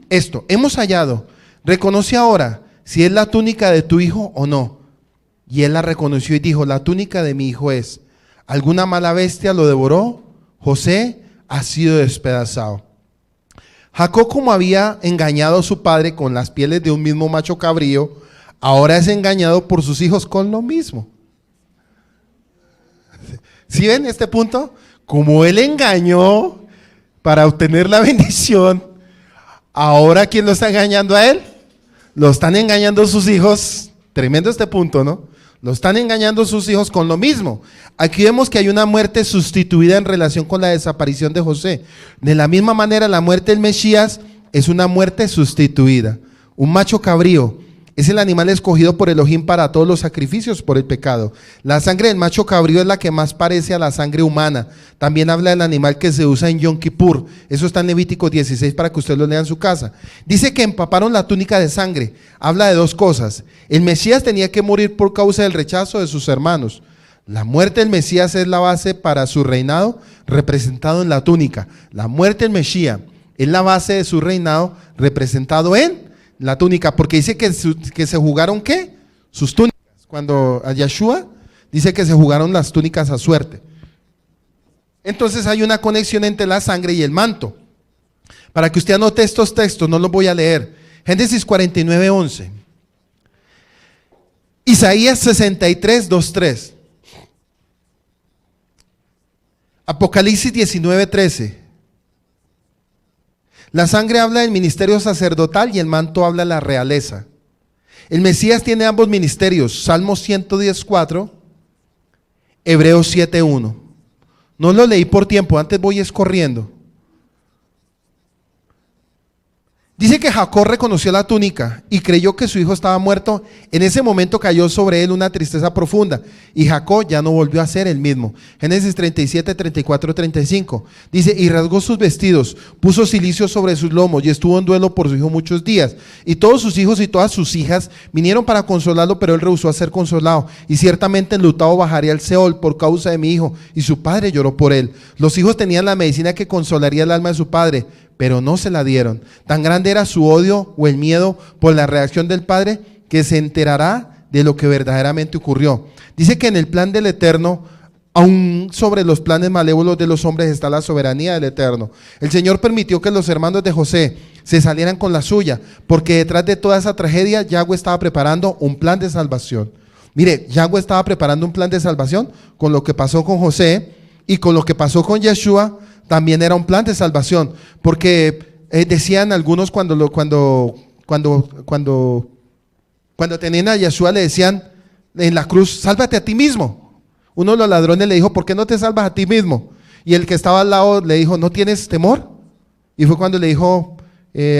Speaker 3: esto, hemos hallado, reconoce ahora si es la túnica de tu hijo o no. Y él la reconoció y dijo, la túnica de mi hijo es. ¿Alguna mala bestia lo devoró? José ha sido despedazado. Jacob, como había engañado a su padre con las pieles de un mismo macho cabrío, ahora es engañado por sus hijos con lo mismo. ¿Sí ven este punto? Como él engañó para obtener la bendición, ahora ¿quién lo está engañando a él? Lo están engañando sus hijos. Tremendo este punto, ¿no? Lo están engañando sus hijos con lo mismo. Aquí vemos que hay una muerte sustituida en relación con la desaparición de José. De la misma manera, la muerte del Mesías es una muerte sustituida. Un macho cabrío es el animal escogido por Elohim para todos los sacrificios por el pecado. La sangre del macho cabrío es la que más parece a la sangre humana. También habla del animal que se usa en Yom Kippur. Eso está en Levítico 16 para que usted lo lea en su casa. Dice que empaparon la túnica de sangre. Habla de dos cosas. El Mesías tenía que morir por causa del rechazo de sus hermanos. La muerte del Mesías es la base para su reinado, representado en la túnica. La muerte del Mesías es la base de su reinado, representado en la túnica, porque dice que se jugaron ¿qué? Sus túnicas. Cuando a Yeshua dice que se jugaron las túnicas a suerte. Entonces hay una conexión entre la sangre y el manto. Para que usted anote estos textos, no los voy a leer. Génesis 49:11. Isaías 63:2-3. Apocalipsis 19:13. La sangre habla del ministerio sacerdotal y el manto habla de la realeza. El Mesías tiene ambos ministerios, Salmos 110:4, Hebreos 7:1. No lo leí por tiempo, antes voy escorriendo. Dice que Jacob reconoció la túnica y creyó que su hijo estaba muerto. En ese momento cayó sobre él una tristeza profunda y Jacob ya no volvió a ser el mismo. Génesis 37, 34, 35. Dice, y rasgó sus vestidos, puso cilicio sobre sus lomos y estuvo en duelo por su hijo muchos días. Y todos sus hijos y todas sus hijas vinieron para consolarlo, pero él rehusó a ser consolado. Y ciertamente enlutado bajaría al Seol por causa de mi hijo. Y su padre lloró por él. Los hijos tenían la medicina que consolaría el alma de su padre, pero no se la dieron. Tan grande era su odio o el miedo por la reacción del padre que se enterará de lo que verdaderamente ocurrió. Dice que en el plan del Eterno, aún sobre los planes malévolos de los hombres está la soberanía del Eterno. El Señor permitió que los hermanos de José se salieran con la suya, porque detrás de toda esa tragedia, Yahweh estaba preparando un plan de salvación. Mire, Yahweh estaba preparando un plan de salvación con lo que pasó con José y con lo que pasó con Yeshua. También era un plan de salvación, porque decían algunos cuando tenían a Yeshua le decían en la cruz, sálvate a ti mismo. Uno de los ladrones le dijo, ¿por qué no te salvas a ti mismo? Y el que estaba al lado le dijo, ¿no tienes temor? Y fue cuando le dijo,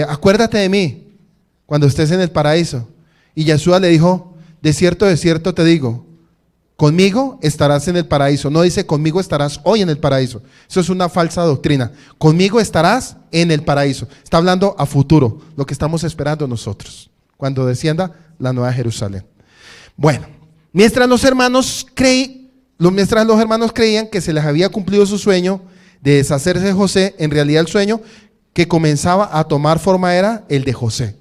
Speaker 3: acuérdate de mí cuando estés en el paraíso. Y Yeshua le dijo, de cierto te digo, conmigo estarás en el paraíso. No dice conmigo estarás hoy en el paraíso. Eso es una falsa doctrina. Conmigo estarás en el paraíso. Está hablando a futuro, lo que estamos esperando nosotros, cuando descienda la nueva Jerusalén. Bueno, mientras los hermanos creían que se les había cumplido su sueño de deshacerse de José, en realidad el sueño que comenzaba a tomar forma era el de José.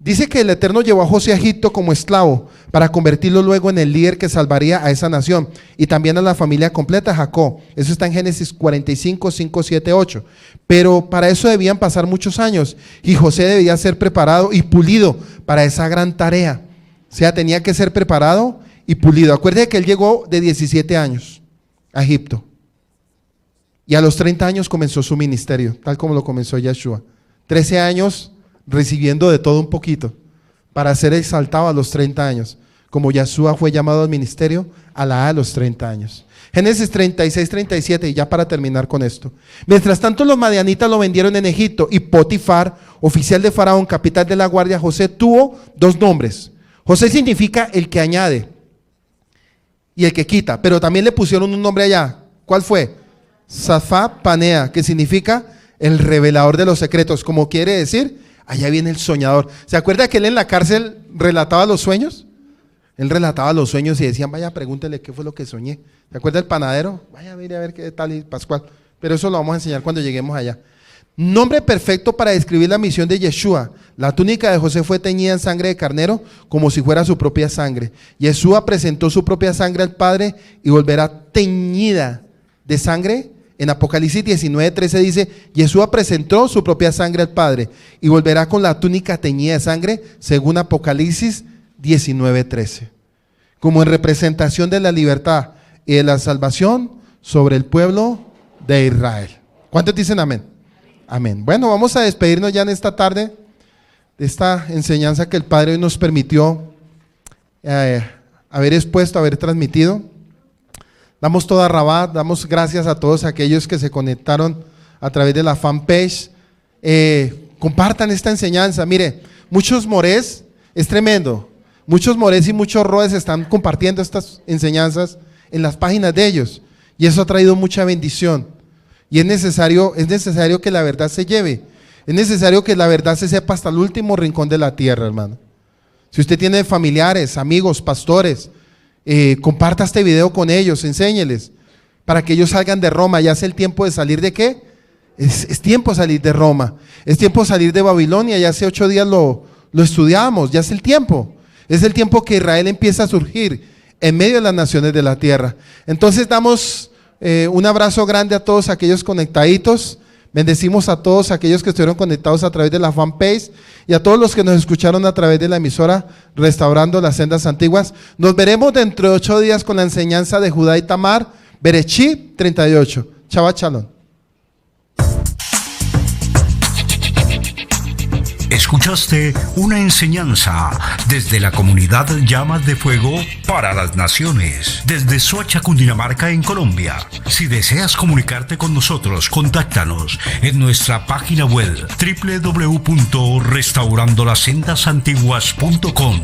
Speaker 3: Dice que el Eterno llevó a José a Egipto como esclavo para convertirlo luego en el líder que salvaría a esa nación y también a la familia completa de Jacob. Eso está en Génesis 45, 5, 7, 8. Pero para eso debían pasar muchos años y José debía ser preparado y pulido para esa gran tarea. O sea, tenía que ser preparado y pulido. Acuérdense que él llegó de 17 años a Egipto y a los 30 años comenzó su ministerio, tal como lo comenzó Yeshua. 13 años recibiendo de todo un poquito, para ser exaltado a los 30 años, como Yeshua fue llamado al ministerio a la edad de los 30 años. Génesis 36, 37, y ya para terminar con esto. Mientras tanto los madianitas lo vendieron en Egipto, y Potifar, oficial de Faraón, capitán de la guardia, José tuvo dos nombres. José significa el que añade y el que quita, pero también le pusieron un nombre allá. ¿Cuál fue? Safá Panea, que significa el revelador de los secretos, como quiere decir, allá viene el soñador. ¿Se acuerda que él en la cárcel relataba los sueños? Él relataba los sueños y decían, vaya, pregúntele qué fue lo que soñé. ¿Se acuerda el panadero? Vaya, mire a ver qué tal y Pascual. Pero eso lo vamos a enseñar cuando lleguemos allá. Nombre perfecto para describir la misión de Yeshua. La túnica de José fue teñida en sangre de carnero como si fuera su propia sangre. Yeshua presentó su propia sangre al Padre y volverá teñida de sangre. En Apocalipsis 19:13 dice, Yeshua presentó su propia sangre al Padre y volverá con la túnica teñida de sangre, según Apocalipsis 19:13, como en representación de la libertad y de la salvación sobre el pueblo de Israel. ¿Cuántos dicen amén? Amén. Bueno, vamos a despedirnos ya en esta tarde de esta enseñanza que el Padre hoy nos permitió haber expuesto, haber transmitido. Damos toda Rabat, damos gracias a todos aquellos que se conectaron a través de la fanpage. Compartan esta enseñanza. Mire, muchos morés, es tremendo, muchos morés y muchos roes están compartiendo estas enseñanzas en las páginas de ellos y eso ha traído mucha bendición. Y es necesario que la verdad se lleve, es necesario que la verdad se sepa hasta el último rincón de la tierra, hermano. Si usted tiene familiares, amigos, pastores, comparta este video con ellos, enséñeles, para que ellos salgan de Roma. Ya es el tiempo de salir de ¿qué? Es tiempo de salir de Roma, es tiempo de salir de Babilonia. Ya hace 8 días lo estudiamos, ya es el tiempo que Israel empieza a surgir en medio de las naciones de la tierra. Entonces damos un abrazo grande a todos aquellos conectaditos. Bendecimos a todos aquellos que estuvieron conectados a través de la fanpage y a todos los que nos escucharon a través de la emisora Restaurando las Sendas Antiguas. Nos veremos dentro de 8 días con la enseñanza de Judá y Tamar, Bereshit 38. Shabbat Shalom.
Speaker 2: Escuchaste una enseñanza desde la comunidad Llamas de Fuego para las Naciones, desde Soacha, Cundinamarca, en Colombia. Si deseas comunicarte con nosotros, contáctanos en nuestra página web www.restaurandolaSendasAntiguas.com.